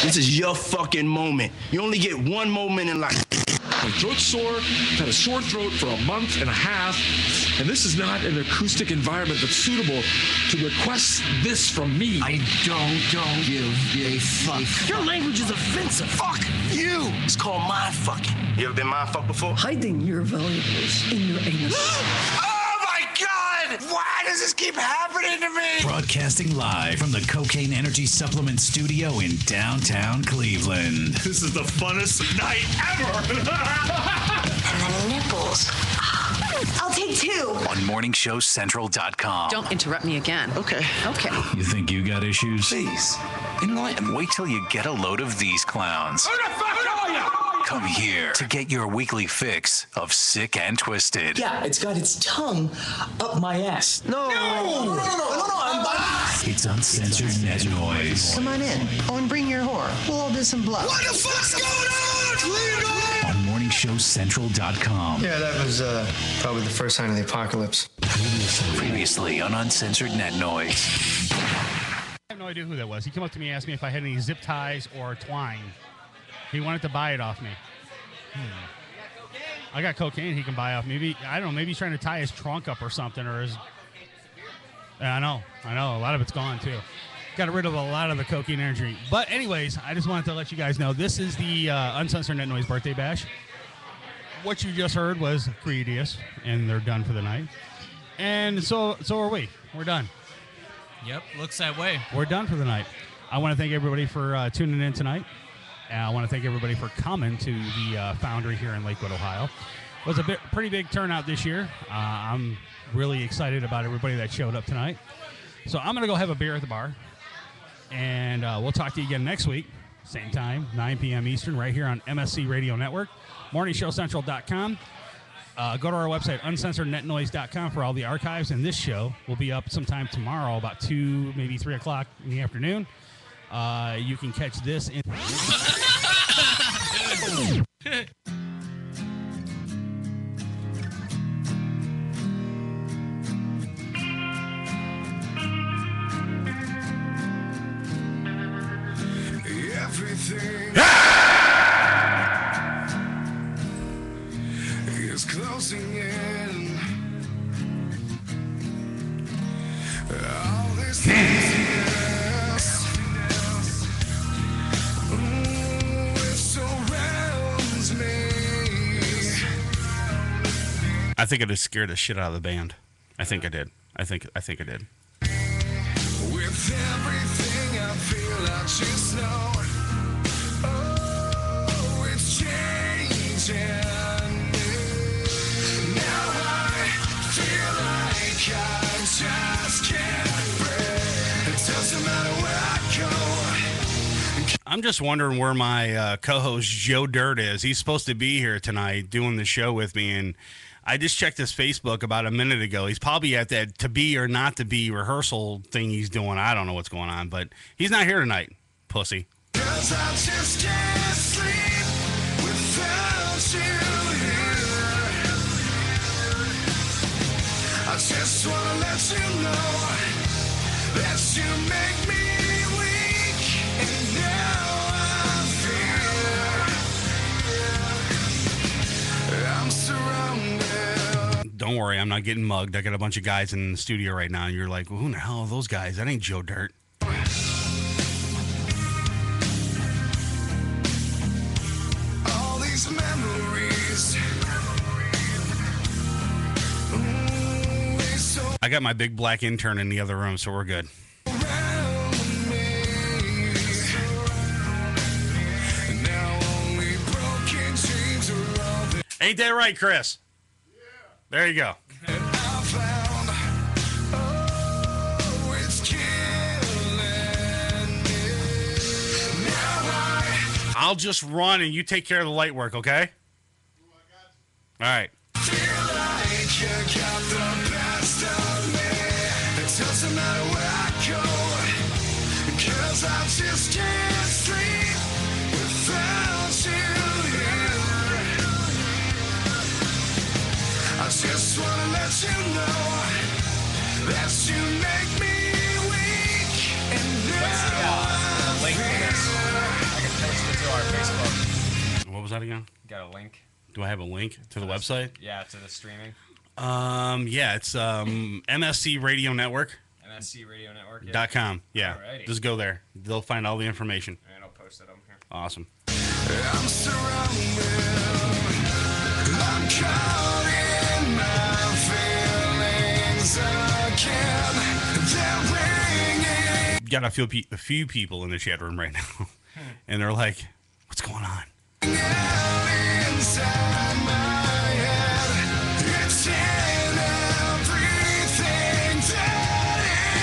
This is your fucking moment. You only get one moment in life. My throat's sore. I've had a sore throat for a month and a half, and this is not an acoustic environment that's suitable to request this from me. I don't give a fuck. Your language is offensive. Fuck you. It's called mind fucking. You ever been mind fucked before? Hiding your valuables in your anus. Oh my God! Why does this keep happening to me? Broadcasting live from the Cocaine Energy Supplement Studio in downtown Cleveland. This is the funnest night ever. And the nipples. I'll take 2. On morningshowcentral.com. Don't interrupt me again. Okay. You think you got issues? Please, enlighten me. Wait till you get a load of these clowns. Who the fuck are you? Come here to get your weekly fix of Sick and Twisted. Yeah, it's got its tongue up my ass. No. It's Uncensored Net Noise. Come on in. Oh, and bring your whore. We'll all do some blow. What the fuck's going on? Leave it alone. On morningshowcentral.com. Yeah, that was probably the first sign of the apocalypse. Previously on Uncensored Net Noise. I have no idea who that was. He came up to me and asked me if I had any zip ties or twine. He wanted to buy it off me. I got cocaine he can buy off. Maybe, I don't know, maybe he's trying to tie his trunk up or something, or his... I know. A lot of it's gone, too. Got rid of a lot of the cocaine energy. But anyways, I just wanted to let you guys know, this is the Uncensored Net Noise birthday bash. What you just heard was 3 Idiots, and they're done for the night. And so are we. We're done. Yep, looks that way. We're done for the night. I want to thank everybody for tuning in tonight. I want to thank everybody for coming to the Foundry here in Lakewood, Ohio. It was a pretty big turnout this year. I'm really excited about everybody that showed up tonight. So I'm going to go have a beer at the bar. And we'll talk to you again next week. Same time, 9 p.m. Eastern, right here on MSC Radio Network. MorningShowCentral.com. Go to our website, uncensorednetnoise.com, for all the archives. And this show will be up sometime tomorrow, about 2, maybe 3 o'clock in the afternoon. You can catch this in... Everything is closing in. All this it surrounds me. I think I just scared the shit out of the band. I think I did. I think I did. With everything I feel, I just know. Oh, it's changing. Now I feel like I just can't breathe. It doesn't matter where I go. I'm just wondering where my co-host Joe Dirt is. He's supposed to be here tonight doing the show with me, and I just checked his Facebook about a minute ago. He's probably at that to be or not to be rehearsal thing he's doing. I don't know what's going on, but he's not here tonight, pussy. 'Cause I just can't sleep without you here. I just wanna let you know that you make me weak, and now I feel I'm surrounded. Don't worry, I'm not getting mugged. I got a bunch of guys in the studio right now, and you're like, well, who the hell are those guys? That ain't Joe Dirt. All these memories. I got my big black intern in the other room, so we're good. Ain't that right, Chris? Yeah. There you go. I'll just run and you take care of the light work, okay? All right. Doesn't matter where I go, 'cause I just can't sleep without you here. I just wanna let you know that you make me weak, and now I that again? Got a link. Do I have a link to the website? Yeah, to the streaming. Yeah, it's MSC Radio Network. MSC Radio Network. Yeah. .com. Yeah. Alrighty. Just go there. They'll find all the information. And I'll post it on here. Awesome. I'm surrounded. I'm caught in my feelings again. They're ringing. Got a few people in the chat room right now, and they're like, "What's going on?" out inside my head. It's in everything that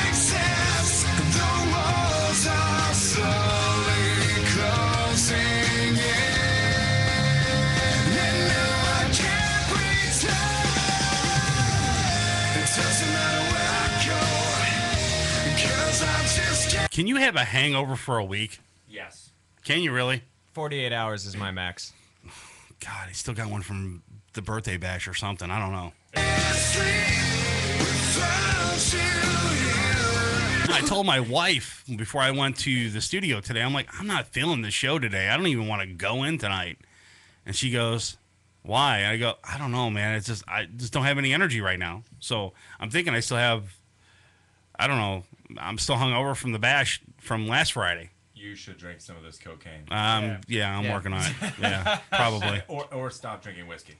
exists. The walls are slowly closing in. And now I can't pretend. It doesn't matter where I go, 'cause I just can't. Can you have a hangover for a week? Yes. Can you really? 48 hours is my max. God, he still got one from the birthday bash or something. I don't know. I told my wife before I went to the studio today, I'm like, I'm not feeling the show today. I don't even want to go in tonight. And she goes, why? I go, I don't know, man. It's just, I just don't have any energy right now. So I'm thinking I still have, I don't know, I'm still hungover from the bash from last Friday. You should drink some of this cocaine. Yeah, I'm working on it. Yeah, probably. or stop drinking whiskey.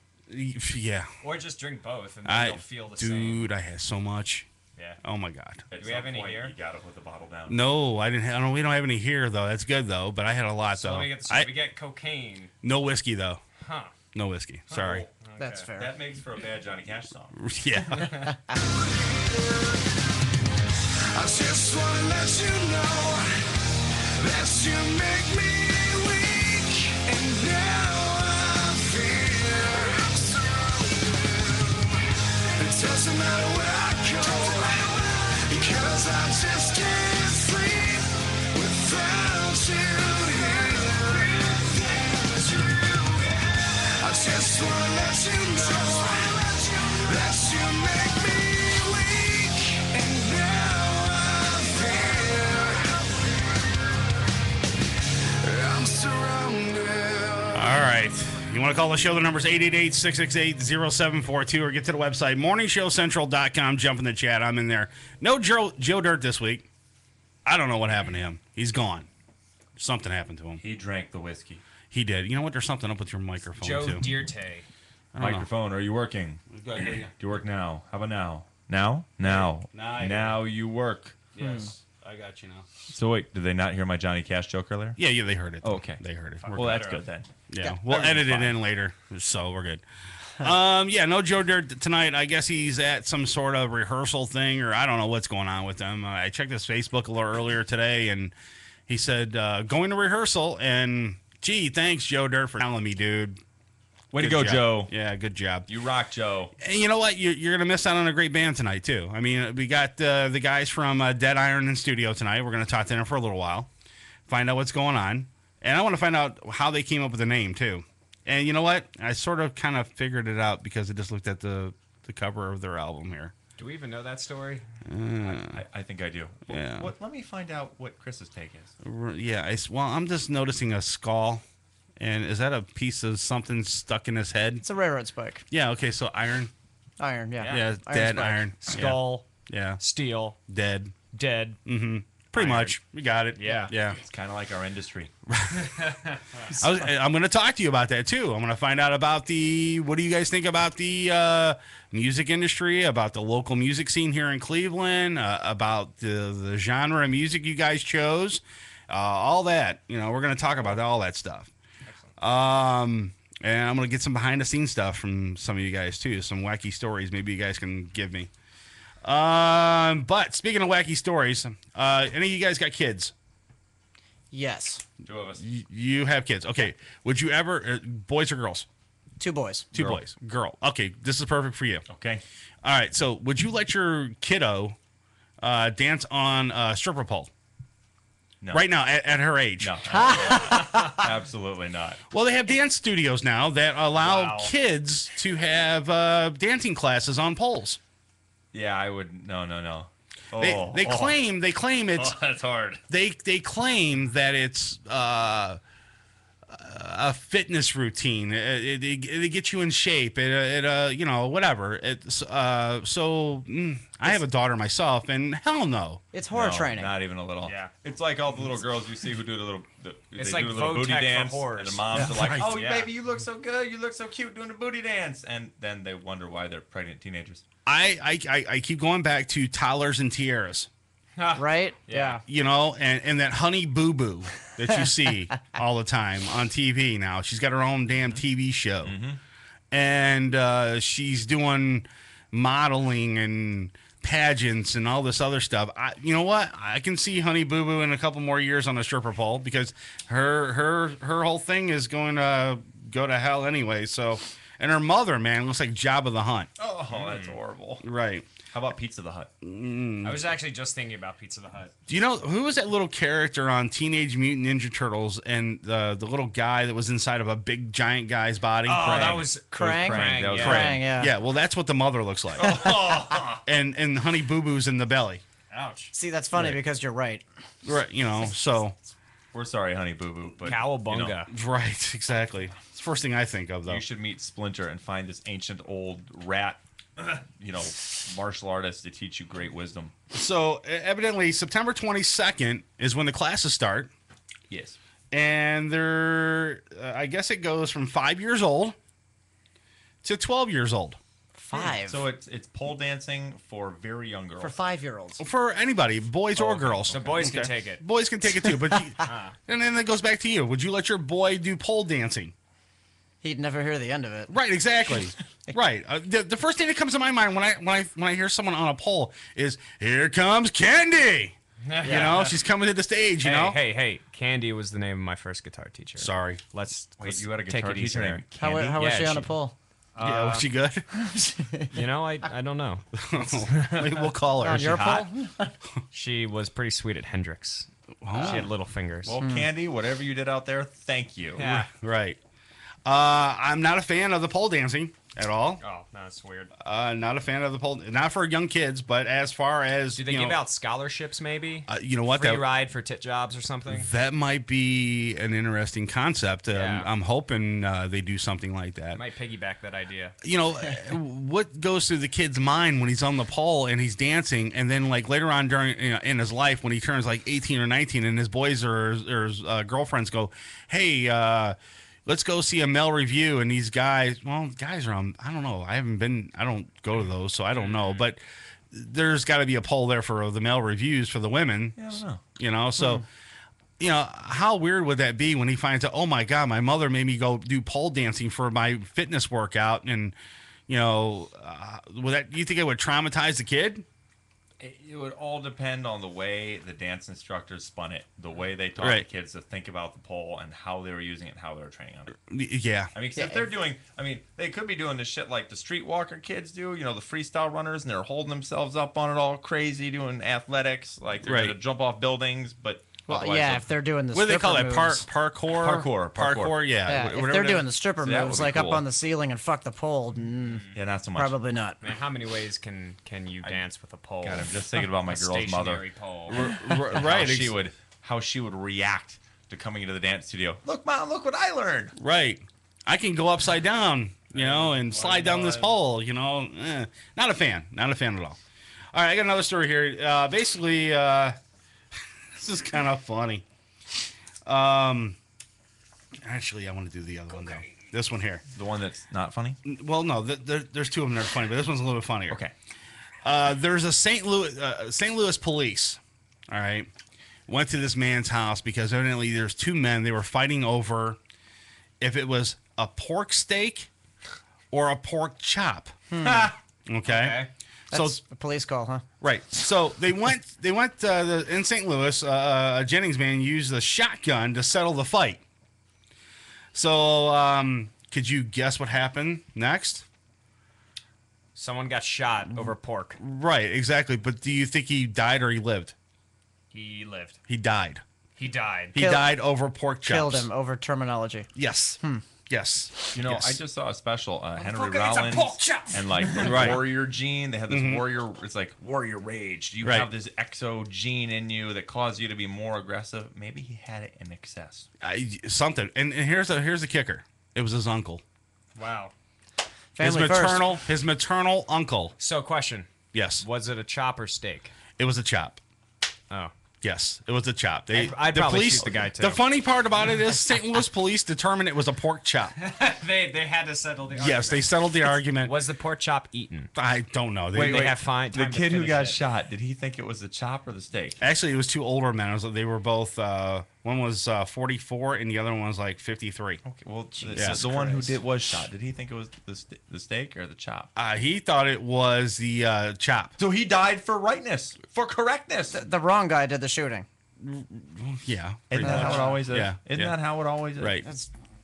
Yeah. Or just drink both, and then you'll feel the same. Dude, I had so much. Yeah. Oh my God. Do we have any here? You gotta put the bottle down. No, I didn't. We don't have any here though. That's good though. But I had a lot So though. let me get this straight. We get cocaine. No whiskey though. Huh. No whiskey. Sorry. Oh, That's fair. That makes for a bad Johnny Cash song. Yeah. I just wanna let you know that you make me weak, and now I fear. It doesn't matter where I go, because I just can't sleep without you here. I just wanna let you know that you make me weak, and now I fear. I'm surrounded. All right. You want to call the show? The number's 888-668-0742 or get to the website, morningshowcentral.com. Jump in the chat. I'm in there. No Joe Dirt this week. I don't know what happened to him. He's gone. Something happened to him. He drank the whiskey. He did. You know what? There's something up with your microphone, Joe too. Dirte. I don't know. Microphone, are you working? Go ahead, yeah. Do you work now? How about now? Now? Now. Now you work. Yes. I got you now. So wait, did they not hear my Johnny Cash joke earlier? Yeah, they heard it. Oh, okay. They heard it. Well, that's good then. Yeah, we'll edit it in later, so we're good. No Joe Dirt tonight. I guess he's at some sort of rehearsal thing, or I don't know what's going on with him. I checked his Facebook a little earlier today, and he said, going to rehearsal, and gee, thanks, Joe Dirt, for telling me, dude. Way to Good go, job. Joe. Yeah, good job. You rock, Joe. And you know what? You're going to miss out on a great band tonight, too. I mean, we got the guys from DeadIron in studio tonight. We're going to talk to them for a little while, find out what's going on. And I want to find out how they came up with the name, too. And you know what? I sort of kind of figured it out because I just looked at the cover of their album here. Do we even know that story? I think I do. Yeah. Let me find out what Chris's take is. Yeah. I'm just noticing a skull. And is that a piece of something stuck in his head? It's a railroad spike. Yeah, okay, so iron. Iron, yeah. Yeah, dead iron. Skull. Yeah. Steel. Dead. Dead. Mm-hmm. Pretty much. We got it. Yeah. Yeah. It's kind of like our industry. I'm going to talk to you about that, too. I'm going to find out about what do you guys think about the music industry, about the local music scene here in Cleveland, about the genre of music you guys chose, all that. We're going to talk about all that stuff. And I'm going to get some behind-the-scenes stuff from some of you guys, too. Some wacky stories maybe you guys can give me. But speaking of wacky stories, any of you guys got kids? Yes. Two of us. You have kids. Okay. Would you ever, boys or girls? Two boys. Two boys. Girl. Okay. This is perfect for you. Okay. All right. So would you let your kiddo dance on a stripper pole? No. Right now, at her age. No. Absolutely not. Well, they have dance studios now that allow kids to have dancing classes on poles. Yeah, I would. No. They claim it's. Oh, that's hard. They claim that it's a fitness routine. It gets you in shape. You know, whatever. I have a daughter myself, and hell no. It's horror training. Not even a little. Yeah. It's like all the little girls you see who do It's they like do a little booty Votech for dance, whores. and the moms are like, Right. "Oh, Yeah. baby, you look so good. You look so cute doing a booty dance," and then they wonder why they're pregnant teenagers. I keep going back to toddlers and tiaras. Right? Yeah. You know, and that Honey Boo Boo that you see all the time on TV now. She's got her own damn TV show. And she's doing modeling and pageants and all this other stuff. You know what? I can see Honey Boo Boo in a couple more years on a stripper pole because her whole thing is going to go to hell anyway. So, and her mother, man, looks like Jabba the Hutt. Oh, that's horrible. Right. How about Pizza the Hut? I was actually just thinking about Pizza the Hut. Do you know who was that little character on Teenage Mutant Ninja Turtles and the little guy that was inside of a big giant guy's body? Oh, that was Krang? Krang, that was Krang, yeah. Yeah, well, that's what the mother looks like. and Honey Boo Boo's in the belly. Ouch. See, that's funny Right. because you're right. Right, you know, so. We're sorry, Honey Boo Boo, but Cowabunga. Right, exactly. It's the first thing I think of, though. You should meet Splinter and find this ancient old rat, martial artist to teach you great wisdom. So, evidently, September 22nd is when the classes start. Yes. And I guess it goes from 5 years old to 12 years old. 5. So it's pole dancing for very young girls. For 5-year-olds. For anybody, boys or girls. The boys can take it. Boys can take it too. But and then it goes back to you. Would you let your boy do pole dancing? He'd never hear the end of it. Right, exactly. Right. The first thing that comes to my mind when I hear someone on a pole is, "Here comes Candy." You know, she's coming to the stage. You know. Hey! Candy was the name of my first guitar teacher. Sorry. Let's Wait, you had a take guitar it easy teacher there. named How Candy? was Yeah, she on a she- pole? Yeah, was she good? You know, I don't know. Maybe we'll call her. On Is she your hot? pole? She was pretty sweet at Hendrix. Oh. She had little fingers. Well, Candy, whatever you did out there, thank you. Yeah. Right. I'm not a fan of the pole dancing at all. Oh, no, that's weird. Not a fan of the pole. Not for young kids, but as far as Do they give out scholarships? Maybe. You know what? Free ride for tit jobs or something. That might be an interesting concept. Yeah. I'm hoping they do something like that. Might piggyback that idea. You know, what goes through the kid's mind when he's on the pole and he's dancing, and then like later on during in his life when he turns like 18 or 19, and his boys or his girlfriends go, "Hey, let's go see a male review," and these guys are on. I don't know. I don't go to those, so I don't know. But there's got to be a poll there for the male reviews for the women. Yeah, I don't know. You know, so. You know, how weird would that be when he finds out, oh my God, my mother made me go do pole dancing for my fitness workout, and you know, you think it would traumatize the kid? It would all depend on the way the dance instructors spun it, the way they taught Right. the kids to think about the pole and how they were using it and how they were training on it. Yeah. I mean, 'cause if they're doing, they could be doing this shit like the streetwalker kids do, you know, the freestyle runners, and they're holding themselves up on it all crazy, doing athletics, like they're Right. going to jump off buildings, but Well, otherwise yeah, they'll- if they're doing the What do they call stripper it? moves. Parkour, yeah. Yeah, if Whatever they're that- doing the stripper See, that would moves, be like cool. up on the ceiling and fuck the pole, Yeah, not so much. probably not. Man, how many ways can you dance with a pole? God, I'm just thinking about my A girl's mother. stationary pole. Right. How she would react to coming into the dance studio. Look, Mom, look what I learned. Right. I can go upside down, you know, and slide down this pole, you know. Not a fan. Not a fan at all. All right, I got another story here. Basically, this is kind of funny. Actually, I want to do the other one, though. This one here. The one that's not funny? Well, no, there's two of them that are funny, but this one's a little bit funnier. Okay. There's a St. Louis police, all right, went to this man's house because evidently there's two men. They were fighting over if it was a pork steak or a pork chop. Okay. So That's a police call, huh? right. So they went in St. Louis. A Jennings man used a shotgun to settle the fight. So could you guess what happened next? Someone got shot over pork. Right, exactly. But do you think he died or he lived? He lived. He died. He died. He died over pork chops. Killed him over terminology. Yes. Yes. You know, Yes. I just saw a special Henry Motherfucker, it's a Rollins pork chop. and like the Right. warrior gene. They had this Mhm. warrior. It's like warrior rage. You Right. have this exo gene in you that caused you to be more aggressive. Maybe he had it in excess. Something. And here's the kicker. It was his uncle. Wow. Family His maternal uncle. So, question. Yes. Was it a chop or steak? It was a chop. Oh. Yes, it was a chop. I'd probably shoot the guy, too. The funny part about it is St. Louis police determined it was a pork chop. They had to settle the argument. Yes, they settled the argument. Was the pork chop eaten? I don't know. Wait, they have fine. The time to kid who finish got it. shot, did he think it was the chop or the steak? Actually, it was two older men. They were both. One was 44, and the other one was like 53. Okay, well, Yeah. the one who was shot, did he think it was the steak or the chop? He thought it was the chop. So he died for rightness, for correctness. The wrong guy did the shooting. Yeah. Isn't that how it always is? Yeah. Isn't that how it always is? Right.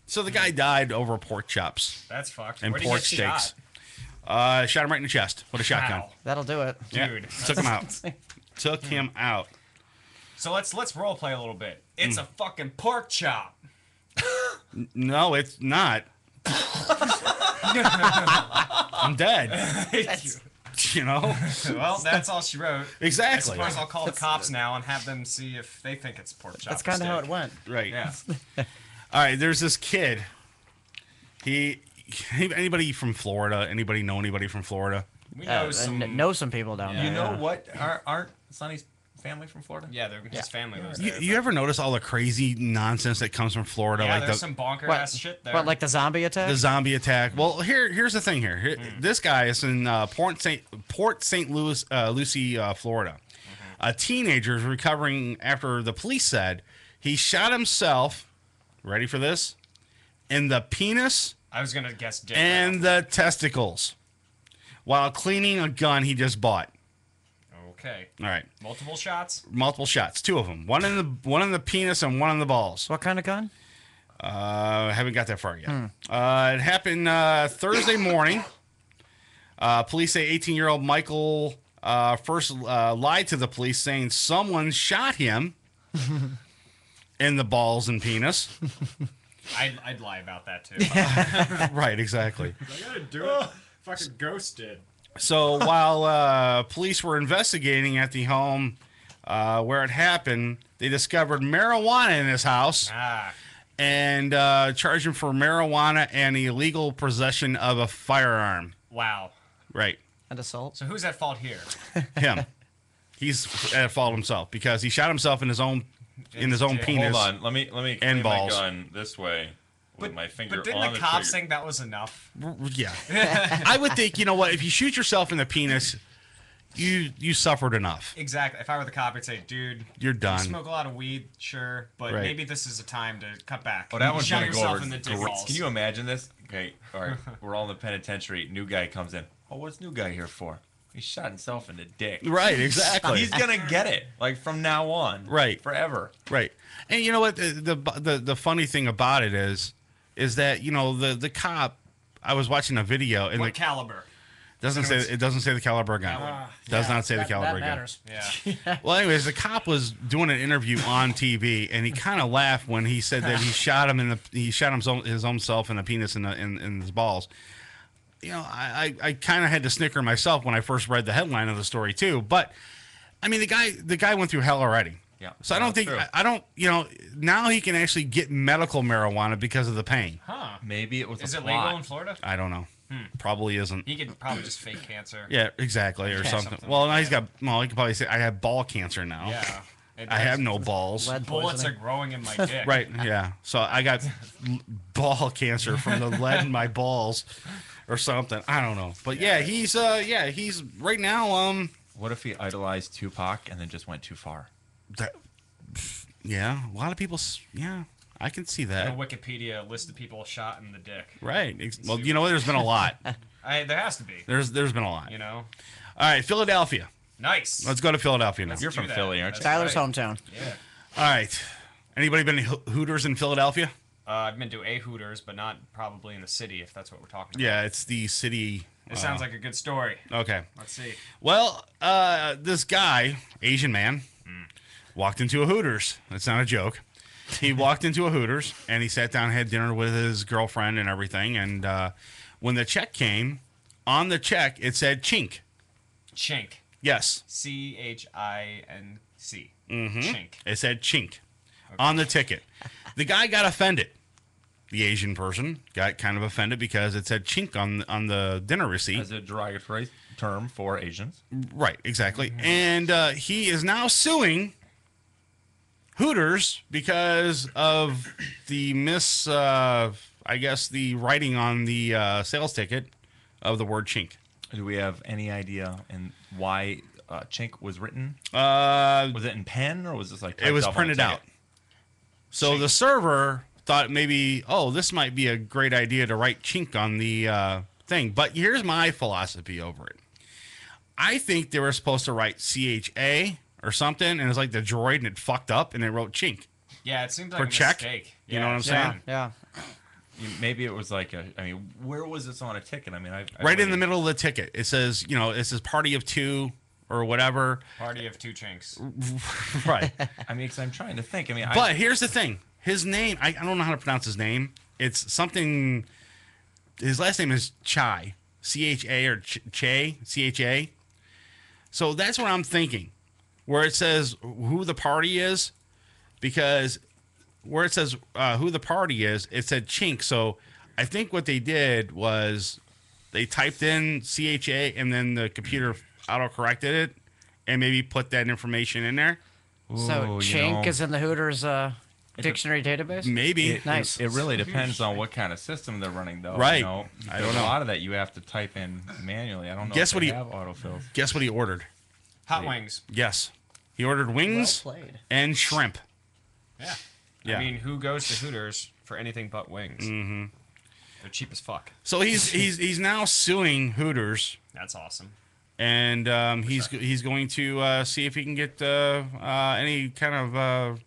So the guy died over pork chops. That's fucked. And Where'd he pork get steaks. shot? Shot him right in the chest with a shotgun. Wow. That'll do it. Yeah. Dude. Took him out. Took him out. So let's role play a little bit. It's Mm. a fucking pork chop. No, it's not. I'm dead. You know? Well, that's all she wrote. Exactly. I suppose I'll call the cops now and have them see if they think it's pork chop. That's kind of how it went. Right. Yeah. All right. There's this kid. Anybody from Florida? Anybody know anybody from Florida? We know some. Know some people down there. You know what? Aren't Sonny's family from Florida? Yeah, his family lives You, there. you ever notice all the crazy nonsense that comes from Florida? Yeah, like there's the, some bonker What- ass shit there. What, like the zombie attack? the zombie attack. Well, here's the thing. This guy is in Port St. Lucie, Florida. A teenager is recovering after the police said he shot himself. Ready for this? In the penis I was gonna guess dick. and the testicles while cleaning a gun he just bought. Okay. All right, Multiple shots. multiple shots, two of them. One in the penis and one in the balls. What kind of gun? Haven't got that far yet. It happened Thursday morning. Police say 18-year-old Michael first lied to the police saying someone shot him in the balls and penis. I'd lie about that too. Right, exactly. I gotta do it. Fucking ghosted. So while police were investigating at the home where it happened, they discovered marijuana in his house and charged him for marijuana and illegal possession of a firearm. Wow. Right. And assault. So who's at fault here? Him. He's at fault himself because he shot himself in his own penis. Hold on. Let me and clean balls. my gun this way with my finger But didn't on the the cops trigger. think that was enough? Yeah. I would think, you know what, if you shoot yourself in the penis, you suffered enough. Exactly. If I were the cop, I'd say, dude, You're done. You smoke a lot of weed, sure, but Right. maybe this is a time to cut back. Oh, that You one's shot gonna go yourself over. in the dick great. balls. Can you imagine this? Okay, all right. We're all in the penitentiary. New guy comes in. Oh, what's new guy here for? He shot himself in the dick. Right, exactly. He's gonna get it like from now on. Right. Forever. Right. And you know what? The funny thing about it is that, you know, the cop, I was watching a video and What caliber? doesn't say the caliber of gun. Does not say the caliber of gun. matters. Yeah. Well, anyways, the cop was doing an interview on TV, and he kind of laughed when he said that he shot his own self in the penis and in his balls. You know, I kind of had to snicker myself when I first read the headline of the story too. But I mean, the guy went through hell already. Yeah. So I don't think true. I don't, you know, now he can actually get medical marijuana because of the pain. Huh. Maybe it was. Is a it plot. legal in Florida? I don't know. Probably isn't. He could probably just fake cancer. Yeah, exactly, or something. Well, now he's got. Well, he could probably say, "I have ball cancer now. Yeah. I have no balls." Lead Bullets are poisoning. growing in my dick. Right. Yeah. So I got ball cancer from the lead in my balls, or something. I don't know. But yeah, he's right now. What if he idolized Tupac and then just went too far? Yeah, a lot of people. Yeah, I can see In that. a Wikipedia list of people shot in the dick. Right. Well, you know what? There's been a lot. There has to be. There's been a lot. You know. All right, Philadelphia. Nice. Let's go to Philadelphia now. You're from that. Philly, aren't you? Tyler's right. hometown. Yeah. All right. Anybody been to Hooters in Philadelphia? I've been to a Hooters, but not probably in the city, if that's what we're talking about. Yeah, it's the city. It sounds like a good story. Okay. Let's see. Well, this guy, Asian man, walked into a Hooters. That's not a joke. He walked into a Hooters and he sat down and had dinner with his girlfriend and everything. And when the check came, on the check, it said chink. Chink. Yes. CHINC. Mm-hmm. Chink. It said chink on the ticket. The guy got offended. The Asian person got kind of offended because it said chink on the dinner receipt. As a derogatory term for Asians. Right, exactly. And he is now suing Hooters because of the I guess, the writing on the sales ticket of the word chink. Do we have any idea in why chink was written? Was it in pen or was this like it was typed up on a printed ticket? out. So the server thought maybe, this might be a great idea to write chink on the thing. But here's my philosophy over it. I think they were supposed to write CHA or something, and it was like the droid, and it fucked up, and it wrote chink. Yeah, it seems like For a check. mistake. You know what I'm saying? Yeah. Maybe it was like where was this on a ticket? I mean, Right in the middle of the ticket. It says, it says party of two or whatever. Party of two chinks. Right. I mean, because I'm trying to think. I mean, but here's the thing. His name, I don't know how to pronounce his name. It's something, his last name is Chai. C-H-A or Che, C-H-A. So that's what I'm thinking. Where it says who the party is, because where it says who the party is, it said chink. So I think what they did was they typed in CHA and then the computer auto-corrected it and maybe put that information in there. So chink is in the Hooters dictionary database? Maybe. Nice. It really depends on what kind of system they're running, though. Right. You know? I don't know. A lot of that you have to type in manually. I don't know Guess if what they he have autofills. Guess what he ordered? Hot wings. Yes. He ordered wings Well played. and shrimp. Yeah. Yeah. I mean, who goes to Hooters for anything but wings? Mm-hmm. They're cheap as fuck. So he's now suing Hooters, That's awesome. and he's going to see if he can get any kind of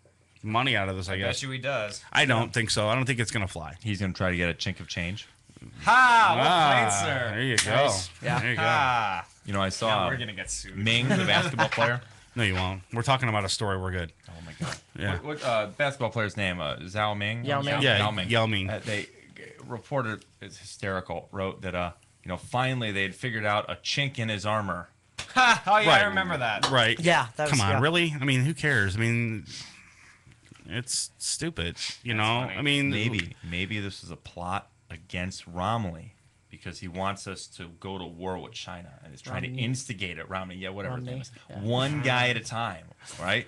money out of this. I guess. Bet you he does. I don't think so. I don't think it's gonna fly. He's going to try to get a chink of change. Ha! Well played, sir. There you go. Nice. Yeah. There you go. Ha! You know, I saw Now we're gonna get sued. Ming, the basketball player. No, you won't. We're talking about a story. We're good. Oh my god! Yeah. What basketball player's name? Zhao Ming. Yao Ming. Yeah, Yao Ming. Yao Ming. They reported, it's hysterical. Wrote that finally they had figured out a chink in his armor. Ha! Oh yeah, Right. I remember that. Right. Yeah. That was, Come on, yeah. really? I mean, who cares? I mean, it's stupid. You know? funny. I mean, Maybe this is a plot against Romney because he wants us to go to war with China and is trying to instigate it. Romney, yeah, whatever his name is. Yeah. One guy at a time, right?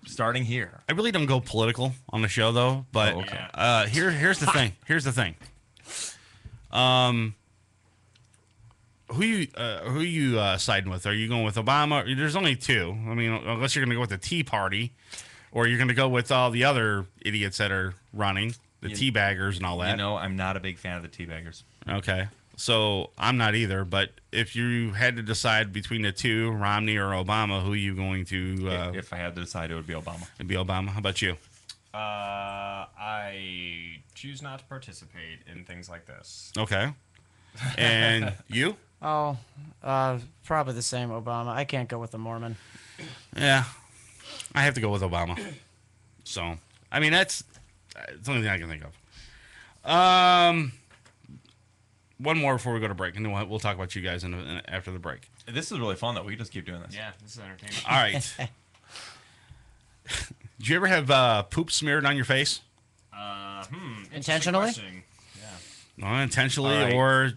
Starting here. I really don't go political on the show though, but Oh, okay. here's the thing. Here's the thing. Who you siding with? Are you going with Obama? There's only two. I mean, unless you're going to go with the Tea Party, or you're going to go with all the other idiots that are running, the teabaggers and all that. You know, I'm not a big fan of the teabaggers. Okay, so I'm not either. But if you had to decide between the two, Romney or Obama, who are you going to? If I had to decide, it would be Obama. It'd be Obama. How about you? I choose not to participate in things like this. Okay. And you? Oh, probably the same, Obama. I can't go with the Mormon. Yeah, I have to go with Obama. So, I mean, that's the only thing I can think of. One more before we go to break, and then we'll talk about you guys after the break. This is really fun, though. We can just keep doing this. Yeah, this is entertaining. All right. Did you ever have poop smeared on your face? Interesting Intentionally? question. Yeah. Unintentionally, All right. or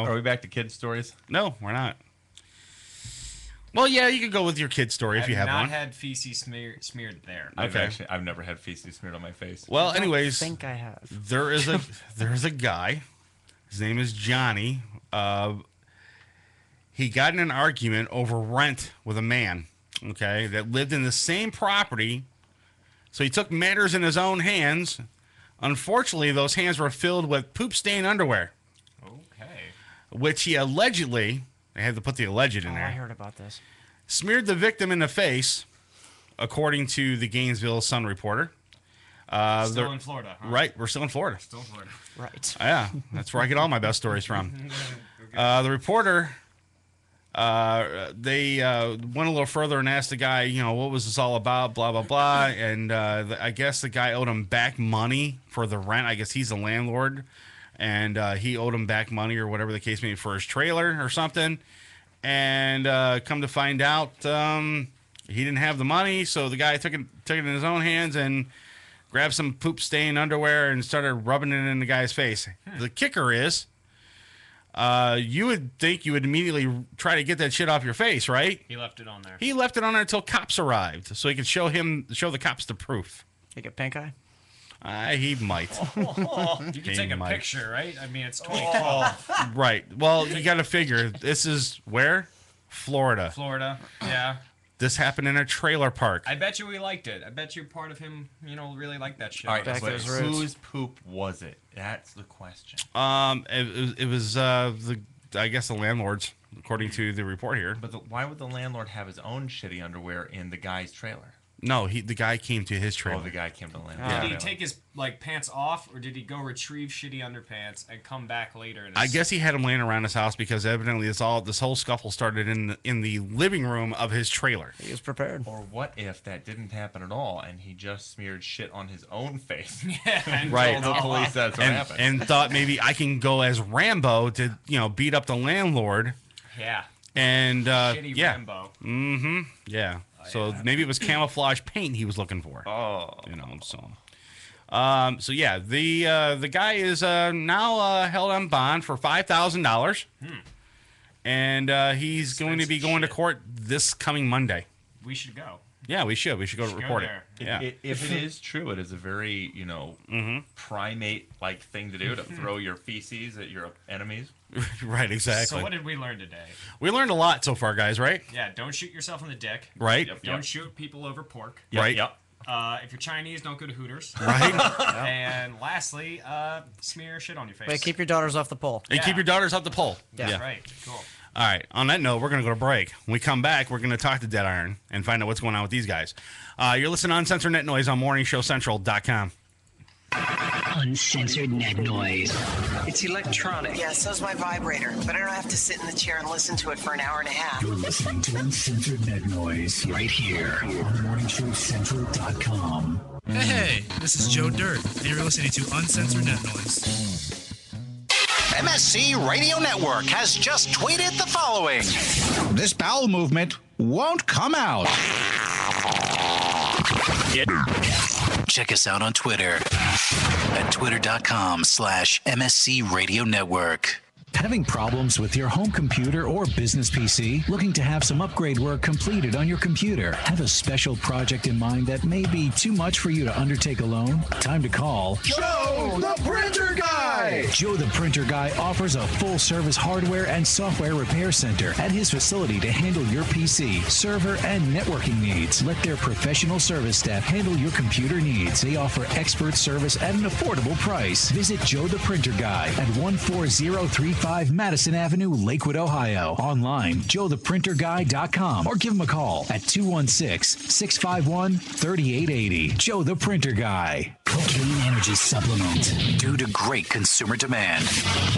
Are we back to kids' stories? No, we're not. Well, yeah, you could go with your kid story if you have not one. had feces smeared there. I've never had feces smeared on my face. Well, I don't anyways, think I have. there's a guy. His name is Johnny. He got in an argument over rent with a man, okay, that lived in the same property. So he took matters in his own hands. Unfortunately, those hands were filled with poop-stained underwear, Okay. which he allegedly, I had to put the alleged in Oh, I there, heard about this. smeared the victim in the face, according to the Gainesville Sun reporter. Still in Florida, huh? Right, we're still in Florida. Still in Florida. Right. Yeah, that's where I get all my best stories from. The reporter They went a little further and asked the guy, what was this all about, blah, blah, blah. And I guess the guy owed him back money for the rent. I guess he's a landlord. And he owed him back money or whatever the case may be for his trailer or something. And come to find out, he didn't have the money. So the guy took it in his own hands and grabbed some poop-stained underwear and started rubbing it in the guy's face. The kicker is, you would think you would immediately try to get that shit off your face, right? He left it on there. He left it on there until cops arrived, so he could show the cops the proof. He get pink eye? He might. You can take a picture, right? I mean, it's 2012. Right. Well, you got to figure, this is where? Florida. Florida, yeah. This happened in a trailer park. I bet you we liked it. I bet you part of him, really liked that shit. All right, but whose poop was it? That's the question. It was I guess the landlord's, according to the report here. But why would the landlord have his own shitty underwear in the guy's trailer? No, the guy came to his trailer. Oh, the guy came to the landlord. Did he take his pants off, or did he go retrieve shitty underpants and come back later? I guess he had him laying around his house because evidently this whole scuffle started in the living room of his trailer. He was prepared. Or what if that didn't happen at all and he just smeared shit on his own face? Yeah, and right. told the police that's what happened. And thought maybe I can go as Rambo to beat up the landlord. Yeah. And shitty yeah. Rambo. Mm-hmm. Yeah. So maybe it was camouflage paint he was looking for. Oh. So yeah, the guy is now held on bond for $5,000, and he's going to be going to court this coming Monday. We should go. Yeah, we should. We should go to report it. Yeah. If it is true, it is a very primate-like thing to do, to throw your feces at your enemies. Right, exactly. So what did we learn today? We learned a lot so far, guys, right? Yeah, don't shoot yourself in the dick. Right. Don't shoot people over pork. Right. Yep. If you're Chinese, don't go to Hooters. Right. And lastly, smear shit on your face. Wait, keep your daughters off the pole. And keep your daughters off the pole. Yeah. Right. Cool. All right. On that note, we're going to go to break. When we come back, we're going to talk to DeadIron and find out what's going on with these guys. You're listening to Uncensored Net Noise on MorningShowCentral.com. Uncensored Net Noise. It's electronic. Yeah, so's my vibrator, but I don't have to sit in the chair and listen to it for an hour and a half. You're listening to Uncensored Net Noise right here on MorningShowCentral.com. Hey, this is Joe Dirt, and you're listening to Uncensored Net Noise. MSC Radio Network has just tweeted the following. This bowel movement won't come out. Check us out on Twitter at twitter.com/MSC Radio Network. Having problems with your home computer or business PC? Looking to have some upgrade work completed on your computer? Have a special project in mind that may be too much for you to undertake alone? Time to call Joe the Printer Guy! Joe the Printer Guy offers a full-service hardware and software repair center at his facility to handle your PC, server, and networking needs. Let their professional service staff handle your computer needs. They offer expert service at an affordable price. Visit Joe the Printer Guy at 14035 Madison Avenue, Lakewood, Ohio. Online, joetheprinterguy.com, or give him a call at 216-651-3880. Joe the Printer Guy. Cocaine Energy Supplement. Due to great consumer demand,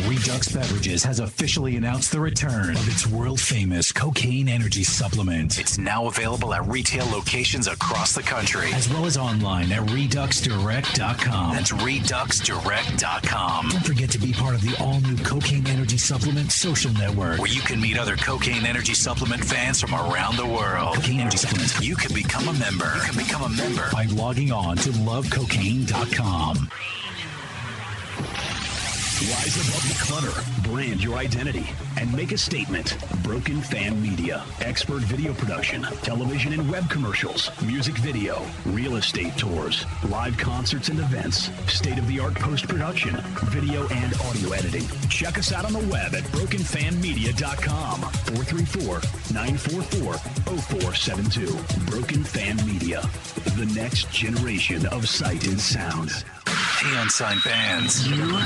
Redux Beverages has officially announced the return of its world-famous Cocaine Energy Supplement. It's now available at retail locations across the country, as well as online at ReduxDirect.com. That's ReduxDirect.com. Don't forget to be part of the all-new Cocaine Energy Supplement social network, where you can meet other Cocaine Energy Supplement fans from around the world. Cocaine Energy Supplement. You can become a member. By logging on to lovecocaine.com. Rise above the clutter, brand your identity, and make a statement. Broken Fan Media. Expert video production, television and web commercials, music video, real estate tours, live concerts and events, state-of-the-art post-production, video and audio editing. Check us out on the web at brokenfanmedia.com. 434-944-0472. Broken Fan Media. The next generation of sight and sound. Hey, Unsigned fans. You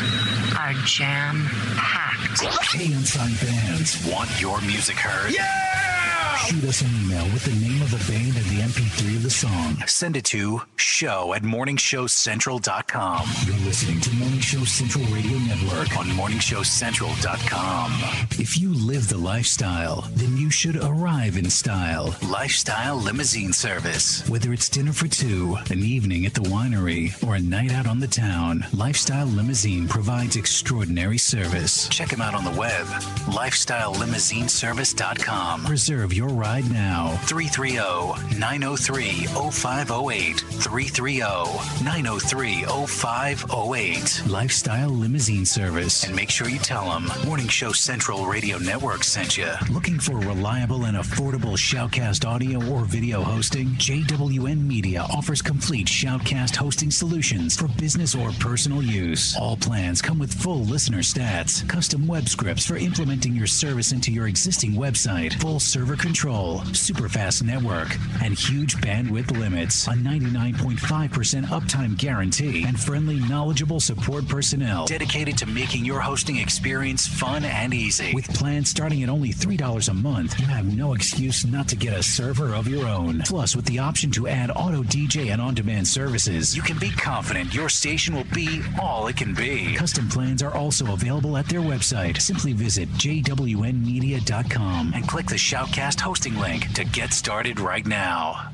are jam-packed. Hey, Unsigned fans. Want your music heard? Yeah! Shoot us an email with the name of the band and the MP3 of the song. Send it to show@morningshowcentral.com. You're listening to Morning Show Central Radio Network on morningshowcentral.com. If you live the lifestyle, then you should arrive in style. Lifestyle limousine service. Whether it's dinner for two, an evening at the winery, or a night out on the town, Lifestyle Limousine provides extraordinary service. Check them out on the web, lifestylelimousineservice.com. Reserve your ride now. 330-903-0508. 330-903-0508. Lifestyle Limousine Service. And make sure you tell them Morning Show Central Radio Network sent you. Looking for reliable and affordable Shoutcast audio or video hosting? JWN Media offers complete Shoutcast hosting solutions for business or personal use. All plans come with full listener stats, custom web scripts for implementing your service into your existing website, full server control, super fast network, and huge bandwidth limits, a 99.5% uptime guarantee, and friendly, knowledgeable support personnel dedicated to making your hosting experience fun and easy. With plans starting at only $3 a month, you have no excuse not to get a server of your own. Plus, with the option to add auto DJ and on-demand services, you can be confident your station will be all it can be. Custom plans are also available at their website. Simply visit jwnmedia.com and click the Shoutcast hosting link to get started right now.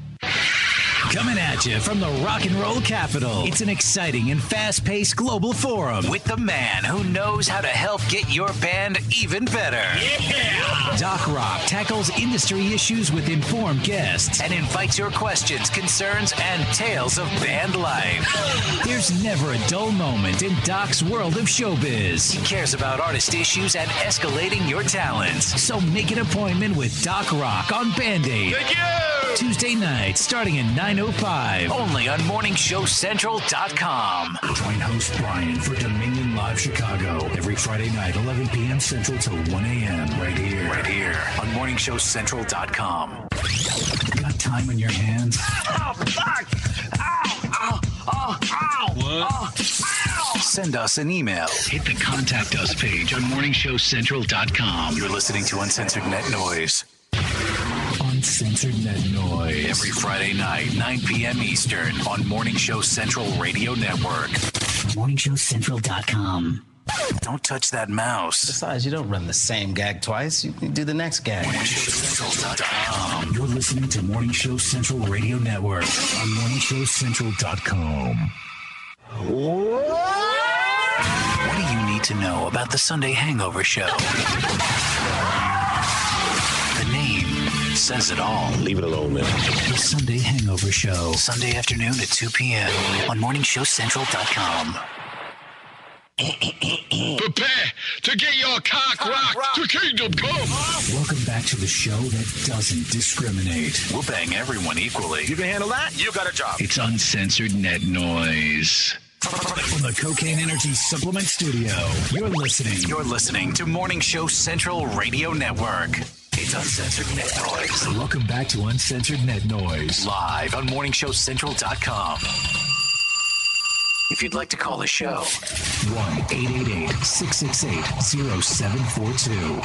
Coming at you from the rock and roll capital, it's an exciting and fast-paced global forum with the man who knows how to help get your band even better. Yeah! Doc Rock tackles industry issues with informed guests and invites your questions, concerns, and tales of band life. There's never a dull moment in Doc's world of showbiz. He cares about artist issues and escalating your talents. So make an appointment with Doc Rock on Band-Aid. Thank you! Tuesday night, starting at 9:05. Only on morningshowcentral.com. Join host Brian for Dominion Live Chicago every Friday night, 11 p.m. Central till 1 a.m. Right here on morningshowcentral.com. Got time on your hands? Oh, fuck! Ow! Ow! Ow! What? Ow! Send us an email. Hit the Contact Us page on morningshowcentral.com. You're listening to Uncensored Net Noise. Uncensored Net Noise. Every Friday night, 9 p.m. Eastern on Morning Show Central Radio Network. morningshowcentral.com. Don't touch that mouse. Besides, you don't run the same gag twice. You can do the next gag. morningshowcentral.com. You're listening to Morning Show Central Radio Network on morningshowcentral.com. What do you need to know about the Sunday Hangover Show? The name says it all. Leave it alone, man. The Sunday Hangover Show. Sunday afternoon at 2 p.m. on morningshowcentral.com. Prepare to get your cock rocked to kingdom come. Welcome back to the show that doesn't discriminate. We'll bang everyone equally. You can handle that? You got a job. It's Uncensored Net Noise. From the Cocaine Energy Supplement Studio, you're listening to Morning Show Central Radio Network. It's Uncensored Net Noise. Welcome back to Uncensored Net Noise. Live on morningshowcentral.com. If you'd like to call the show, 1-888-668-0742.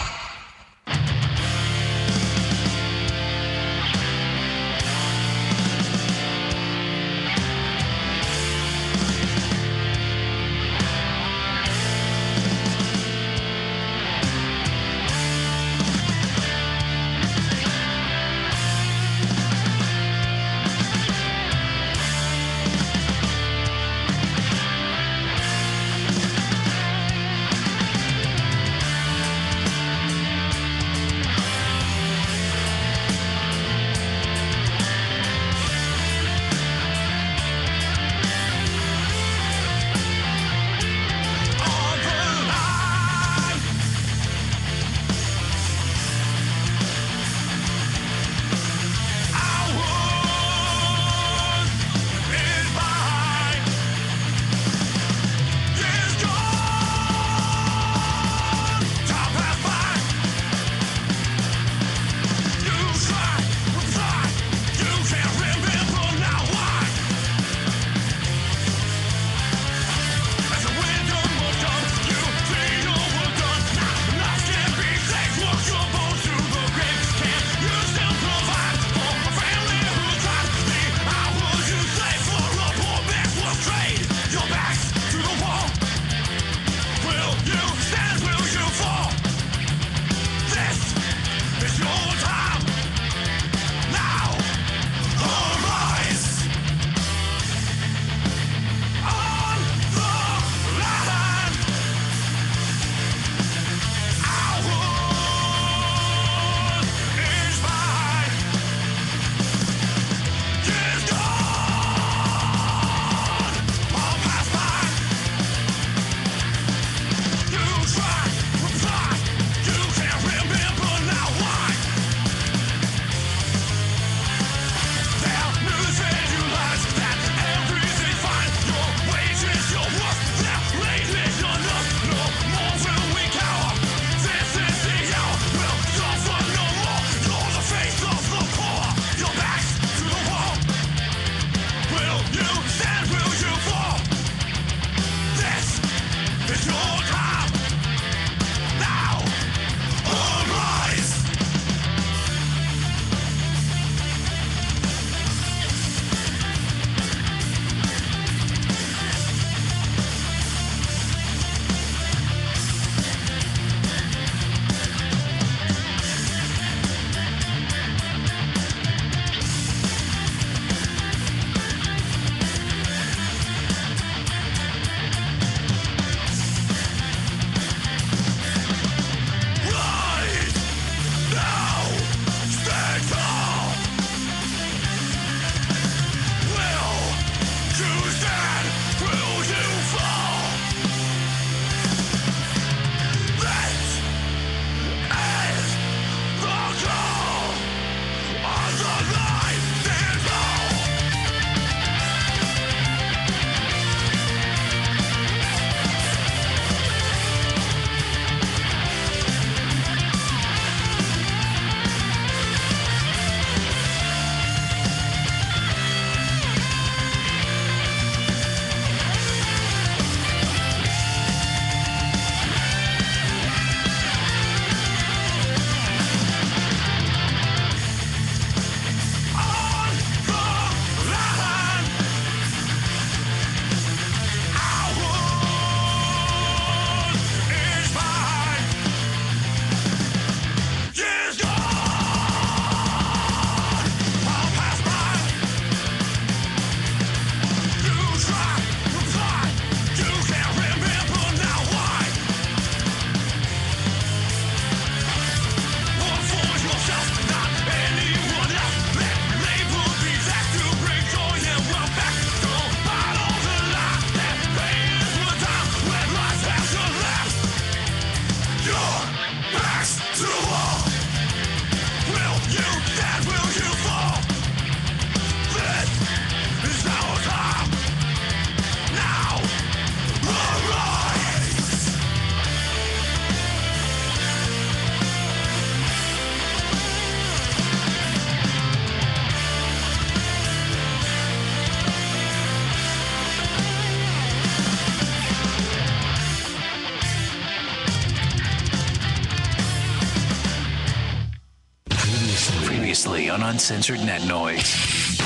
on Uncensored Net Noise.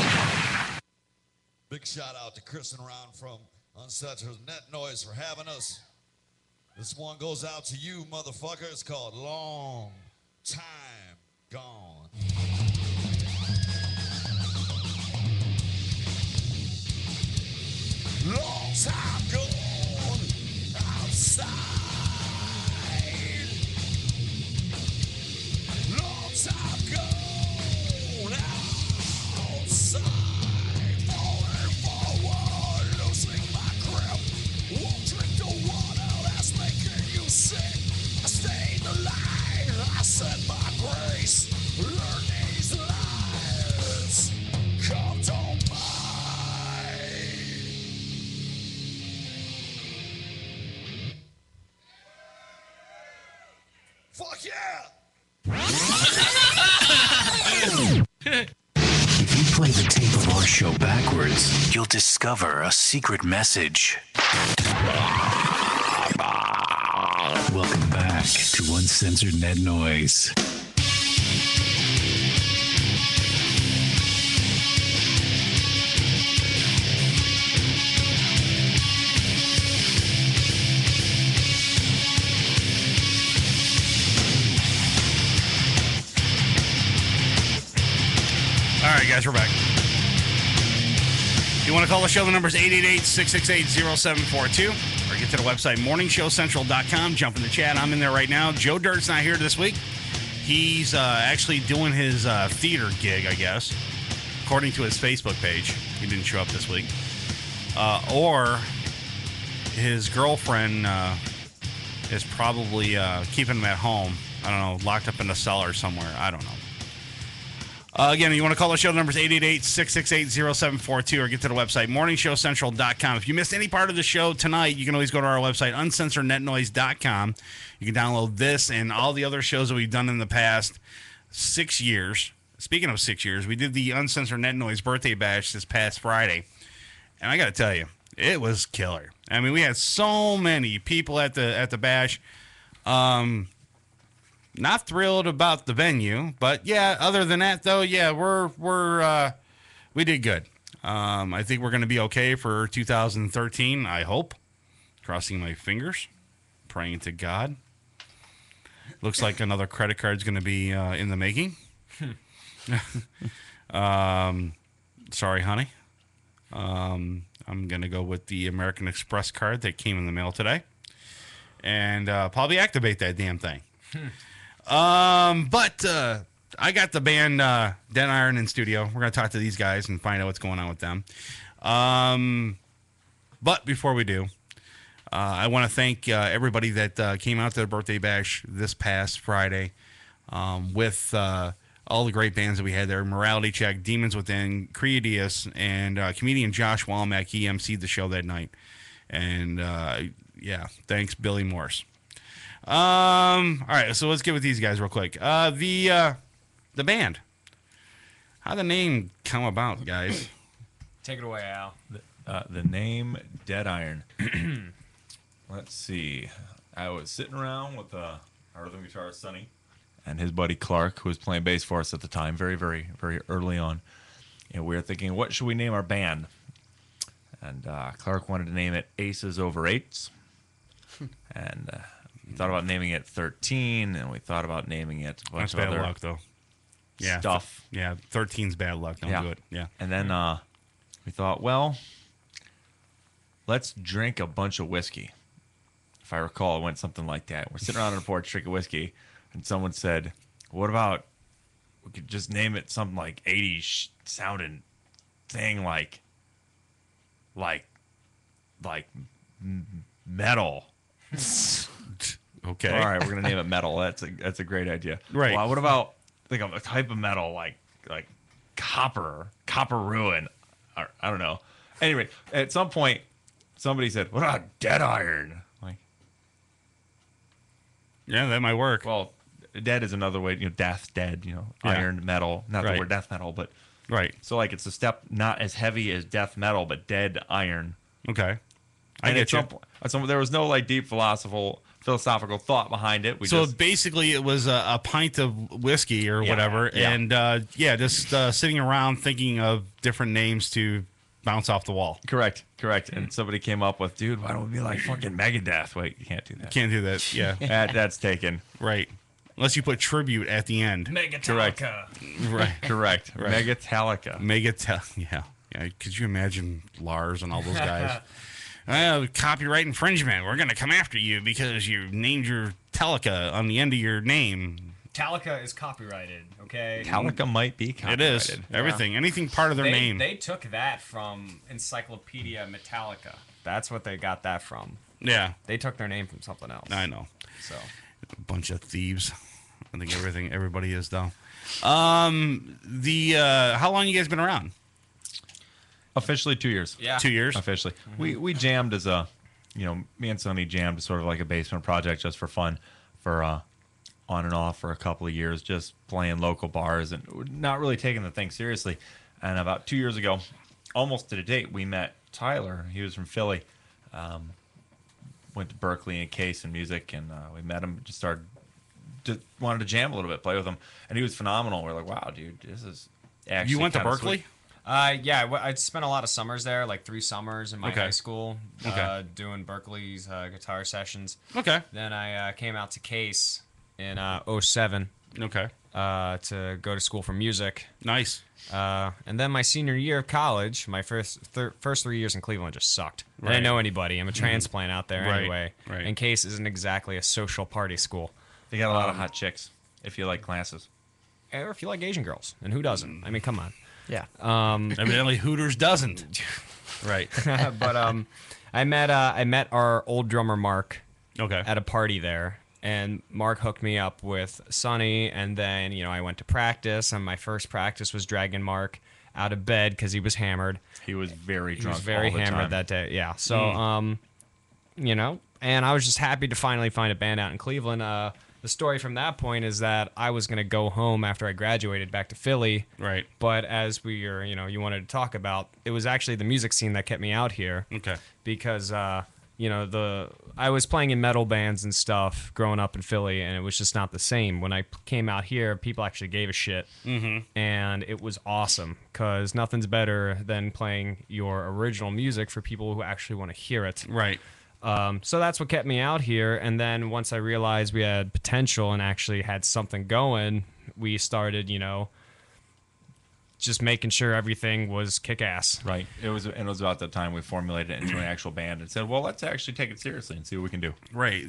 Big shout out to Chris and Ron from Uncensored Net Noise for having us. This one goes out to you, motherfucker. It's called Long Time Gone. Long time gone outside. Long time gone outside. Falling forward, losing my grip. Won't drink the water that's making you sick. I stayed alive. I said my grace. Learn these lies. Come to mind. Fuck yeah! If you play the tape of our show backwards, you'll discover a secret message. Welcome back to Uncensored Net Noise. All right, guys, we're back. If you want to call the show, the number is 888-668-0742. Or get to the website, morningshowcentral.com. Jump in the chat. I'm in there right now. Joe Dirt's not here this week. He's actually doing his theater gig, I guess, according to his Facebook page. He didn't show up this week. Or his girlfriend is probably keeping him at home. I don't know, locked up in the cellar somewhere. I don't know. Again, you want to call the show, the number is 888-668-0742, or get to the website, morningshowcentral.com. If you missed any part of the show tonight, you can always go to our website, uncensorednetnoise.com. You can download this and all the other shows that we've done in the past 6 years. Speaking of 6 years, we did the Uncensored Net Noise birthday bash this past Friday, and I got to tell you, it was killer. I mean, we had so many people at the bash. Not thrilled about the venue, but yeah, other than that though, yeah, we did good. I think we're going to be okay for 2013, I hope. Crossing my fingers, praying to God. Looks like another credit card's going to be in the making. Sorry, honey. I'm going to go with the American Express card that came in the mail today and probably activate that damn thing. But I got the band DeadIron in studio. We're going to talk to these guys and find out what's going on with them. But before we do, I want to thank everybody that came out to the birthday bash this past Friday with all the great bands that we had there. Morality Check, Demons Within, Creedius, and comedian Josh Walmack. He emceed the show that night. And yeah, thanks, Billy Morse. All right, so let's get with these guys real quick. The band. How'd the name come about, guys? Take it away, Al. The name DeadIron. Let's see. I was sitting around with our rhythm guitarist Sonny and his buddy Clark, who was playing bass for us at the time, very, very, very early on. And we were thinking, what should we name our band? And Clark wanted to name it Aces Over Eights. And we thought about naming it 13, and we thought about naming it a bunch That's of bad other luck, though. Yeah, stuff. Yeah, 13's bad luck. Don't do it. Yeah. And then we thought, well, let's drink a bunch of whiskey. If I recall, it went something like that. We're sitting around on a porch drinking whiskey, and someone said, what about we could just name it something like 80s sounding thing like metal. Okay. All right, we're gonna name it metal. That's a great idea. Right. Well, what about think of a type of metal like copper ruin? Or, I don't know. Anyway, at some point, somebody said, "What about DeadIron?" Like, yeah, that might work. Well, dead is another way. Death, dead. Iron, metal. Not the word death metal, but right. So like, it's a step not as heavy as death metal, but dead iron. Okay. I get you. There was no deep philosophical thought behind it. So basically, it was a pint of whiskey or whatever, and just sitting around thinking of different names to bounce off the wall. Correct. And somebody came up with, dude, why don't we be like fucking Megadeth? Wait, you can't do that. Can't do that. Yeah, that's taken. Right. Unless you put tribute at the end. Megatalica. Right. Correct. Megatalica. Yeah. Could you imagine Lars and all those guys? Copyright infringement. We're going to come after you because you named your Telica on the end of your name. Talica is copyrighted, okay? Talica might be copyrighted. It is. Everything. Anything part of their name. They took that from Encyclopedia Metallica. That's what they got that from. Yeah. They took their name from something else. I know. So. A bunch of thieves. I think everybody is, though. How long you guys been around? Officially 2 years. Yeah. 2 years? Officially. We jammed as a, me and Sonny jammed sort of like a basement project just for fun for on and off for a couple of years, just playing local bars and not really taking the thing seriously. And about 2 years ago, almost to the date, we met Tyler. He was from Philly. Went to Berkeley and Case in music, and we met him, just wanted to jam a little bit, play with him. And he was phenomenal. We're like, wow, dude, this is actually You went to kinda Berkeley? sweet. I spent a lot of summers there, like 3 summers in my high school, doing Berkeley's guitar sessions. Okay. Then I came out to Case in 07. Okay. To go to school for music. Nice. And then my senior year of college, my first 3 years in Cleveland just sucked. I didn't know anybody. I'm a transplant out there anyway. Right. And Case isn't exactly a social party school. They got a lot of hot chicks, if you like classes. Or if you like Asian girls. And who doesn't? I mean, come on. Yeah. Evidently Hooters doesn't. Right. But I met our old drummer Mark at a party there, and Mark hooked me up with Sonny, and then I went to practice, and my first practice was dragging Mark out of bed because he was hammered. He was very drunk. He was very all the hammered time. that day. Yeah. So and I was just happy to finally find a band out in Cleveland. The story from that point is that I was going to go home after I graduated back to Philly. Right. But as we were, you wanted to talk about, it was actually the music scene that kept me out here. Okay. Because, I was playing in metal bands and stuff growing up in Philly, and it was just not the same. When I came out here, people actually gave a shit. Mm-hmm. And it was awesome because nothing's better than playing your original music for people who actually want to hear it. Right. So that's what kept me out here. And then once I realized we had potential and actually had something going, we started, just making sure everything was kick-ass. Right. It was about that time we formulated it into an actual band and said, well, let's actually take it seriously and see what we can do. Right.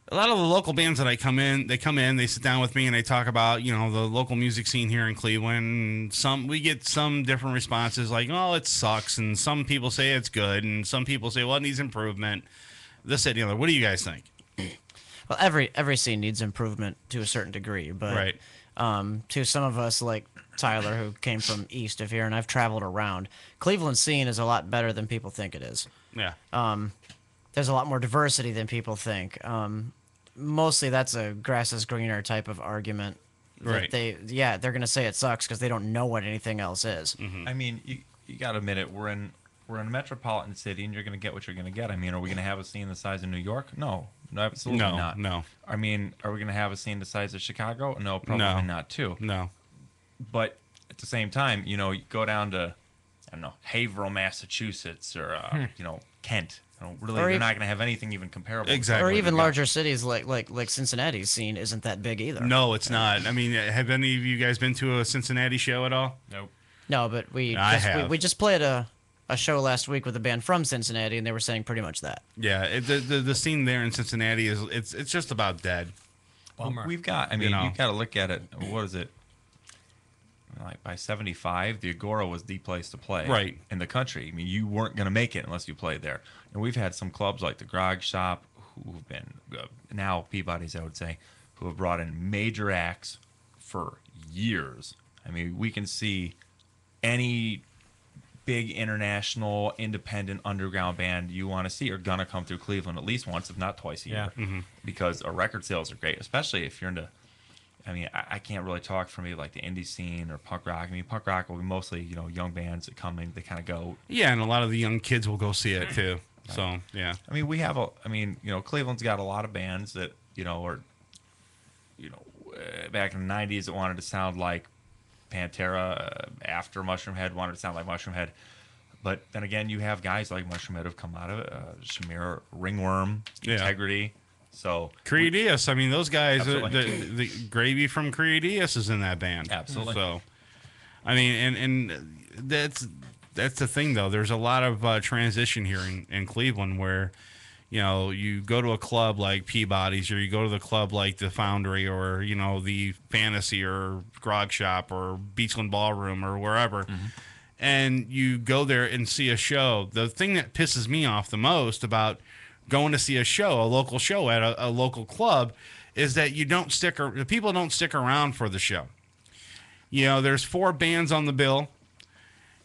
A lot of the local bands that they come in, they sit down with me and they talk about, the local music scene here in Cleveland. We get some different responses like, oh, it sucks. And some people say it's good. And some people say, well, it needs improvement. This, that, and the other. What do you guys think? Well, every scene needs improvement to a certain degree. But right. To some of us, like Tyler, who came from east of here, and I've traveled around, Cleveland scene is a lot better than people think it is. Yeah. There's a lot more diversity than people think. Mostly that's a grass is greener type of argument. Right. They're going to say it sucks because they don't know what anything else is. Mm-hmm. I mean, you got to admit it. We're in a metropolitan city, and you're going to get what you're going to get. I mean, are we going to have a scene the size of New York? No, absolutely not. No. I mean, are we going to have a scene the size of Chicago? No, probably not too. No. But at the same time, you go down to, I don't know, Haverhill, Massachusetts, or Kent. Really, they're not going to have anything even comparable. Exactly. Or even larger cities like Cincinnati's scene isn't that big either. No, it's not. I mean, have any of you guys been to a Cincinnati show at all? Nope. No, but we just played a show last week with a band from Cincinnati, and they were saying pretty much that. Yeah, the scene there in Cincinnati it's just about dead. Bummer. We've got. I mean, you've got to look at it. What is it? Like by 75, the Agora was the place to play in the country. I mean, you weren't going to make it unless you played there. And we've had some clubs like the Grog Shop, who've been now Peabody's, I would say, who have brought in major acts for years. I mean, we can see any big international, independent, underground band you want to see are going to come through Cleveland at least once, if not twice a year. Yeah. Mm-hmm. Because our record sales are great, especially if you're into... I mean, I can't really talk for me like the indie scene or punk rock. I mean, punk rock will be mostly, young bands that come in, they kind of go. Yeah, and a lot of the young kids will go see it too. So yeah, I mean, we have Cleveland's got a lot of bands that are back in the '90s that wanted to sound like Pantera. After Mushroom Head wanted to sound like Mushroom Head. But then again, you have guys like Mushroom Head have come out of it. Shamir, Ringworm, Integrity. So Creedius. I mean, those guys. The Gravy from Creedius is in that band. Absolutely. So, I mean, and that's the thing though. There's a lot of transition here in Cleveland where, you go to a club like Peabody's, or you go to the club like the Foundry, or the Fantasy, or Grog Shop, or Beachland Ballroom, or wherever. Mm-hmm. And you go there and see a show. The thing that pisses me off the most about going to see a local show at a local club, is that the people don't stick around for the show. There's 4 bands on the bill,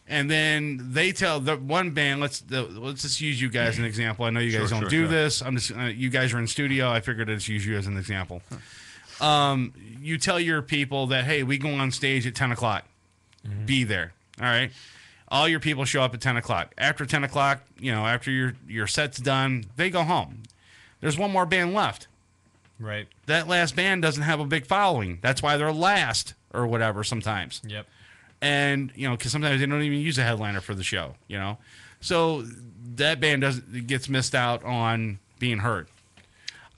and then they tell the one band, let's just use you guys as an example. I know you guys don't do this. I'm just you guys are in studio. I figured I'd just use you as an example. You tell your people that, hey, we go on stage at 10 o'clock. Mm-hmm. Be there. All right. All your people show up at 10 o'clock. After 10 o'clock, after your set's done, they go home. There's one more band left. Right. That last band doesn't have a big following. That's why they're last or whatever sometimes. Yep. And, because sometimes they don't even use a headliner for the show, So that band gets missed out on being heard.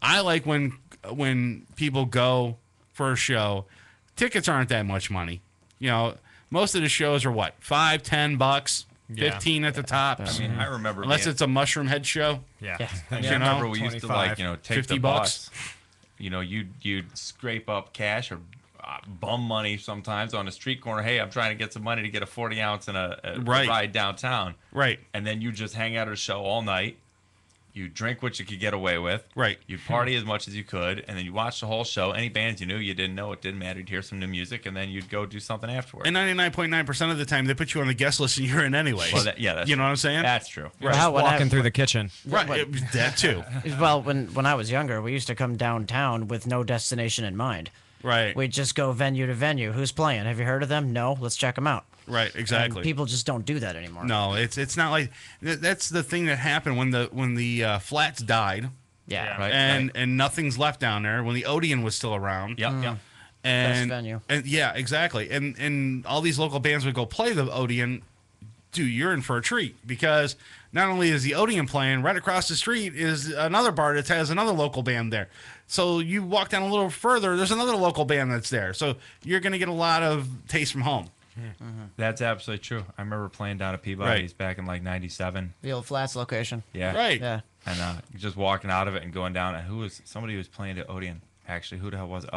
I like when people go for a show, tickets aren't that much money. Most of the shows are what, $5-10, 15 at the top. I mean, I remember unless it's a Mushroom Head show. Yeah. I remember we used to take the $50. bus. You'd scrape up cash or bum money sometimes on a street corner. Hey, I'm trying to get some money to get a 40 ounce and a ride downtown. Right. And then you just hang out at a show all night. You drink what you could get away with. Right. You party as much as you could, and then you watch the whole show. Any bands you knew, you didn't know, it didn't matter. You'd hear some new music, and then you'd go do something afterwards. And 99.9% of the time, they put you on the guest list and you're in anyway. Well, that's you know what I'm saying? That's true. Right. Just walking through the kitchen. Right. That too. Well, when I was younger, we used to come downtown with no destination in mind. Right. We'd just go venue to venue. Who's playing? Have you heard of them? No. Let's check them out. Right, exactly. And people just don't do that anymore. No, it's not like that's the thing that happened when the flats died. Yeah, and nothing's left down there when the Odeon was still around. Yep, yep. And, best venue. And yeah, exactly. And all these local bands would go play the Odeon. Dude, you're in for a treat because not only is the Odeon playing, right across the street is another bar that has another local band there. So you walk down a little further, there's another local band that's there. So you're going to get a lot of taste from home. Mm-hmm. That's absolutely true. I remember playing down at Peabody's back in like '97. The old Flats location. Yeah. Right. Yeah. And just walking out of it and going down, and somebody who was playing at Odeon. Actually, who the hell was it?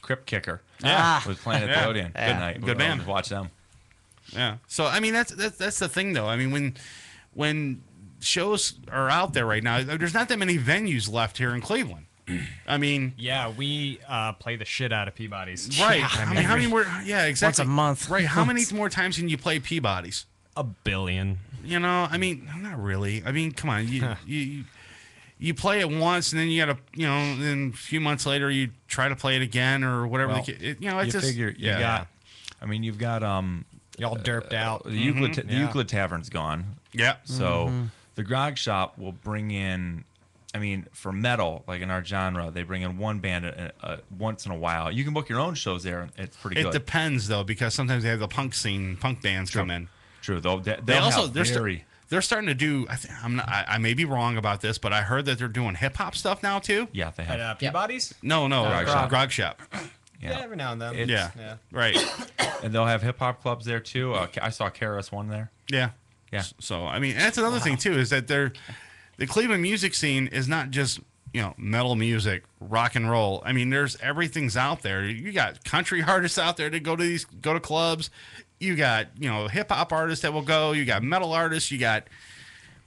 Crypt Kicker. Yeah. Was playing at the Odeon. Yeah. Good night. Good band. Watch them. Yeah. So I mean that's the thing though. I mean when shows are out there right now, there's not that many venues left here in Cleveland. I mean, yeah, we play the shit out of Peabody's. Right. I mean, how many more? Yeah, exactly. Once a month. Right. How many more times can you play Peabody's? A billion. I mean, not really. I mean, come on. You play it once, and then you got to, then a few months later, you try to play it again or whatever. Well, it's you just figure. You got. I mean, you've got y'all derped out. The Euclid Tavern's gone. Yeah. So the Grog Shop will bring in. I mean, for metal, like in our genre, they bring in one band once in a while. You can book your own shows there, and it's pretty good. It depends, though, because sometimes they have the punk bands come in. True. They're starting to do. I may be wrong about this, but I heard that they're doing hip hop stuff now too. Yeah, they have. At Peabody's? No, Grog Shop. Yeah, every now and then. Yeah, right. And they'll have hip hop clubs there too. I saw KRS One there. Yeah. So I mean, that's another thing too, is that the Cleveland music scene is not just metal music, rock and roll. I mean, everything's out there. You got country artists out there that go to clubs. You got hip hop artists that will go. You got metal artists. You got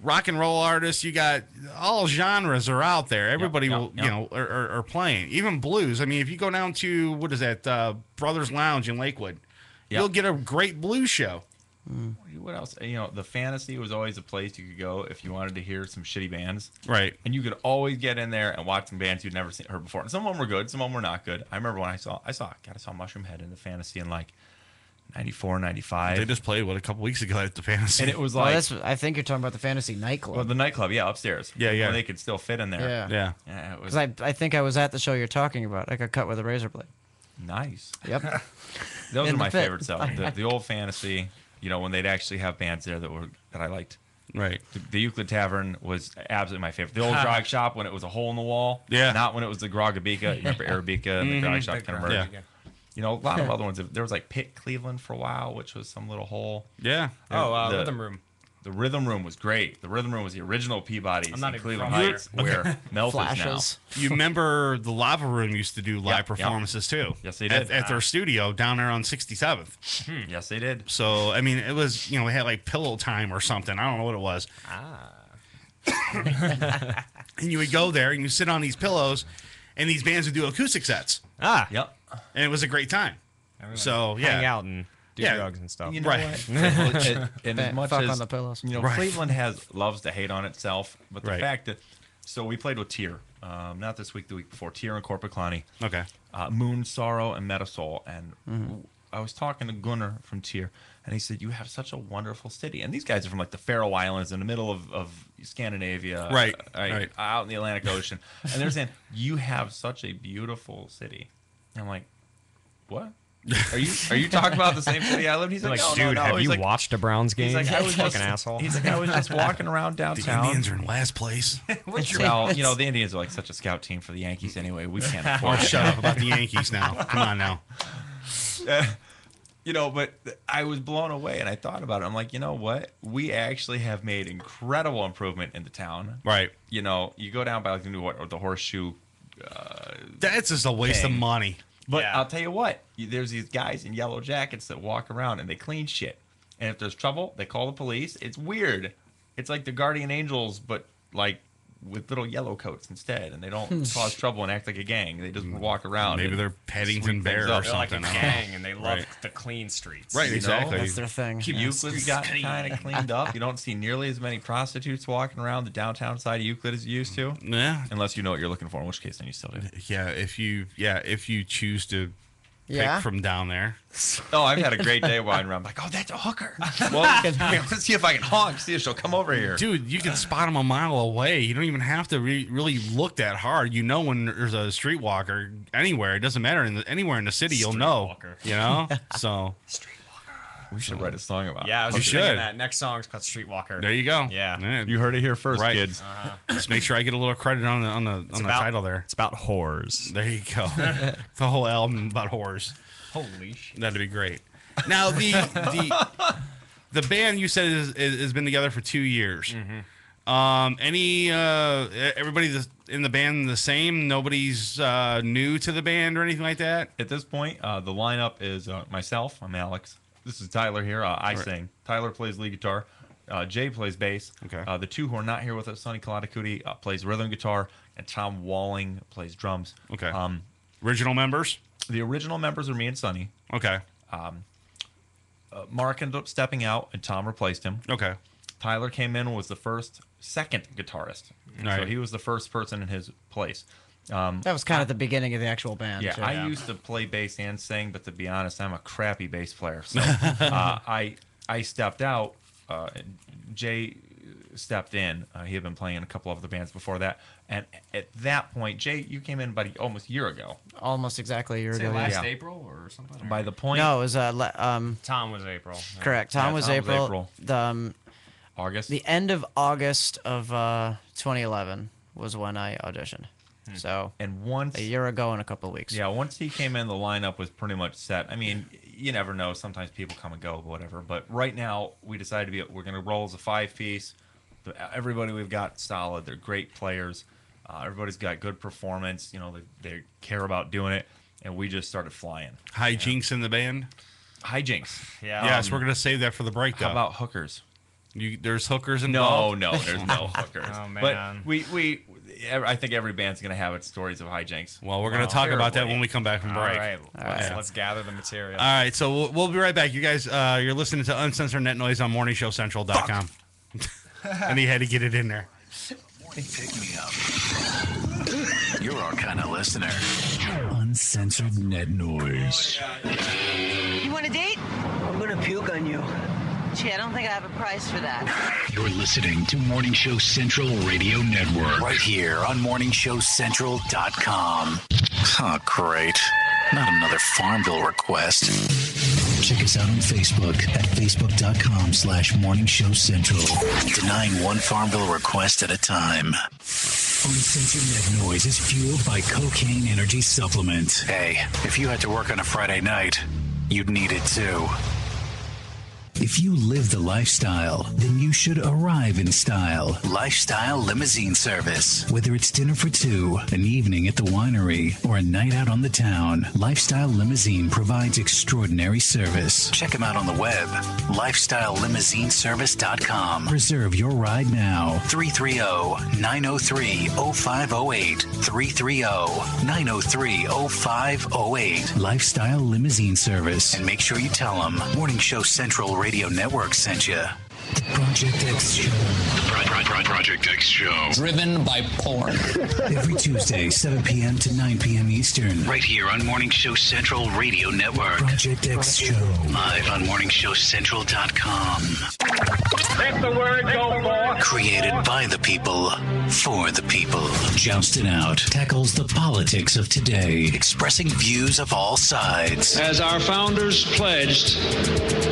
rock and roll artists. You got all genres are out there. Everybody are playing. Even blues. I mean, if you go down to what is that Brothers Lounge in Lakewood, you'll get a great blues show. What else? The Fantasy was always a place you could go if you wanted to hear some shitty bands. Right. And you could always get in there and watch some bands you'd never heard before. And some of them were good, some of them were not good. I remember when I saw Mushroom Head in the Fantasy in like 94, 95. They just played a couple weeks ago at the Fantasy, and it was Well, like I think you're talking about the Fantasy nightclub. well, the nightclub, yeah, upstairs. Yeah. Where they could still fit in there. Yeah. Yeah, it was Because I think I was at the show you're talking about. I got cut with a razor blade. nice. Yep. Those In are the my pit. favorites, though. The old Fantasy, when they'd actually have bands there that I liked. Right. The Euclid Tavern was absolutely my favorite. The old grog shop when it was a hole in the wall. Yeah. Not when it was the Grogabika. You remember Arabica and the grog shop kind of merged. Yeah. A lot of other ones. There was like Pit Cleveland for a while, which was some little hole. Yeah. Rhythm Room. The Rhythm Room was great. The Rhythm Room was the original Peabody's I'm not in even Cleveland from Heights, where Melf Flashes. is You remember the Lava Room used to do live performances too? Yes, they did. At their studio down there on 67th. now. Yes, they did. So, I mean, it was, we had like Pillow Time or something. I don't know what it was. And you would go there and you sit on these pillows and these bands would do acoustic sets. Yep. And it was a great time. So, yeah. Hang out and do drugs and stuff. You know Right. what? and as much Fuck as on the pillows. Right. Cleveland loves to hate on itself, but the Right. fact that we played with Tyr, not this week, the week before, Tyr and Corporate Clonny, Okay. Moon, Sorrow, and Metasol, and I was talking to Gunnar from Tyr, and he said, "You have such a wonderful city." And these guys are from like the Faroe Islands in the middle of Scandinavia, Right. out in the Atlantic Ocean, and they're saying, "You have such a beautiful city." And I'm like, "What? Are you talking about the same city I live in?" He's like, dude, no. have He's you like, watched a Browns game? He's like, I was fucking just, asshole. He's like, I was just walking around The downtown. Indians are in last place. Well, the Indians are like such a scout team for the Yankees anyway. We can't afford Oh, it. shut up about the Yankees now. Come on now. But I was blown away, and I thought about it. I'm like, you know what? We actually have made incredible improvement in the town. Right. You go down by like the Horseshoe. That's just a waste of money. But I'll tell you what, there's these guys in yellow jackets that walk around and they clean shit. And if there's trouble, they call the police. It's weird. It's like the Guardian Angels, but like with little yellow coats instead, and they don't cause trouble and act like a gang. They just walk around. Maybe they're Paddington Bear or They're something. like a I don't know. gang, and they love the clean streets. Right, exactly. That's their thing. Euclid's gotten kind of cleaned up. You don't see nearly as many prostitutes walking around the downtown side of Euclid as you used to. Yeah. Unless you know what you're looking for, in which case then you still do. Yeah, if you choose to Yeah. pick from down there. Oh, I've had a great day wandering around. I'm like, oh, that's a hooker. Well, let's see if I can honk. See if she'll come over here. Dude, you can spot them a mile away. You don't even have to really look that hard. You know when there's a streetwalker anywhere. It doesn't matter. Anywhere in the city, you'll know. You know? So. We should write a song about it. Yeah, I was You just thinking should. that. Next song's called Streetwalker. There you go. Yeah. You heard it here first, Right. kids. Just make sure I get a little credit on the title there. It's about whores. There you go. The whole album about whores. Holy shit. That'd be great. Now the band you said has been together for 2 years. Everybody in the band the same? Nobody's new to the band or anything like that? At this point, the lineup is myself. I'm Alex. This is Tyler here. I sing. Tyler plays lead guitar. Jay plays bass. Okay. The two who are not here with us, Sonny Kalatakuti plays rhythm guitar, and Tom Walling plays drums. Okay. Original members? The original members are me and Sonny. Okay. Mark ended up stepping out, and Tom replaced him. Okay. Tyler came in and was the second guitarist. So Right. he was the first person in his place. That was kind of the beginning of the actual band. Yeah, too. I used to play bass and sing, but to be honest, I'm a crappy bass player. So I stepped out. Jay stepped in. He had been playing in a couple of other bands before that. And at that point, Jay, you came in about almost a year ago. Almost exactly a year ago. last yeah. April or something? By the point... No, it was Tom was April. correct. Tom was April. August. The end of August of 2011 was when I auditioned. So and once a year ago and a couple of weeks. Yeah, once he came in, the lineup was pretty much set. I mean, you never know. Sometimes people come and go, whatever. But right now, we decided we're going to roll as a 5-piece. Everybody we've got solid. They're great players. Everybody's got good performance. They care about doing it, and we just started flying. Hijinks in the band? Hijinks. Yeah. Yes, we're going to save that for the break, though. How about hookers? There's hookers involved? No, there's no hookers. Oh, man. But I think every band's going to have its stories of hijinks. Well, we're going to talk about that when we come back from break. All right. Let's gather the material. All right, so we'll be right back. You guys, you're listening to Uncensored Net Noise on MorningShowCentral.com. And he had to get it in there. Morning pick me up. You're our kind of listener. Uncensored Net Noise. You want a date? puke on you. Gee, I don't think I have a price for that. You're listening to Morning Show Central Radio Network. Right here on MorningShowCentral.com. Oh, great. Not another Farmville request. Check us out on Facebook at Facebook.com/Morning Show Central. Denying one Farmville request at a time. Uncensored Net Noise is fueled by Cocaine Energy Supplement. Hey, if you had to work on a Friday night, you'd need it too. If you live the lifestyle, then you should arrive in style. Lifestyle Limousine Service. Whether it's dinner for two, an evening at the winery, or a night out on the town, Lifestyle Limousine provides extraordinary service. Check them out on the web, lifestylelimousineservice.com. Reserve your ride now. 330-903-0508. 330-903-0508. Lifestyle Limousine Service. And make sure you tell them Morning Show Central Radio Network sent you. The Project X Show. The Project X Show. Driven by porn. Every Tuesday, 7 p.m. to 9 p.m. Eastern. Right here on Morning Show Central Radio Network. Project X Show. Live on MorningShowCentral.com. Let the word go forth. Created by the people, for the people. Jousted Out tackles the politics of today, expressing views of all sides. As our founders pledged,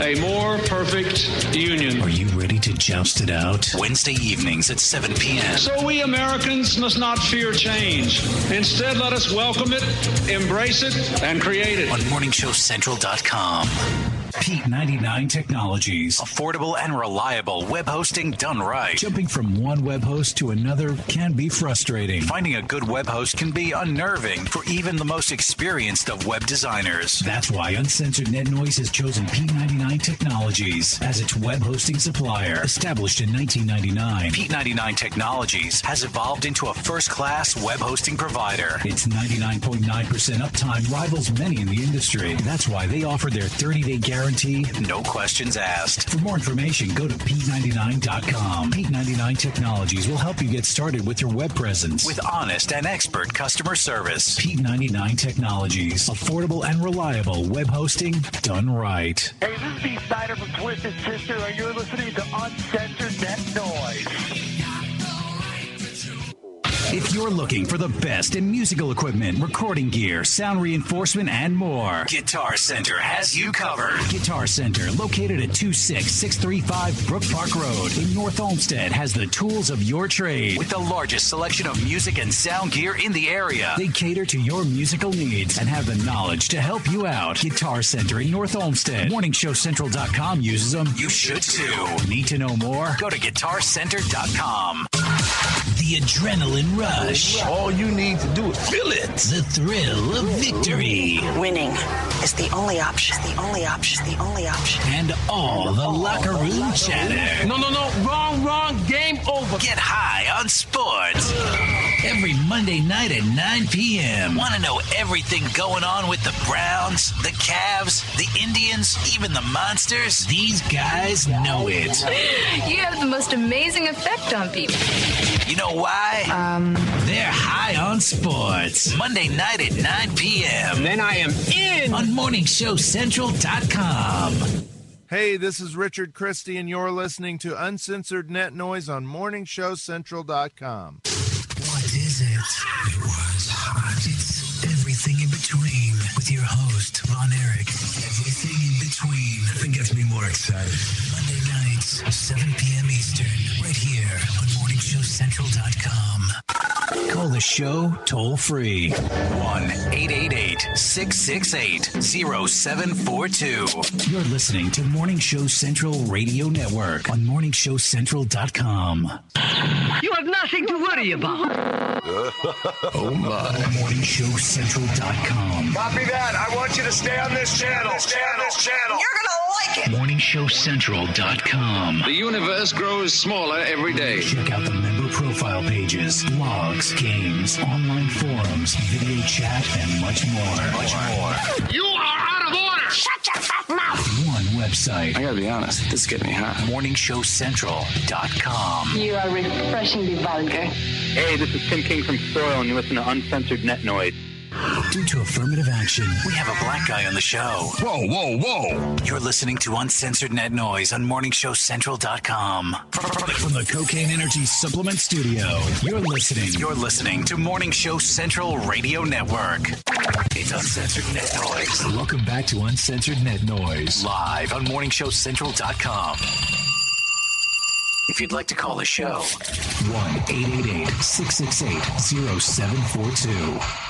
a more perfect union. Are you ready to joust it out? Wednesday evenings at 7 p.m. So we Americans must not fear change. Instead, let us welcome it, embrace it, and create it. On MorningShowCentral.com. Pete 99 Technologies. Affordable and reliable web hosting done right. Jumping from one web host to another can be frustrating. Finding a good web host can be unnerving for even the most experienced of web designers. That's why Uncensored Net Noise has chosen Pete 99 Technologies as its web hosting supplier. Established in 1999, Pete 99 Technologies has evolved into a first-class web hosting provider. Its 99.9% uptime rivals many in the industry. That's why they offer their 30-day guarantee, no questions asked. For more information, go to Pete99.com. Pete99 Technologies will help you get started with your web presence with honest and expert customer service. Pete99 Technologies. Affordable and reliable web hosting done right. Hey, this is Steve Snyder from Twisted Sister, and you're listening to Uncensored Net Noise. If you're looking for the best in musical equipment, recording gear, sound reinforcement, and more, Guitar Center has you covered. Guitar Center, located at 26635 Brook Park Road in North Olmsted, has the tools of your trade with the largest selection of music and sound gear in the area. They cater to your musical needs and have the knowledge to help you out. Guitar Center in North Olmsted. MorningShowCentral.com uses them. You should too. Need to know more? Go to GuitarCenter.com. The adrenaline rush. All you need to do is feel it. The thrill of victory. Winning is the only option. The only option. The only option. And all the locker room chatter. No. Wrong. Game over. Get high on sports. Every Monday night at 9 p.m. Want to know everything going on with the Browns, the Cavs, the Indians, even the Monsters? These guys know it. You have the most amazing effect on people. You know why? They're high on sports. Monday night at 9 p.m. Then I am in. On MorningShowCentral.com. Hey, this is Richard Christie, and you're listening to Uncensored Net Noise on MorningShowCentral.com. What is it? It was hot. It's everything in between with your host, Von Erich. Everything in between. Nothing gets me more excited. Monday nights, 7 p.m. Eastern, right here on MorningShowCentral.com. Call the show toll free. 1-888-668-0742. You're listening to Morning Show Central Radio Network on MorningShowCentral.com. You have nothing to worry about. Oh my. MorningShowCentral.com. Copy that. I want you to stay on this channel. You're gonna like it. MorningShowCentral.com. The universe grows smaller every day. Check out the member profile pages, blogs, games, online forums, video chat, and much more. You are out of order. Shut your fat mouth. One website. I gotta be honest, this is getting me hot. MorningShowCentral.com. You are refreshingly vulgar. Hey, this is Tim King from Soil, and you listen to Uncensored Net Noise. Due to affirmative action, we have a black guy on the show. Whoa, whoa, whoa. You're listening to Uncensored Net Noise on MorningShowCentral.com. From the Cocaine Energy Supplement Studio, you're listening to Morning Show Central Radio Network. It's Uncensored Net Noise. Welcome back to Uncensored Net Noise. Live on MorningShowCentral.com. If you'd like to call the show, 1-888-668-0742.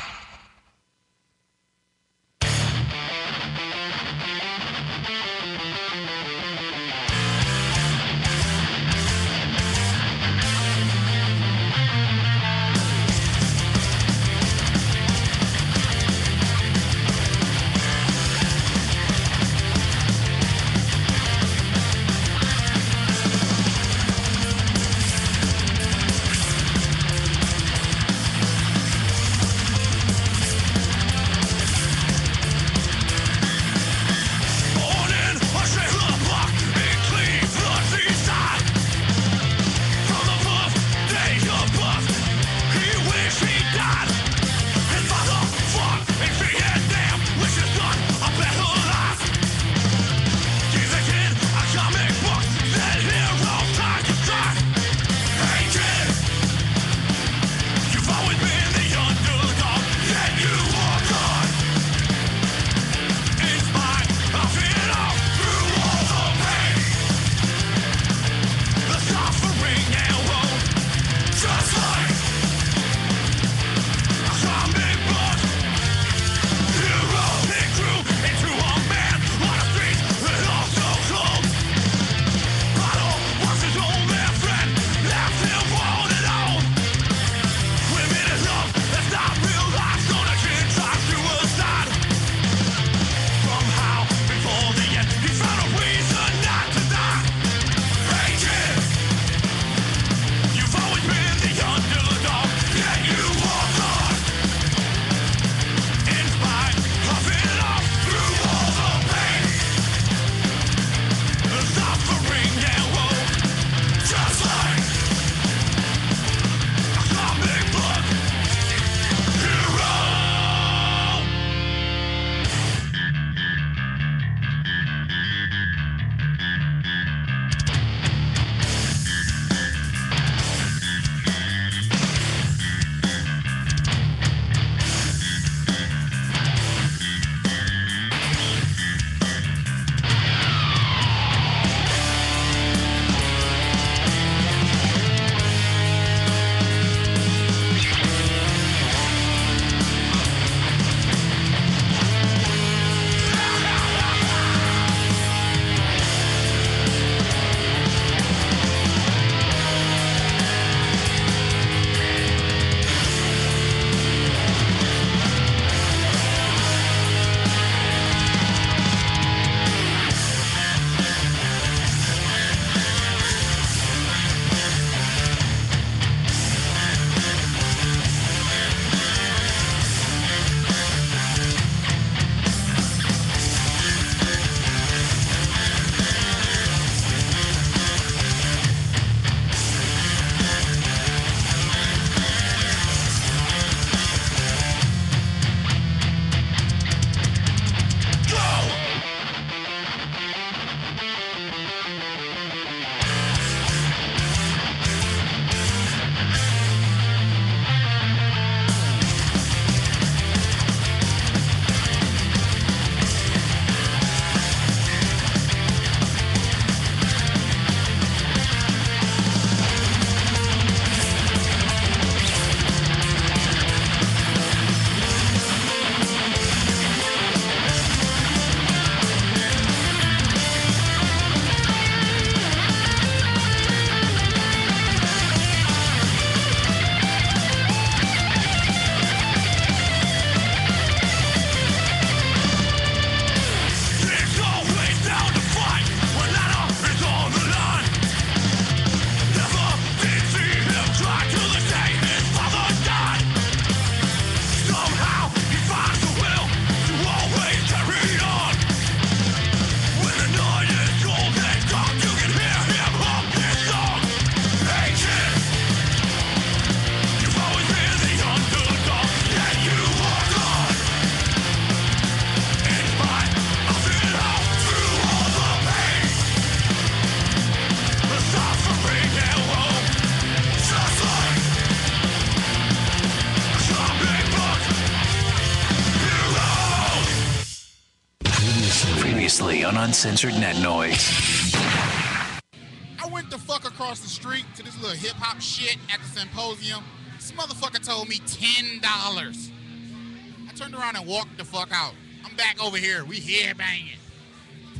Uncensored Net Noise. I went the fuck across the street to this little hip hop shit at the symposium. This motherfucker told me $10. I turned around and walked the fuck out. I'm back over here. We here banging.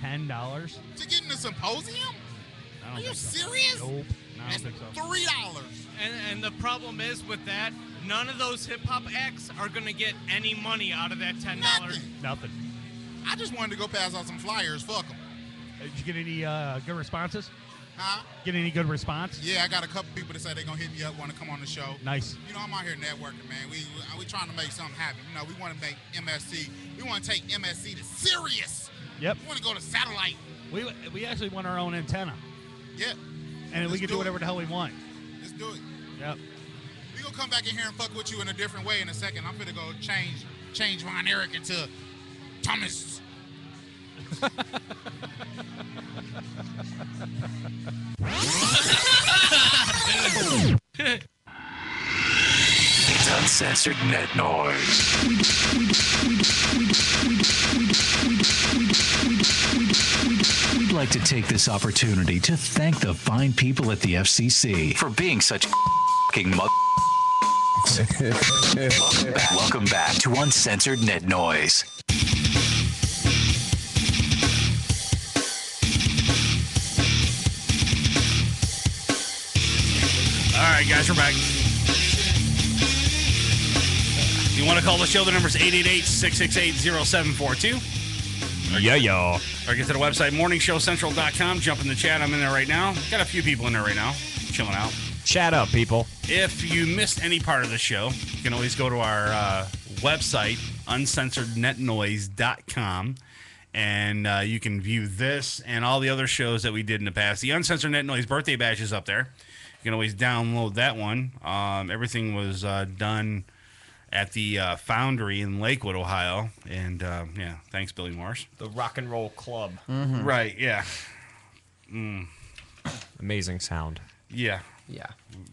$10? To get in the symposium? Are you serious? Nope. I don't think so. $3. And the problem is with that, none of those hip hop acts are gonna get any money out of that $10. Nothing. I just wanted to go pass out some flyers. Fuck them. Did you get any good responses? Huh? Get any good response? Yeah, I got a couple people that say they're gonna hit me up, want to come on the show. Nice. You know, I'm out here networking, man. We trying to make something happen. You know, we want to make MSC. We want to take MSC to Sirius. Yep. We want to go to satellite. We actually want our own antenna. Yeah. And we can do whatever the hell we want. Let's do it. Yep. We gonna come back in here and fuck with you in a different way in a second. I'm gonna go change Von Erich into Thomas. It's Uncensored Net Noise. We'd like to take this opportunity to thank the fine people at the FCC for being such f***ing Welcome back to Uncensored Net Noise. All right, guys, we're back. You want to call the show? The number's 888-668-0742. Yeah, y'all. Or get to the website, morningshowcentral.com. Jump in the chat. I'm in there right now. Got a few people in there right now, chilling out. Chat up, people. If you missed any part of the show, you can always go to our website, uncensorednetnoise.com, and you can view this and all the other shows that we did in the past. The Uncensored Net Noise birthday bash is up there. You can always download that one. Everything was done at the Foundry in Lakewood, Ohio. And, yeah, thanks, Billy Morris. The Rock and Roll Club. Mm-hmm. Right, yeah. Amazing sound. Yeah. Yeah.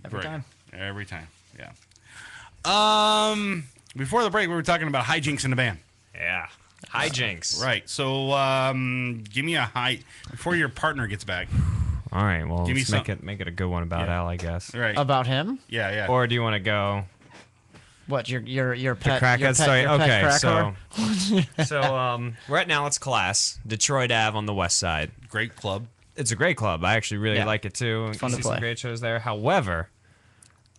Every time. Every time, yeah. Before the break, we were talking about hijinks in the band. Yeah. Hijinks. Right. So, give me a high before your partner gets back. All right. Well, Give me let's make it a good one about Al, I guess. Right. About him? Yeah, yeah. Or do you want to go? What, your pet? The crackhead your pet, story. your pet Okay, crack so whore? we're at Now It's Class, Detroit Ave on the west side. Great club. It's a great club. I actually really like it too. Fun You to see some play. great shows there. However,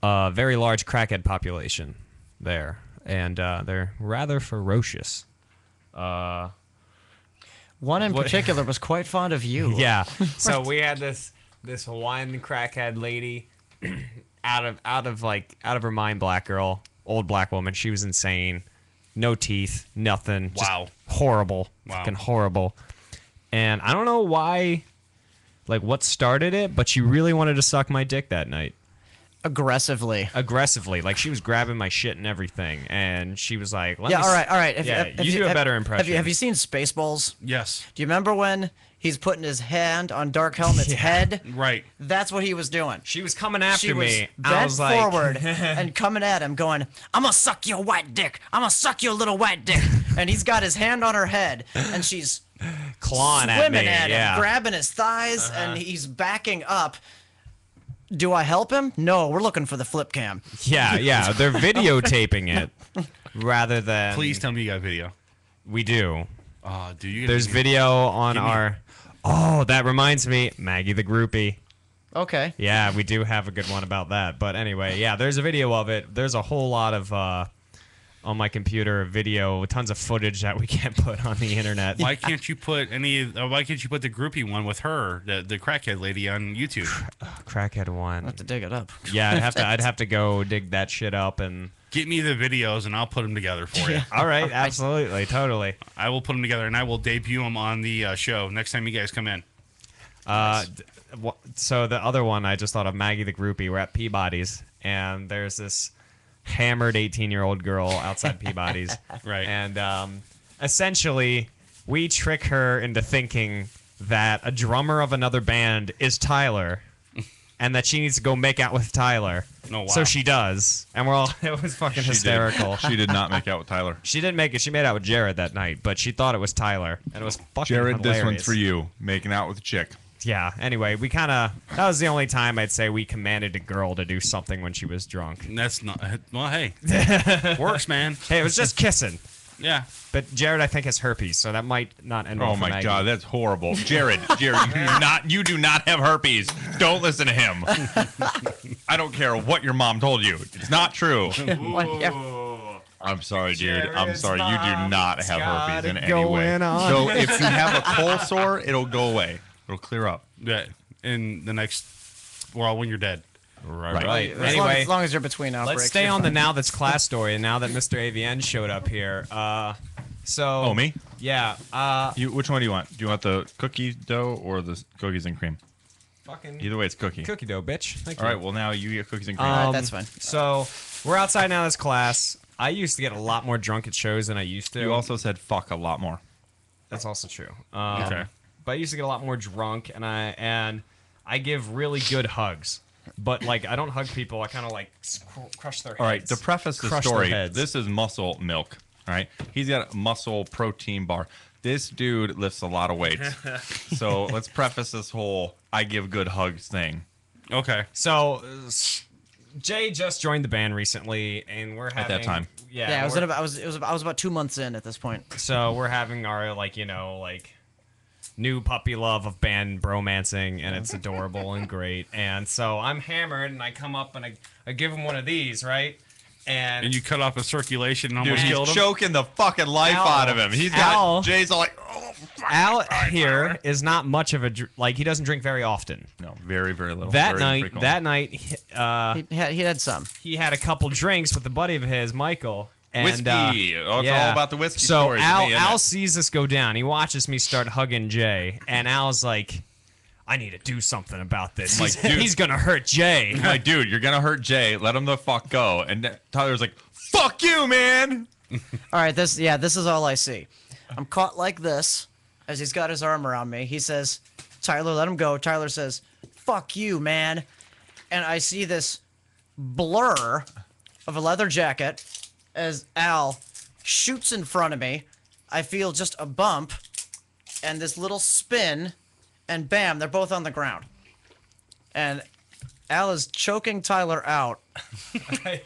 very large crackhead population there, and they're rather ferocious. One in particular was quite fond of you. Yeah. So we had this one crackhead lady, out of her mind, black girl, old black woman. She was insane. No teeth, nothing. Just Wow. horrible. Wow. Fucking horrible. And I don't know why, like what started it, but she really wanted to suck my dick that night. Aggressively. Like she was grabbing my shit and everything, and she was like, All right. You do a better impression. Have you seen Spaceballs? Yes. Do you remember when he's putting his hand on Dark Helmet's head? Right. That's what he was doing. She was coming after She was me. bent I was like, forward and coming at him, going, "I'm gonna suck your white dick. I'm gonna suck your little white dick." And he's got his hand on her head, and she's clawing swimming at me, him, grabbing his thighs, and he's backing up. Do I help him? No, we're looking for the flip cam. Yeah, they're videotaping it rather than. Please tell me you got video. We do. Oh, do you? There's video on our. Oh, that reminds me, Maggie the groupie. Okay. Yeah, we do have a good one about that. But anyway, yeah, there's a video of it. There's a whole lot of on my computer video, tons of footage that we can't put on the internet. Why can't you put why can't you put the groupie one with her, the crackhead lady, on YouTube? Crackhead one. I have to dig it up. Yeah, I'd have to go dig that shit up and. Get me the videos and I'll put them together for you. All right, absolutely, totally. I will put them together and I will debut them on the show next time you guys come in. So the other one I just thought of, Maggie the groupie. We're at Peabody's and there's this hammered 18-year-old girl outside Peabody's. Right. And essentially, we trick her into thinking that a drummer of another band is Tyler. and that she needs to go make out with Tyler. Oh, wow. So she does, and we're all. It was fucking hysterical. She did not make out with Tyler. She didn't make it. She made out with Jared that night, but she thought it was Tyler, and it was fucking Jared, hilarious. this one's for you. Making out with a chick. Yeah. Anyway, we kind of. That was the only time I'd say we commanded a girl to do something when she was drunk. That's not. Well, hey, works, man. Hey, it was just kissing. Yeah. But Jared, I think, has herpes, so that might not end well Oh for my Maggie. God, that's horrible. Jared, you do not have herpes. Don't listen to him. I don't care what your mom told you. It's not true. I'm sorry, dude. I'm sorry. You do not have herpes in any way. So if you have a cold sore, it'll go away. It'll clear up. Yeah. In the next, well, when you're dead. Right. Anyway, as long as you're between outbreaks. Let's stay you're on the fine. Now That's Class story, and now that Mr. AVN showed up here. So. Me? Yeah. Which one do you want? Do you want the cookie dough or the cookies and cream? Fucking. Either way, it's cookie. Cookie dough, bitch. Thank All you. right. Well, now you get cookies and cream. That's fine. So we're outside Now That's Class. I used to get a lot more drunk at shows than I used to. You also said fuck a lot more. That's also true. Okay. But I used to get a lot more drunk, and I give really good hugs. But like, I don't hug people. I kind of like crush their heads. All right. To preface the Crush story, their heads. this is muscle milk. All right. He's got a muscle protein bar. This dude lifts a lot of weights. So let's preface this whole I give good hugs thing. Okay. So Jay just joined the band recently, and we're having At that time. Yeah, I was about 2 months in at this point. So we're having our new puppy love of band bromancing, and it's adorable and great. And so I'm hammered, and I come up and I give him one of these, right? And you cut off a circulation and Dude, almost he's killed him. choking the fucking life out of him. He's got Jay's all like, oh, fuck. Al here is not much of a he doesn't drink very often. No, very very little. That Very night, infrequent. He had some. He had a couple drinks with a buddy of his, Michael. And, Whiskey. It's all about the whiskey So stories to Al, me, isn't Al it? sees this go down. He watches me start hugging Jay, and Al's like, I need to do something about this. Like, dude. He's gonna hurt Jay. I'm like, dude, you're gonna hurt Jay. Let him the fuck go. And Tyler's like, fuck you, man. All right, this is all I see. I'm caught like this as he's got his arm around me. He says, Tyler, let him go. Tyler says, fuck you, man. And I see this blur of a leather jacket as Al shoots in front of me. I feel just a bump and this little spin, and bam, they're both on the ground. And Al is choking Tyler out.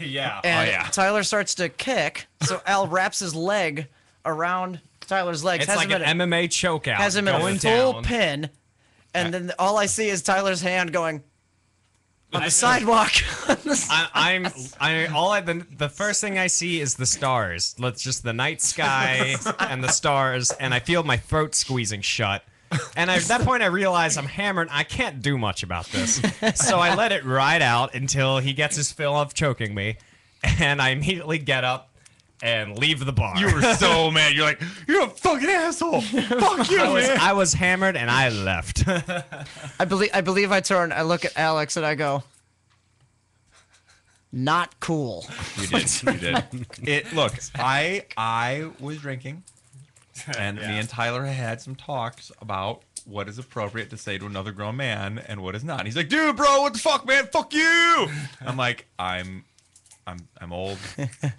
Yeah. And Tyler starts to kick, so Al wraps his leg around Tyler's legs. It's like an MMA chokeout. Has him in a going full down. pin, and then all I see is Tyler's hand going on the sidewalk. The first thing I see is the stars. Just the night sky and the stars, and I feel my throat squeezing shut. And at that point, I realize I'm hammered. I can't do much about this. So I let it ride out until he gets his fill of choking me. And I immediately get up and leave the bar. You were so mad. You're like, you're a fucking asshole. Fuck you, man. I was hammered and I left. I believe I turn. I look at Alex and I go, "Not cool." You did. You did. Look, I was drinking, and me and Tyler had some talks about what is appropriate to say to another grown man and what is not. And he's like, "Dude, bro, what the fuck, man? Fuck you." I'm like, I'm old,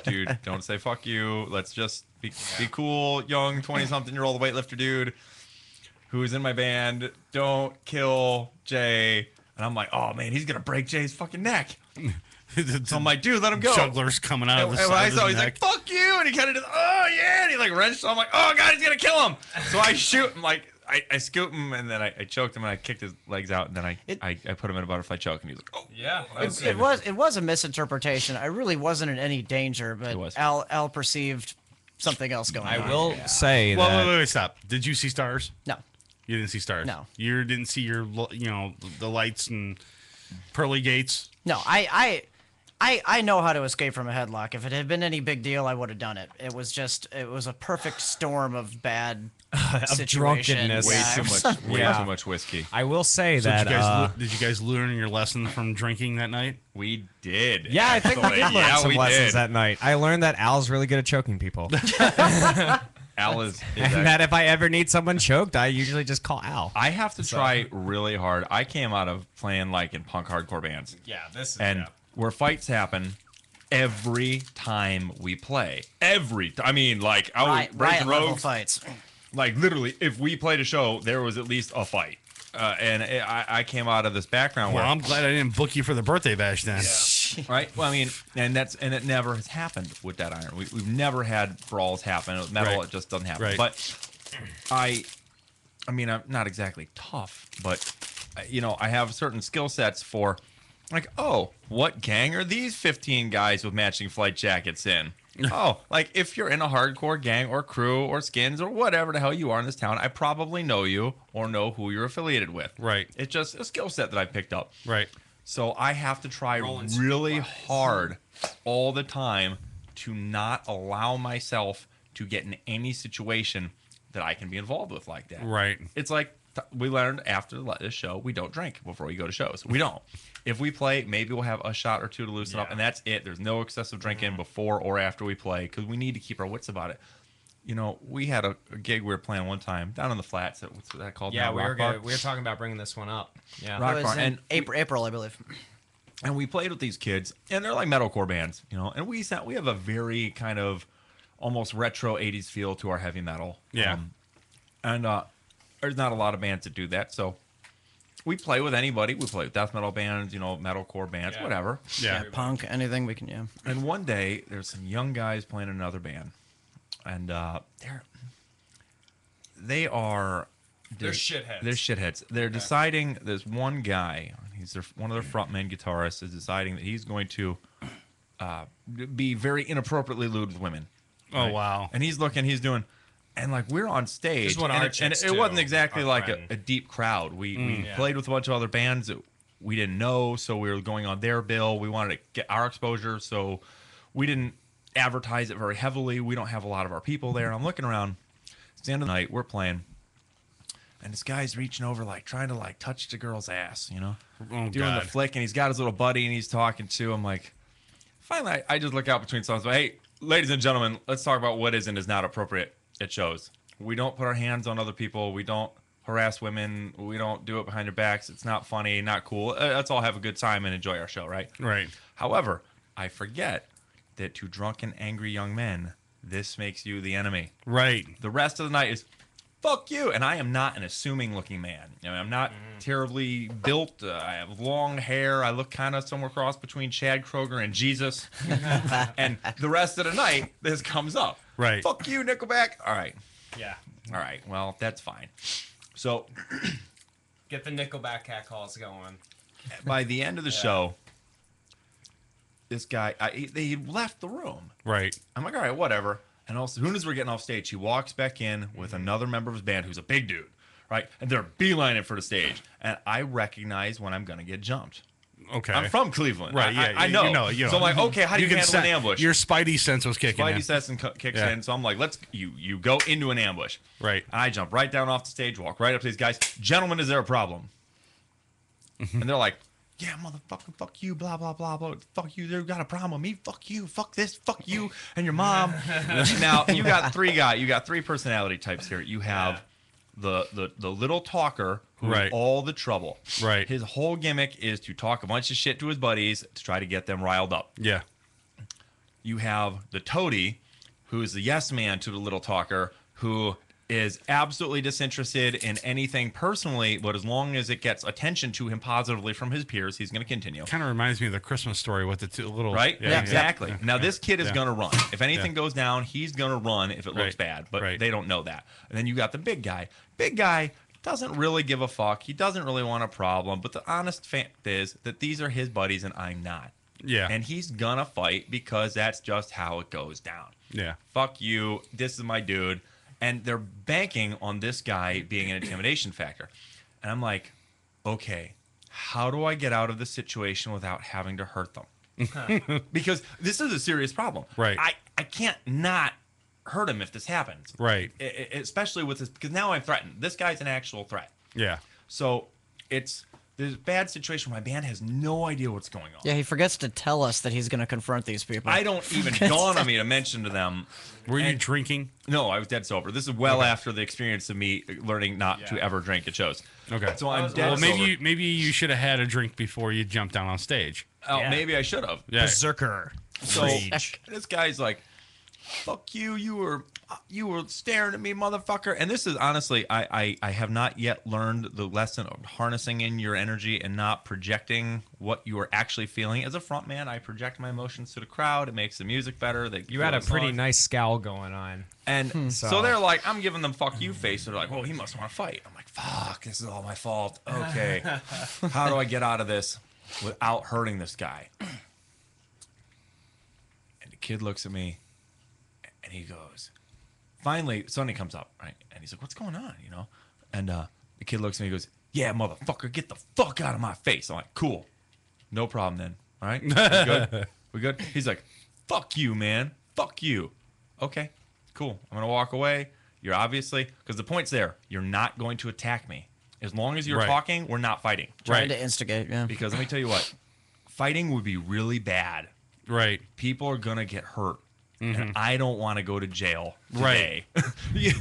dude. Don't say fuck you. Let's just be cool, young 20-something-year-old weightlifter dude who's in my band. Don't kill Jay. And I'm like, oh man, he's gonna break Jay's fucking neck. So I'm like, dude, let him go. Juggler's coming out of the And when side I of saw, his he's neck. like, fuck you, and he kind of does, oh yeah, and he like wrenched. So I'm like, oh god, he's gonna kill him. So I shoot him, like I scoop him, and then I choked him, and I kicked his legs out, and then I put him in a butterfly choke, and he was like, oh yeah. It was a misinterpretation. I really wasn't in any danger, but Al perceived something else going on. I will say Well, that. wait, stop. Did you see stars? No. You didn't see stars? No. You didn't see the lights and pearly gates? No, I know how to escape from a headlock. If it had been any big deal, I would have done it. It was a perfect storm of bad situation. drunkenness. way too much whiskey. I will say So that. did you guys learn your lesson from drinking that night? We did. Yeah, I think we did learn some lessons that night. I learned that Al's really good at choking people. Al is And that if I ever need someone choked, I usually just call Al. I have to try really hard. I came out of playing like in punk hardcore bands. Yeah, this is where fights happen every time we play. I mean, like I was breaking rogues fights. Like literally, if we played a show, there was at least a fight. I came out of this background Well, where I'm glad I didn't book you for the birthday bash then. right. Well, I mean, and it never has happened with DeadIron. We've never had brawls happen with metal. Right. It just doesn't happen. Right. But I mean, I'm not exactly tough, but I have certain skill sets for, like, oh, what gang are these 15 guys with matching flight jackets in? Oh, like if you're in a hardcore gang or crew or skins or whatever the hell you are in this town, I probably know you or know who you're affiliated with. Right. It's just a skill set that I picked up. Right. So I have to try really hard all the time to not allow myself to get in any situation that I can be involved with like that. Right. It's like we learned after this show, we don't drink before we go to shows. We don't. If we play, maybe we'll have a shot or two to loosen up, and that's it. There's no excessive drinking before or after we play because we need to keep our wits about it. We had a gig we were playing one time down in the flats. What's that called? Yeah, now? we Rock were Bar? good. We were talking about bringing this one up. Yeah, Rock Bar. In April, I believe. And we played with these kids, and they're like metalcore bands, and we have a very kind of almost retro 80s feel to our heavy metal. Yeah. And there's not a lot of bands that do that, so we play with anybody. We play with death metal bands, metalcore bands, whatever. Yeah, punk, anything we can. Yeah. And one day, there's some young guys playing in another band, and they're shitheads. They're shitheads. They're deciding. There's one guy. He's one of their frontman guitarists is deciding that he's going to be very inappropriately lewd with women. Oh, wow. And he's doing. And like we're on stage, This is what and our it chicks wasn't do, exactly our like friend. a deep crowd. We Yeah. played with a bunch of other bands that we didn't know, so we were going on their bill. We wanted to get our exposure, so we didn't advertise it very heavily. We don't have a lot of our people there. And I'm looking around. It's the end of the night. We're playing, and this guy's reaching over, like trying to like touch the girl's ass, Oh, doing God. the flick, and he's got his little buddy, and he's talking to him. Like, finally, I just look out between songs. But hey, ladies and gentlemen, let's talk about what is and is not appropriate at shows. We don't put our hands on other people. We don't harass women. We don't do it behind their backs. It's not funny, not cool. Let's all have a good time and enjoy our show, right? Right. However, I forget that to drunken, angry young men, this makes you the enemy. Right. The rest of the night is, fuck you. And I am not an assuming-looking man. I'm not terribly built. I have long hair. I look kind of somewhere cross between Chad Kroger and Jesus. And the rest of the night, this comes up. Right. Fuck you, Nickelback. All right. Yeah. All right. Well, that's fine. So Get the Nickelback cat calls going. by the end of the show, this guy, he left the room. Right. I'm like, all right, whatever. And also, as soon as we're getting off stage, he walks back in with another member of his band who's a big dude, right? And they're beelining for the stage. And I recognize when I'm going to get jumped. Okay. I'm from Cleveland. Right, yeah. I know. You know. So I'm like, okay, how do you can handle an ambush? Your spidey sense was kicking in. Spidey sense kicks Yeah. in. So I'm like, you go into an ambush. Right. And I jump right down off the stage, walk right up to these guys. Gentlemen, is there a problem? And they're like, yeah, motherfucker, fuck you, blah, blah, blah, blah. Fuck you, you got a problem with me. Fuck you, fuck this, fuck you, and your mom. Now, you got three personality types here. You have the little talker who's Right. all the trouble. Right. His whole gimmick is to talk a bunch of shit to his buddies to try to get them riled up. Yeah. You have the toady, who is the yes man to the little talker, who is absolutely disinterested in anything personally, but as long as it gets attention to him positively from his peers, he's going to continue. Kind of reminds me of the Christmas Story with the two little. Right? Yeah, Exactly. yeah. Now, this kid is Yeah. going to run. If anything Yeah. goes down, he's going to run if it looks Right. bad, but Right. they don't know that. And then you got the big guy. Big guy doesn't really give a fuck. He doesn't really want a problem, but the honest fact is that these are his buddies and I'm not. Yeah. And he's going to fight because that's just how it goes down. Yeah. Fuck you. This is my dude. And they're banking on this guy being an intimidation factor. And I'm like, okay, how do I get out of this situation without having to hurt them? Because this is a serious problem. Right. I can't not hurt him if this happens. Right. Especially with this, because now I'm threatened. This guy's an actual threat. Yeah. So there's there's a bad situation where my band has no idea what's going on. Yeah, he forgets to tell us that he's going to confront these people. I don't even dawn on me to mention to them. Were you drinking? No, I was dead sober. This is well after the experience of me learning not to ever drink at shows. Okay. So I'm dead well, sober. maybe you should have had a drink before you jumped down on stage. Oh, maybe I should have. Yeah. Berserker. So this guy's like, "Fuck you! You were staring at me, motherfucker!" And this is honestly, I have not yet learned the lesson of harnessing in your energy and not projecting what you are actually feeling. As a front man, I project my emotions to the crowd. It makes the music better. You had a pretty nice scowl going on. And so they're like, I'm giving them "fuck you" face. They're like, "Well, he must want to fight." I'm like, "Fuck, this is all my fault." Okay, how do I get out of this without hurting this guy? And the kid looks at me, and he goes. Finally, Sonny comes up, right? And he's like, "What's going on?" You know? And the kid looks at me and goes, "Yeah, motherfucker, get the fuck out of my face." I'm like, "Cool. No problem then. All right? We good? We good?" He's like, "Fuck you, man. Fuck you." Okay, cool. I'm going to walk away. You're obviously, because the point's there, you're not going to attack me. As long as you're talking, we're not fighting. Trying to instigate, yeah. Because let me tell you what, fighting would be really bad. Right. People are going to get hurt. And I don't want to go to jail today. Yeah.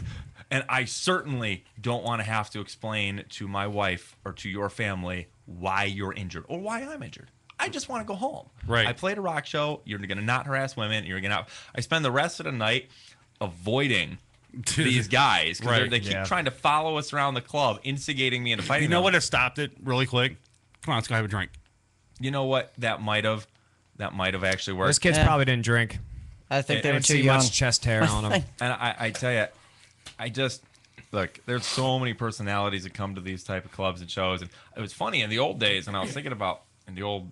And I certainly don't want to have to explain to my wife or to your family why you're injured or why I'm injured. I just want to go home. Right. I played a rock show. You're going to not harass women. You're going to. I spend the rest of the night avoiding these guys because they keep trying to follow us around the club, instigating me into fighting. You know what has stopped it really quick? Come on, let's go have a drink. You know what? That might have actually worked. Those kids probably didn't drink. I think they were too see young. much chest hair on them. And I tell you, I just look. There's so many personalities that come to these type of clubs and shows, and it was funny in the old days. And I was thinking about in the old,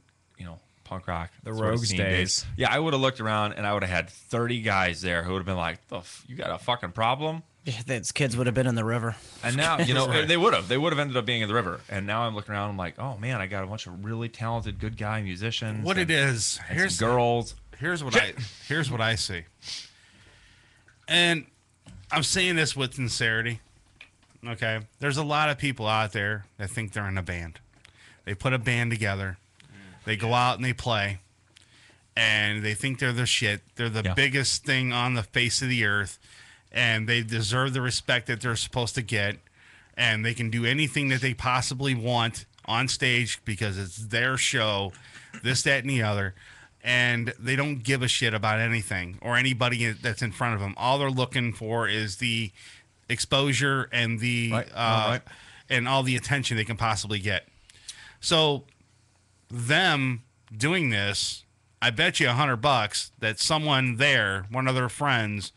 punk rock, the sort of Rogues scene days. Yeah, I would have looked around and I would have had 30 guys there who would have been like, "You got a fucking problem." Yeah, these kids would have been in the river. And now, they would have ended up being in the river. And now I'm looking around, I'm like, "Oh man, I got a bunch of really talented, good guy musicians." What it is, and here's some girls. Here's what I see. And I'm saying this with sincerity. Okay, there's a lot of people out there that think they're in a band. They put a band together. They go out and they play. And they think they're the shit. They're the biggest thing on the face of the earth. And they deserve the respect that they're supposed to get. And they can do anything that they possibly want on stage because it's their show, this, that, and the other. And they don't give a shit about anything or anybody that's in front of them. All they're looking for is the exposure and the and all the attention they can possibly get. So them doing this, I bet you $100 that someone there, one of their friends,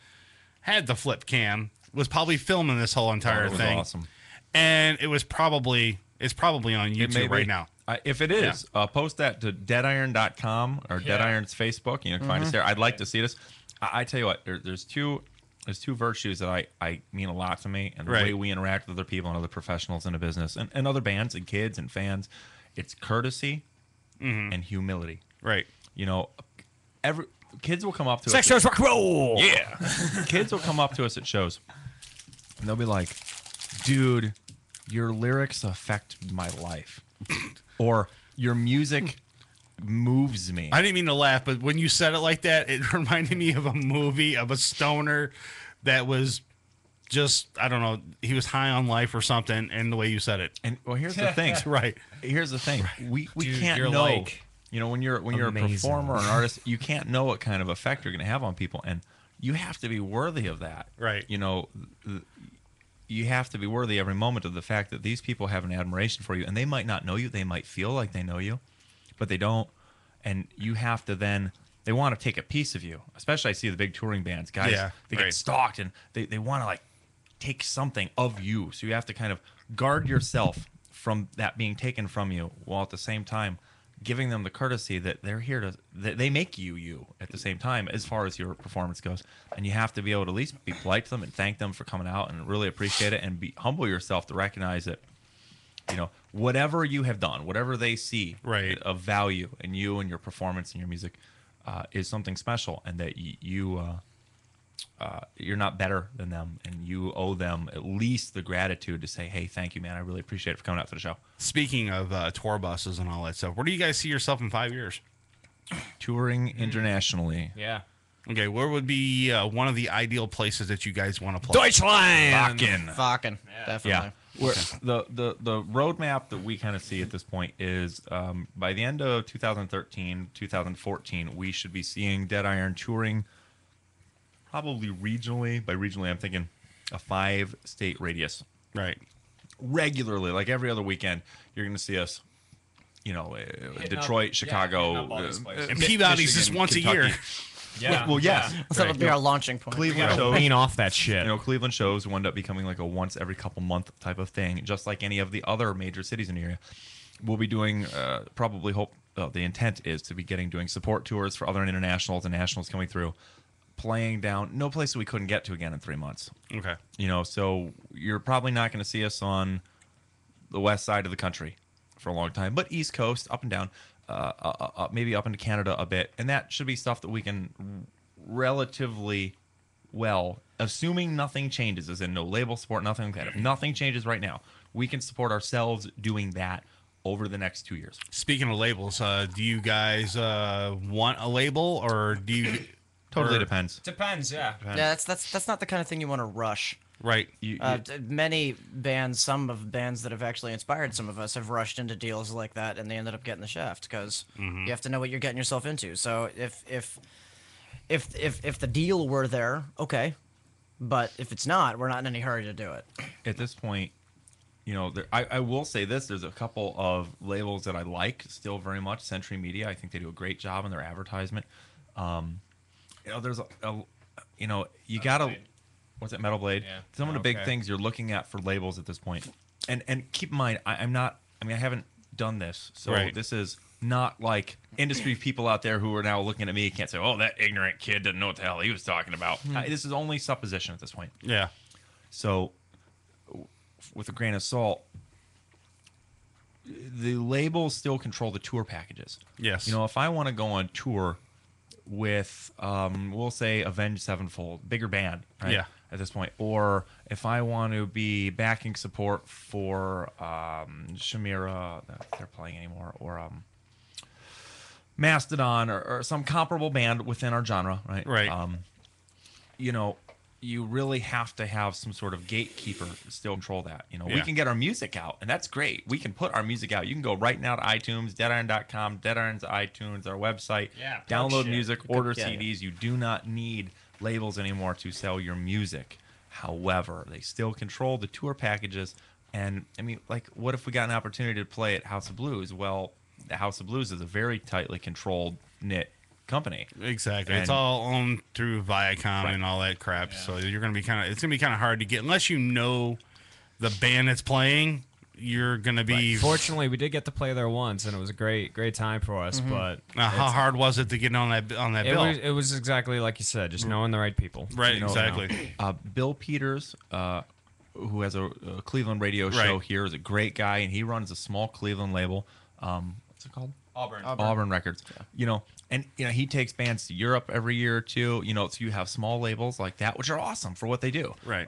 had the flip cam, was probably filming this whole entire thing. Awesome. And it's probably on YouTube right now. If it is, post that to DeadIron.com or DeadIron's Facebook. You can find us there. I'd like to see this. I tell you what, there's two virtues that I mean a lot to me, and the way we interact with other people and other professionals in the business and other bands and kids and fans. It's courtesy and humility. Right. Kids will come up to us. Sex shows, rock and roll. Yeah. Kids will come up to us at shows, and they'll be like, "Dude, your lyrics affect my life." Or your music moves me. I didn't mean to laugh, but when you said it like that, it reminded me of a movie of a stoner that was just, I don't know, he was high on life or something, and the way you said it. And well, here's the thing. Right. Here's the thing. We Dude, can't you're know. like When you're a performer or an artist, you can't know what kind of effect you're going to have on people, and you have to be worthy of that. Right. You have to be worthy every moment of the fact that these people have an admiration for you, and they might not know you. They might feel like they know you, but they don't. And you have to then, they want to take a piece of you. Especially I see the big touring bands, guys, they get stalked, and they want to take something of you. So you have to kind of guard yourself from that being taken from you, while at the same time giving them the courtesy that they're here to, that they make you at the same time as far as your performance goes. And you have to be able to at least be polite to them and thank them for coming out and really appreciate it, and humble yourself to recognize that, whatever you have done, whatever they see of value in you and your performance and your music is something special, and that you you're not better than them, and you owe them at least the gratitude to say, hey, thank you, man. I really appreciate it for coming out for the show. Speaking of tour buses and all that stuff, where do you guys see yourself in 5 years? Touring internationally. Yeah. Okay, where would be one of the ideal places that you guys want to play? Deutschland! Fucking. Definitely. Yeah. Where the roadmap that we kind of see at this point is by the end of 2013, 2014, we should be seeing DeadIron touring probably regionally. By regionally, I'm thinking a 5-state radius. Right. Regularly, like every other weekend, you're going to see us, Detroit, Chicago. And Peabody's just once Kentucky. a year. Yeah. Well, yeah. That'll be our launching point. Cleveland shows. Lean off that shit. Cleveland shows will end up becoming like a once every couple month type of thing, just like any of the other major cities in the area. We'll be doing the intent is to be doing support tours for other internationals and nationals coming through, playing down no place that we couldn't get to again in 3 months. Okay. So you're probably not going to see us on the west side of the country for a long time, but East Coast, up and down. Maybe up into Canada a bit, and that should be stuff that we can relatively well, assuming nothing changes, as in no label support, nothing like that. If nothing changes right now, we can support ourselves doing that over the next 2 years. Speaking of labels, do you guys want a label, or do you? Totally depends. Depends, yeah. Yeah, that's not the kind of thing you want to rush. Right. Many bands, some of bands that have actually inspired some of us, have rushed into deals like that, and they ended up getting the shaft because you have to know what you're getting yourself into. So if the deal were there, okay, but if it's not, we're not in any hurry to do it. At this point, I will say this: there's a couple of labels that I like still very much. Century Media, I think they do a great job in their advertisement. There's you gotta. What's it, Metal Blade? Yeah. Some of the big things you're looking at for labels at this point. And keep in mind, I haven't done this, so this is not like industry people out there who are now looking at me can't say, oh, that ignorant kid didn't know what the hell he was talking about. This is only supposition at this point. Yeah. So, with a grain of salt, the labels still control the tour packages. Yes. If I want to go on tour with, we'll say, Avenged Sevenfold, bigger band, right? Yeah. At this point, or if I want to be backing support for Shamira, they're playing anymore, or Mastodon, or some comparable band within our genre, right? Right. You really have to have some sort of gatekeeper to still control that. We Yeah. can get our music out, and that's great. We can put our music out. You can go right now to iTunes, DeadIron.com, DeadIron's iTunes, our website. Yeah, download shit. music, order CDs. You do not need labels anymore to sell your music. However, they still control the tour packages. And what if we got an opportunity to play at House of Blues? Well, the House of Blues is a very tightly controlled, knit company. Exactly. And it's all owned through Viacom and all that crap. So it's gonna be kind of hard to get unless you know the band that's playing. You're gonna be. Fortunately, we did get to play there once, and it was a great time for us. But Now, how hard was it to get on that bill? It was exactly like you said, just knowing the right people. Right. Exactly. Bill Peters, who has a Cleveland radio show here, is a great guy, and he runs a small Cleveland label. What's it called? Auburn Records. Yeah. And he takes bands to Europe every year or two. So you have small labels like that, which are awesome for what they do. Right.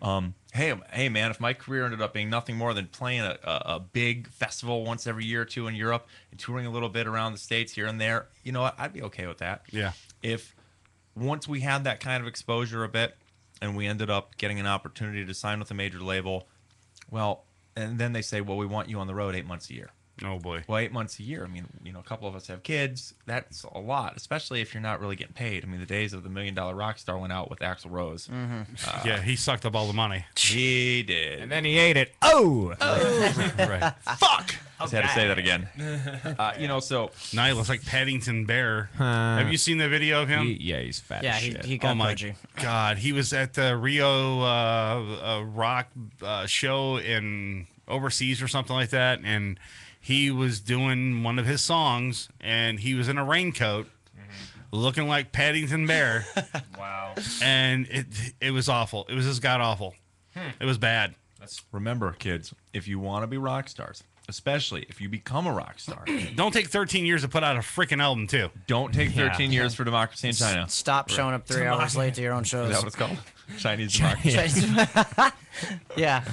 Hey man, if my career ended up being nothing more than playing a big festival once every year or two in Europe and touring a little bit around the States here and there, what? I'd be okay with that. Yeah. If once we had that kind of exposure a bit and we ended up getting an opportunity to sign with a major label, well, and then they say, well, we want you on the road 8 months a year. Oh boy. Well, 8 months a year. A couple of us have kids. That's a lot, especially if you're not really getting paid. The days of the $1 Million Rock Star went out with Axl Rose. Mm-hmm. Yeah, he sucked up all the money. He did, and then he ate it. Oh, right. Fuck. I just had to say that again. So now he looks like Paddington Bear. Have you seen the video of him? He's fat. Yeah, as shit. he got oh my pudgy. God, he was at the Rio rock show in overseas or something like that, and he was doing one of his songs, and he was in a raincoat, looking like Paddington Bear. Wow. And it was awful. It was just god awful. It was bad. Remember, kids, if you want to be rock stars, especially if you become a rock star. Don't take 13 years to put out a freaking album, too. Don't take 13 years for Democracy in China. Stop showing up 3 hours late to your own shows. Is that what it's called? Chinese democracy. Yeah,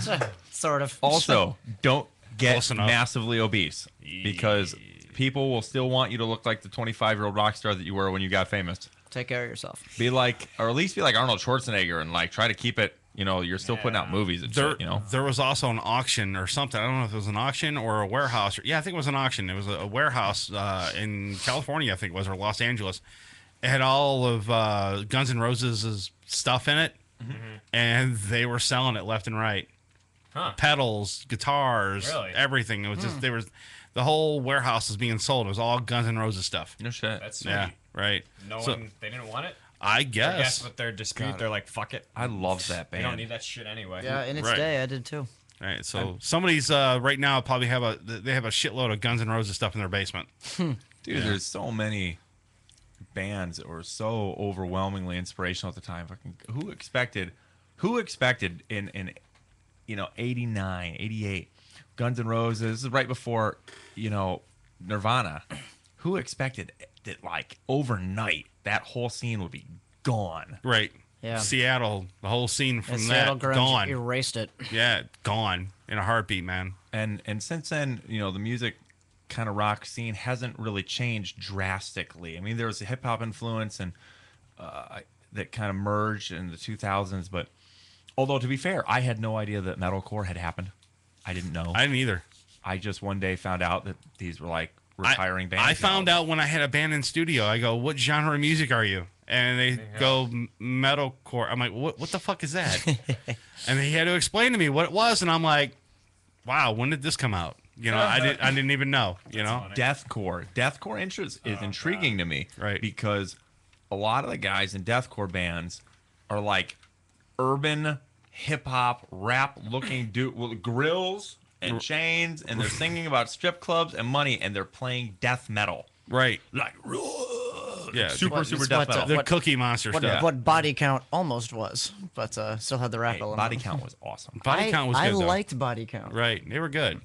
sort of. Also, don't get Close enough. massively obese because people will still want you to look like the 25-year-old rock star that you were when you got famous. Take care of yourself. Be like, or at least be like Arnold Schwarzenegger and like try to keep it. You know, you're still putting out movies and shit. You know, There was also an auction or something. I don't know if it was an auction or a warehouse. Yeah, I think it was an auction. It was a warehouse in California, I think it was, or Los Angeles. It had all of Guns N' Roses' stuff in it, and they were selling it left and right. Huh. Pedals, guitars, Really? everything. It was just the whole warehouse was being sold. It was all Guns N' Roses stuff. No shit. That's sweet. Yeah, right. They didn't want it? I I guess. guess with their dispute, they're like, fuck it. I love that They band. don't need that shit anyway. Yeah, in its Right. day, I did too. Right, so somebody's right now probably have a shitload of Guns N' Roses stuff in their basement. Dude, there's so many bands that were so overwhelmingly inspirational at the time. Fucking who expected in 89, 88, Guns N' Roses, this is right before, Nirvana. Who expected that like overnight that whole scene would be gone? Right. Yeah. Seattle, the whole scene from Seattle that grunge gone. erased it. Yeah, gone in a heartbeat, man. And since then, the music kind of rock scene hasn't really changed drastically. I mean, there was a hip hop influence and that kind of merged in the 2000s. But although to be fair, I had no idea that metalcore had happened. I didn't know. I didn't either. I just one day found out that these were like retiring bands. I found out when I had a band in studio. I go, "What genre of music are you?" And they go, "Metalcore." I'm like, "What the fuck is that?" And he had to explain to me what it was, and I'm like, "Wow, when did this come out?" I didn't even know. Deathcore interest is intriguing to me, right? Because a lot of the guys in deathcore bands are like urban hip hop rap looking dude with grills and chains, and they're singing about strip clubs and money, and they're playing death metal, right? Like, yeah, super death metal. The Cookie Monster stuff. What Body Count almost was, but still had the rap element. Body Count was awesome. Body Count was good. I though. liked Body Count. Right, they were good.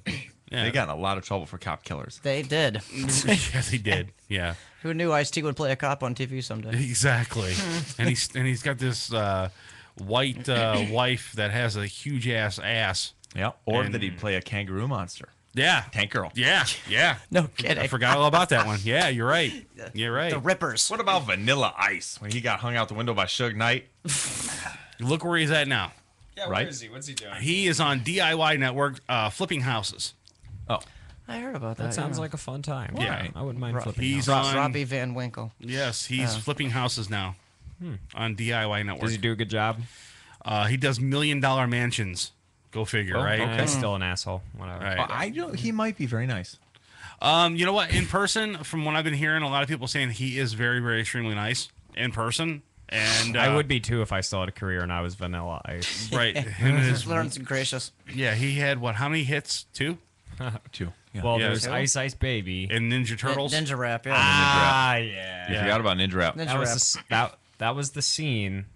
Yeah. They got in a lot of trouble for cop killers. They did. Yeah, they did. Yeah. Who knew Ice-T would play a cop on TV someday? Exactly. and he's got this white wife that has a huge ass. Yeah. Or that he'd play a kangaroo monster. Yeah. Tank Girl. Yeah. No kidding. I forgot all about that one. Yeah, you're right. You're right. The Rippers. What about Vanilla Ice when he got hung out the window by Suge Knight? Look where he's at now. Yeah, Right? where is he? What's he doing? He is on DIY Network flipping houses. Oh. I heard about that. That sounds like a fun time. Yeah. I wouldn't mind flipping. He's houses. on Robbie Van Winkle. Yes, he's flipping houses now on DIY Network. Does he do a good job? He does $1 million mansions. Go figure, right? Okay. Still an asshole. Whatever. Right. He might be very nice. You know what? In person, from what I've been hearing, a lot of people saying he is very, very extremely nice in person. And I would be too if I still had a career and I was Vanilla Ice. Right. Him and his, Lawrence and Gracious. yeah, he had how many hits? 2? 2. Yeah. Well, Yeah, there's so- Ice Ice Baby. And Ninja Turtles. Ninja Rap, yeah. Ah, yeah. You forgot about Ninja Rap. Ninja That was Rap. that was the scene.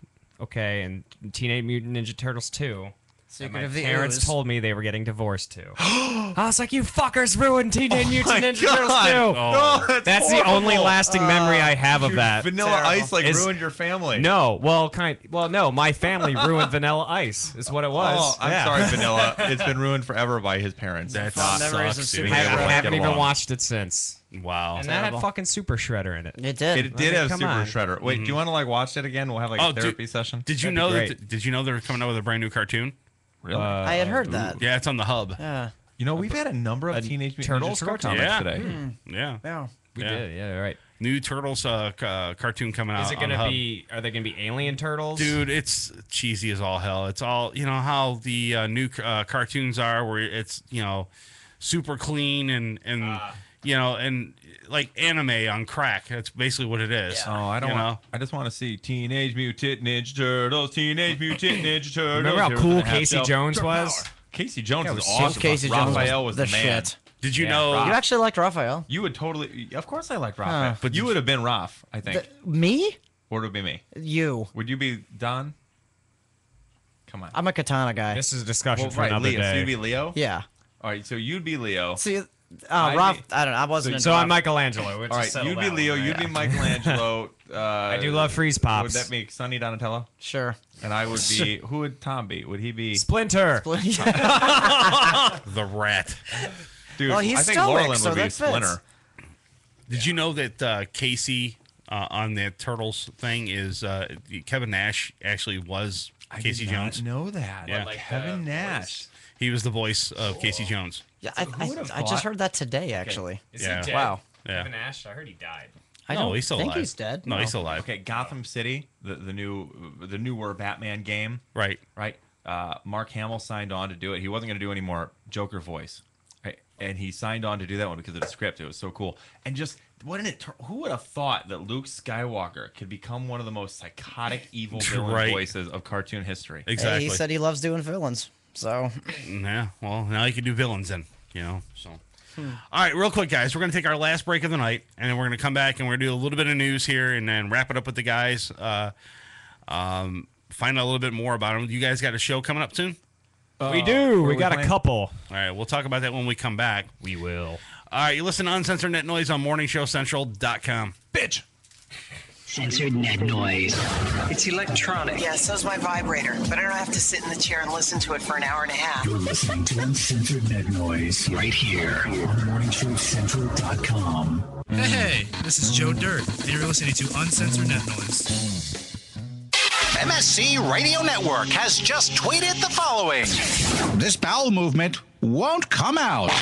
Okay, and Teenage Mutant Ninja Turtles 2. Secret my of the parents Ooze. told me they were getting divorced too. I was like, "You fuckers ruined Teenage Mutant Ninja God. Turtles 2." Oh, That's the only lasting memory I have of that. Vanilla Ice ruined your family. No, no, my family ruined Vanilla Ice. Is what it was. Oh, I'm Yeah. sorry, Vanilla. It's been ruined forever by his parents. That memories sucks, of dude. Super I Hero. haven't Get even along. watched it since. Wow. And that had fucking Super Shredder in it. It did. It did have come Super on. Shredder. Wait, do you want to watch it again? We'll have a therapy session. Did you That'd know be that? great. Did you know they were coming out with a brand new cartoon? Really? I had heard that. Yeah, it's on the hub. Yeah. We've had a number of Teenage Mutant Turtles Ninja Turtle cartoon? comics Yeah. today. Yeah. Yeah. We Yeah. did. Yeah, right. New Turtles cartoon coming out. Is it on gonna the hub. be? Are they gonna be alien turtles? Dude, it's cheesy as all hell. It's all how the new cartoons are, where it's super clean and and like anime on crack. That's basically what it is. Oh, I don't want. I just want to see Teenage Mutant Ninja Turtles. Teenage Mutant Ninja Turtles. Remember how Heroes cool of the Half Casey Shell. Jones Turtle was? Power. Casey Jones Yeah, was was awesome. Casey Jones Raphael was was the the man. shit. Did you Yeah, know? Raph. You actually liked Raphael. You would totally. Of course, I liked Raphael. Huh. But you would have been Raph, I think. Me? Or would it be me? You. Would you be Don? Come on. I'm a Katana guy. This is a discussion Well, for right, another Leo. So day. you'd be Leo? Yeah. All right, so you'd be Leo. See, Rob, I don't know. I wasn't. So I'm Michelangelo. All right, you'd be Leo. You'd be Michelangelo. I do love freeze pops. Would that make Sonny Donatello? Sure. And I would be. Who would Tom be? Would he be Splinter? The rat. Dude, Well, he's I think stoic, Laurelin so would be that fits. Splinter. Did you know that Casey on the Turtles thing is Kevin Nash actually was Casey Jones? I know that. Yeah. Like Kevin Nash. He was the voice of Casey Jones. Yeah, I just heard that today, actually. Is he Yeah. dead? Wow. Yeah. Kevin Nash? I heard he died. I No, don't he's still think alive. he's dead. No, he's still alive. Okay, Gotham City, the newer Batman game. Right. Right. Mark Hamill signed on to do it. He wasn't going to do any more Joker voice, right? And he signed on to do that one because of the script. It was so cool. And just who would have thought that Luke Skywalker could become one of the most psychotic evil villain Right. voices of cartoon history? Exactly. Hey, he said he loves doing villains. So. Yeah. Well, now you can do villains then. So. All right, real quick, guys. We're going to take our last break of the night, and then we're going to come back and we're going to do a little bit of news here, and then wrap it up with the guys. Find out a little bit more about them. You guys got a show coming up soon? We do. We got a couple. All right, we'll talk about that when we come back. We will. All right, you listen to Uncensored Net Noise on MorningShowCentral.com. Bitch. Censored Net Noise. It's electronic. Yeah, so's my vibrator. But I don't have to sit in the chair and listen to it for an hour and a half. You're listening to Uncensored Net Noise right here on MorningShowCentral.com. Hey, this is Joe Dirt, and you're listening to Uncensored Net Noise. MSC Radio Network has just tweeted the following. This bowel movement won't come out.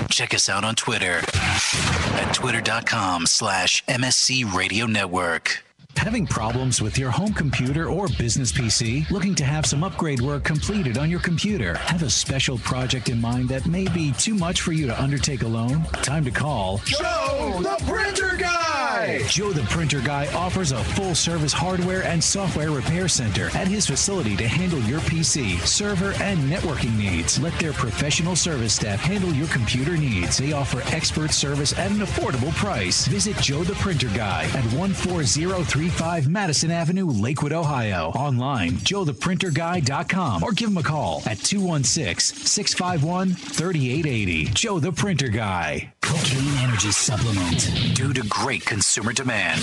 Check us out on Twitter at twitter.com/MSC Radio Network. Having problems with your home computer or business PC? Looking to have some upgrade work completed on your computer? Have a special project in mind that may be too much for you to undertake alone? Time to call Joe the Printer Guy! Joe the Printer Guy offers a full-service hardware and software repair center at his facility to handle your PC, server, and networking needs. Let their professional service staff handle your computer needs. They offer expert service at an affordable price. Visit Joe the Printer Guy at 14035 Madison Avenue, Lakewood, Ohio. Online, joetheprinterguy.com, or give him a call at 216-651-3880. Joe the Printer Guy. Cocaine Energy Supplement. Due to great consumer demand,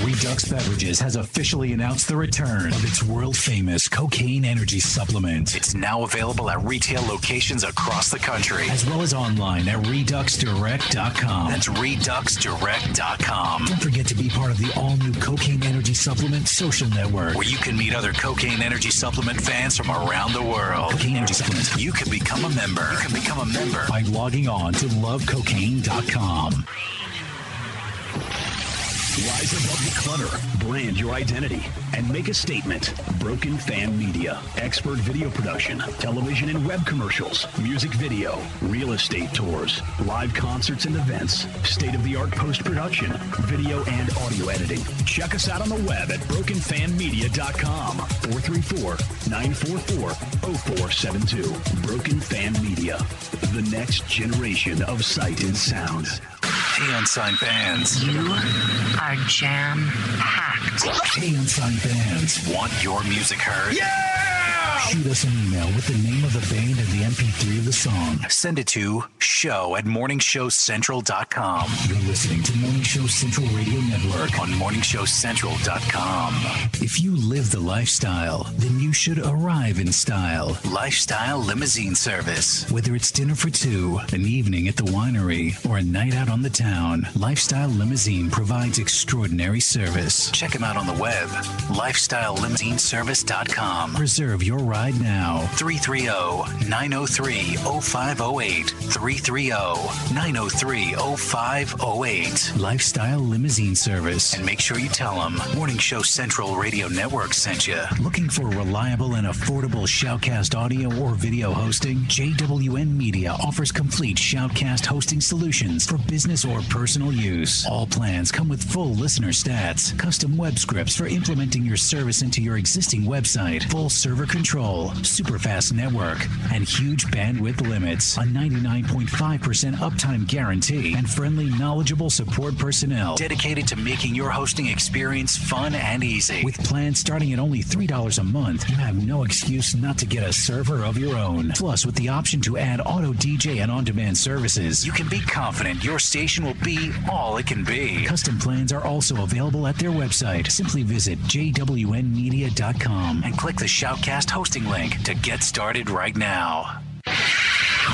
Redux Beverages has officially announced the return of its world-famous Cocaine Energy Supplement. It's now available at retail locations across the country, as well as online at ReduxDirect.com. That's ReduxDirect.com. Don't forget to be part of the all-new Cocaine Energy Supplement social network, where you can meet other Cocaine Energy Supplement fans from around the world. Cocaine Energy Supplement. You can become a member. You can become a member by logging on to lovecocaine.com. Rise above the clutter, brand your identity, and make a statement. Broken Fan Media. Expert video production, television and web commercials, music video, real estate tours, live concerts and events, state-of-the-art post-production, video and audio editing. Check us out on the web at brokenfanmedia.com. 434-944-0472. Broken Fan Media. The next generation of sight and sound. Hey, Unsigned fans. You are jam-packed. Hey, Unsigned fans. Want your music heard? Yeah! Shoot us an email with the name of the band and the MP3 of the song. Send it to show@morningshowcentral.com. You're listening to Morning Show Central Radio Network on morningshowcentral.com. If you live the lifestyle, then you should arrive in style. Lifestyle Limousine Service. Whether it's dinner for two, an evening at the winery, or a night out on the town, Lifestyle Limousine provides extraordinary service. Check them out on the web, lifestylelimousineservice.com. Reserve your ride now. 330-903-0508. 330-903-0508. Lifestyle Limousine Service. And make sure you tell them Morning Show Central Radio Network sent you. Looking for reliable and affordable Shoutcast audio or video hosting? JWN Media offers complete Shoutcast hosting solutions for business or personal use. All plans come with full listener stats, custom web scripts for implementing your service into your existing website, full server control control, super fast network, and huge bandwidth limits. A 99.5% uptime guarantee and friendly, knowledgeable support personnel dedicated to making your hosting experience fun and easy. With plans starting at only $3 a month, you have no excuse not to get a server of your own. Plus, with the option to add auto DJ and on-demand services, you can be confident your station will be all it can be. Custom plans are also available at their website. Simply visit jwnmedia.com and click the Shoutcast hosting link to get started right now.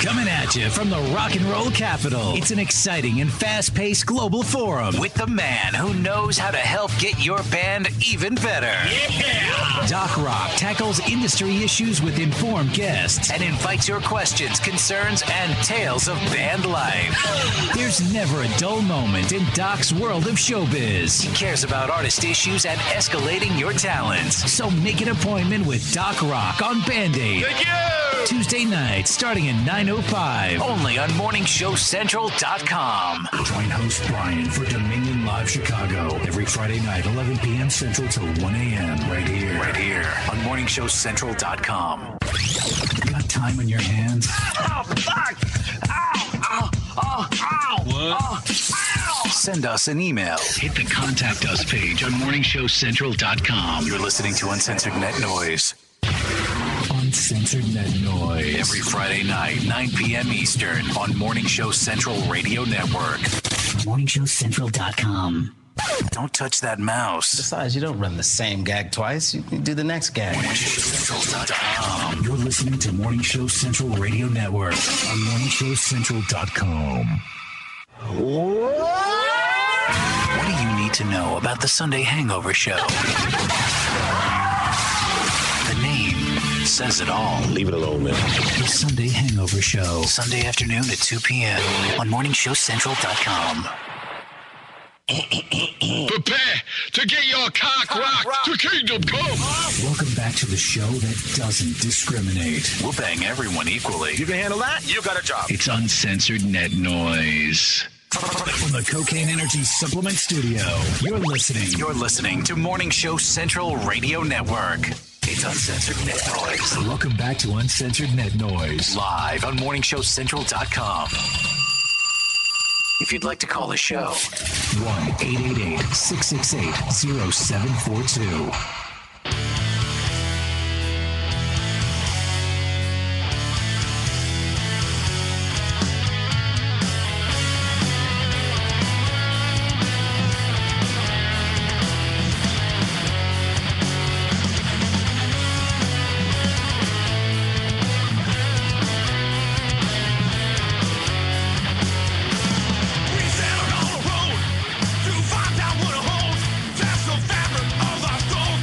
Coming at you from the rock and roll capital, it's an exciting and fast-paced global forum with the man who knows how to help get your band even better. Yeah! Doc Rock tackles industry issues with informed guests and invites your questions, concerns, and tales of band life. There's never a dull moment in Doc's world of showbiz. He cares about artist issues and escalating your talents. So make an appointment with Doc Rock on Band-Aid. Thank you! Tuesday night, starting at 9:05. Only on MorningShowCentral.com. Join host Brian for Dominion Live Chicago every Friday night, 11 p.m. Central till 1 a.m. Right here on MorningShowCentral.com. Got time on your hands? Oh, fuck! Ow! Ow! Ow! What? Ow! Send us an email. Hit the Contact Us page on MorningShowCentral.com. You're listening to Uncensored Net Noise. Uncensored Net Noise. Every Friday night, 9 p.m. Eastern on Morning Show Central Radio Network. MorningShowCentral.com. Don't touch that mouse. Besides, you don't run the same gag twice. You do the next gag. MorningShowCentral.com. You're listening to Morning Show Central Radio Network on MorningShowCentral.com. What do you need to know about the Sunday Hangover Show? The name says it all. Leave it alone, man. The Sunday Hangover Show. Sunday afternoon at 2 p.m. on MorningShowCentral.com. Prepare to get your cock rocked to kingdom come. Welcome back to the show that doesn't discriminate. We'll bang everyone equally. You can handle that? You got a job. It's Uncensored Net Noise. From the Cocaine Energy Supplement Studio, you're listening to Morning Show Central Radio Network. It's Uncensored Net Noise. Welcome back to Uncensored Net Noise. Live on MorningShowCentral.com. If you'd like to call the show, 1-888-668-0742. To find out what it holds, test the fabric of our souls.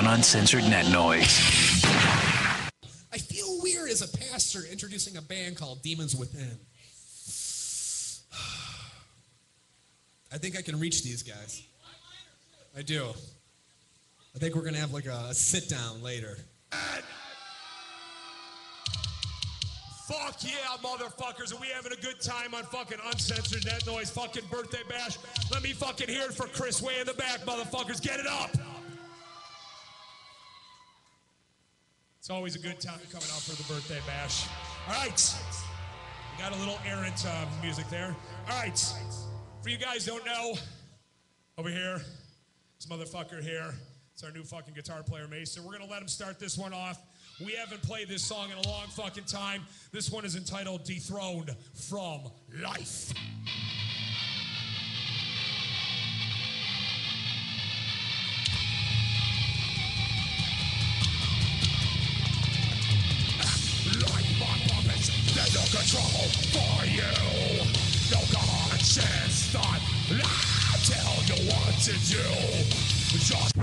on Uncensored Net Noise. I feel weird as a pastor introducing a band called Demons Within. I think I can reach these guys. I do. I think we're going to have like a sit down later. Fuck yeah, motherfuckers, and we having a good time on fucking Uncensored Net Noise fucking birthday bash. Let me fucking hear it for Chris way in the back, motherfuckers. Get it up! It's always a good time coming out for the birthday bash. All right. We got a little errant music there. All right. For you guys who don't know, over here, this motherfucker here, it's our new fucking guitar player, Mason. We're going to let him start this one off. We haven't played this song in a long fucking time. This one is entitled Dethroned from Life. Like my puppets, there's no control for you. No conscience thought, I tell you what to do. Just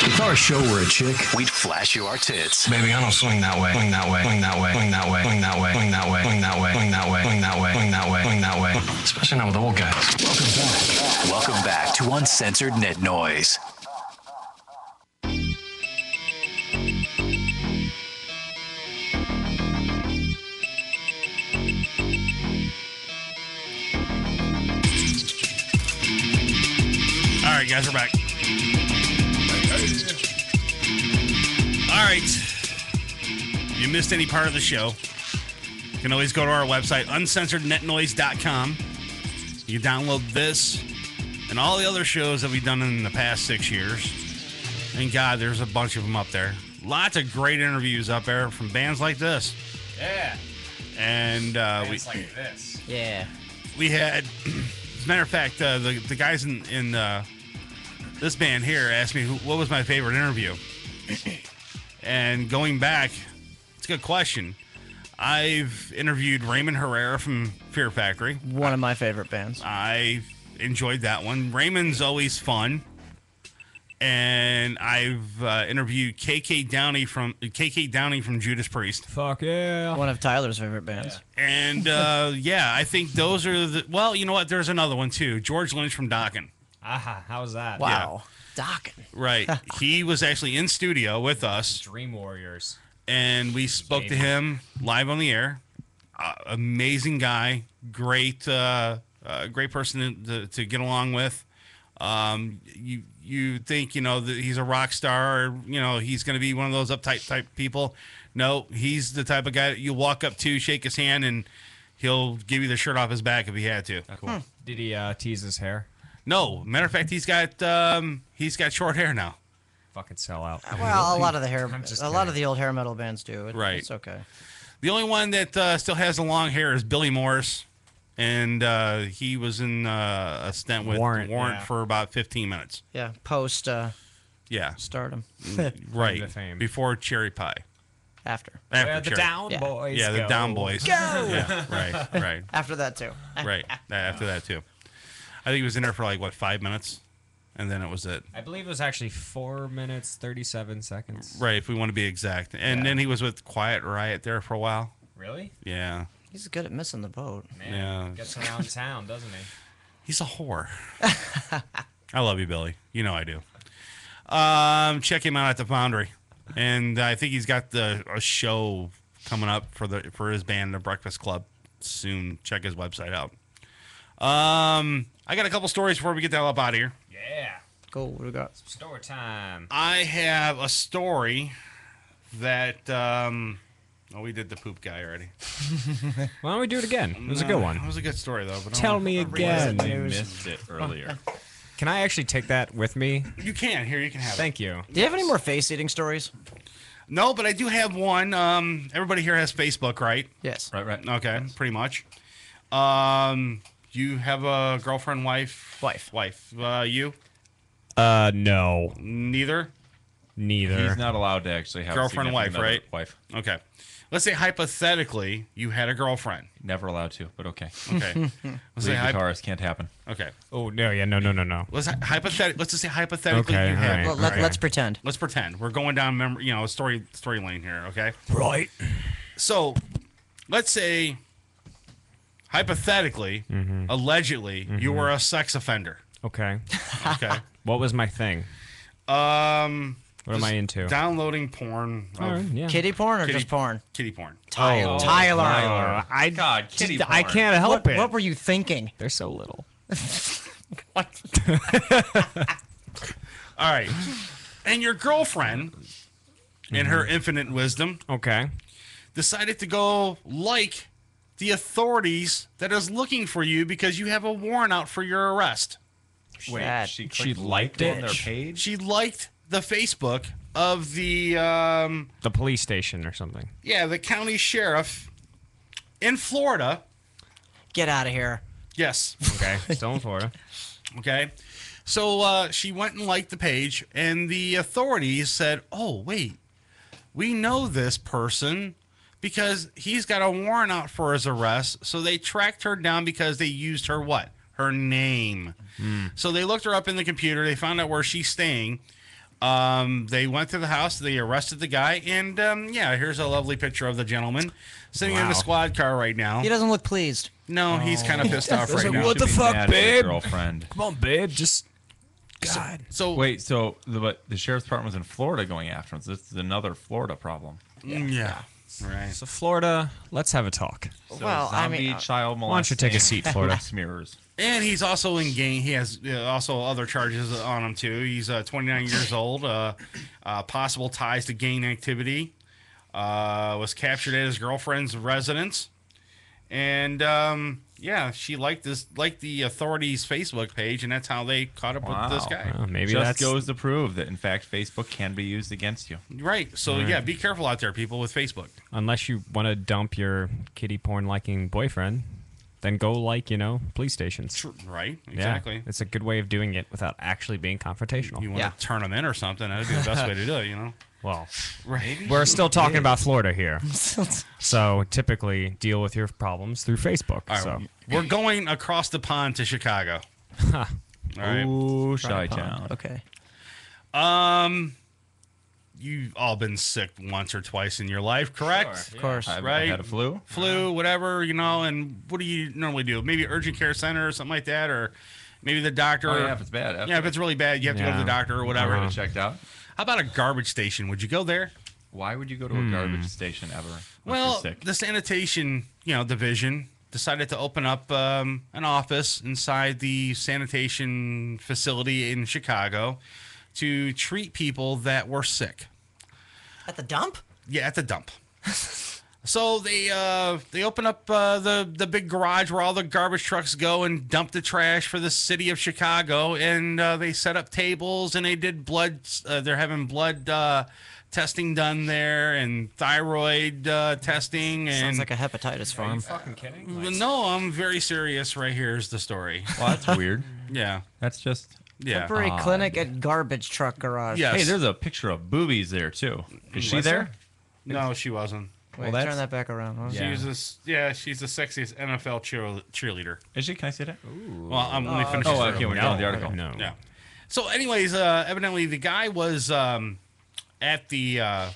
If our show were a chick, we'd flash you our tits. Baby, I don't swing that way. Swing that way. Swing that way. Swing that way. Swing that way. Swing that way. Swing that way. Swing that way. Swing that way. Swing that way. Swing that way. Especially not with old guys. Welcome back to Uncensored Net Noise. All right, guys, we're back. All right. If you missed any part of the show, you can always go to our website, uncensorednetnoise.com. You can download this and all the other shows that we've done in the past 6 years. And God, there's a bunch of them up there. Lots of great interviews up there from bands like this. Yeah. And Bands like this. Yeah. We had, as a matter of fact, the guys in this band here asked me what was my favorite interview. And going back, it's a good question. I've interviewed Raymond Herrera from Fear Factory. One of my favorite bands. I enjoyed that one. Raymond's always fun. And I've interviewed KK Downey from Judas Priest. Fuck yeah. One of Tyler's favorite bands. And I think those are the. Well, you know what? There's another one too. George Lynch from Dokken. Aha, how was that? Wow. Dokken. Right. He was actually in studio with us. Dream Warriors. And we spoke to him live on the air. Amazing guy. Great person to get along with. You think, that he's a rock star, or, he's going to be one of those uptight type people. No, he's the type of guy that you walk up to, shake his hand, and he'll give you the shirt off his back if he had to. Cool. Did he tease his hair? No. Matter of fact, he's got short hair now. Fucking sell out. Well, a lot of the old hair metal bands do. Right. It's okay. The only one that still has the long hair is Billy Morris. And he was in a stint with Warrant for about 15 minutes. Yeah, post stardom. Right. Before Cherry Pie. After. Where the Down Boys Yeah, the go. Down Boys. Go! Yeah, right. After that, too. Right. After that, too. I think he was in there for 5 minutes, and then it was it. I believe it was actually 4 minutes, 37 seconds. Right, if we want to be exact. And then he was with Quiet Riot there for a while. Really? Yeah. He's good at missing the boat. Man, gets around town, doesn't he? He's a whore. I love you, Billy. You know I do. Check him out at the Foundry, and I think he's got a show coming up for his band, the Breakfast Club, soon. Check his website out. I got a couple stories before we get the hell up out of here. Yeah. Cool. What do we got? Some story time. I have a story that. We did the poop guy already. Why don't we do it again? It was a good one. It was a good story, though. But Tell me again. I missed it earlier. Can I actually take that with me? You can. Here, you can have it. Thank you. Do you have any more face-eating stories? No, but I do have one. Everybody here has Facebook, right? Yes. Right. Okay, pretty much. You have a girlfriend, wife? Wife. You? No. Neither? Neither. He's not allowed to actually have Girlfriend, a wife, significant other. right? Wife. Okay. Let's say hypothetically you had a girlfriend. Never allowed to, but okay. Okay. Let's say Lead guitarist can't happen. Okay. Oh no! Yeah, no. Let's just say hypothetically Okay, you had. all right, Well, let's pretend. Let's pretend we're going down story lane here. Okay. Right. So, let's say hypothetically, allegedly, you were a sex offender. Okay. Okay. What was my thing? What am I into? Downloading porn. All right, yeah. Kitty porn or just porn? Kitty porn. Tyler. God, kitty porn. I can't help it. What were you thinking? They're so little. What? All right. And your girlfriend, in her infinite wisdom, okay, decided to go like the authorities that is looking for you because you have a warrant out for your arrest. Wait, she liked it on their page? She liked the Facebook of the police station or something. Yeah, the county sheriff in Florida. Get out of here. Yes. Okay, still in Florida. Okay. So she went and liked the page, and the authorities said, oh, wait, we know this person because he's got a warrant out for his arrest. So they tracked her down because they used her what? Her name. So they looked her up in the computer. They found out where she's staying. They went to the house. They arrested the guy. And, here's a lovely picture of the gentleman sitting in the squad car right now. He doesn't look pleased. No, he's kind of pissed off right now. What the fuck, babe? Girlfriend. Come on, babe. Just... God. So wait, the sheriff's department was in Florida going after him. So this is another Florida problem. Yeah. Right. So Florida, let's have a talk. So zombie child molesting. Why don't you take a seat, Florida? Smearers. And he's also in gang. He has also other charges on him too. He's 29 years old. Possible ties to gang activity. Was captured at his girlfriend's residence, and she liked the authorities' Facebook page, and that's how they caught up with this guy. Well, maybe just that's goes to prove that in fact Facebook can be used against you. Right. So Right. be careful out there, people, with Facebook. Unless you want to dump your kitty porn liking boyfriend, then go like, police stations. Right. Exactly. Yeah, it's a good way of doing it without actually being confrontational. You want to turn them in or something? That'd be the best way to do it. Well, right. We're still talking about Florida here. So typically deal with your problems through Facebook. All right, So we're going across the pond to Chicago. All right. Ooh, Chi-town. Okay. You've all been sick once or twice in your life, correct? Of course. I've Right? had a flu. Whatever, and what do you normally do? Maybe urgent care center or something like that, or maybe the doctor. Oh, yeah, if it's bad. Yeah, if it's really bad, you have to go to the doctor or whatever. Get it checked out. How about a garbage station? Would you go there? Why would you go to a garbage station ever? Well, you're sick? the sanitation, division decided to open up an office inside the sanitation facility in Chicago to treat people that were sick. At the dump? Yeah, at the dump. So they open up the big garage where all the garbage trucks go and dump the trash for the city of Chicago, and they set up tables and they did blood. They're having blood testing done there and thyroid testing. And Sounds like a hepatitis farm. Are you fucking kidding? no, I'm very serious. Right here's the story. Well, that's weird. Yeah, That's just. Temporary clinic at garbage truck garage. Yes. Hey, there's a picture of boobies there too. Is she Was there? No, she wasn't. Wait, Well, turn that back around. What was She it? was she's the sexiest NFL cheerleader. Is she? Can I see that? Well, I'm only finishing. Oh, okay. We're done with the article. No. Yeah. So, anyways, evidently the guy was at the.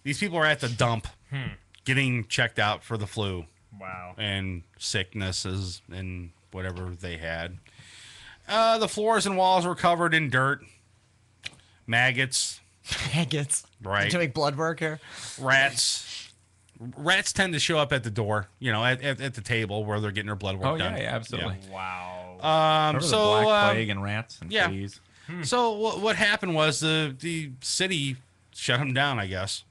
These people are at the dump, getting checked out for the flu. Wow. And sicknesses and whatever they had. The floors and walls were covered in dirt, maggots. Maggots. Right. Doing blood work here. Rats. Rats tend to show up at the door, at the table where they're getting their blood work Oh done. yeah, absolutely. Wow. Remember the So Black Plague and rats and yeah. fleas. So what happened was the city shut them down, I guess.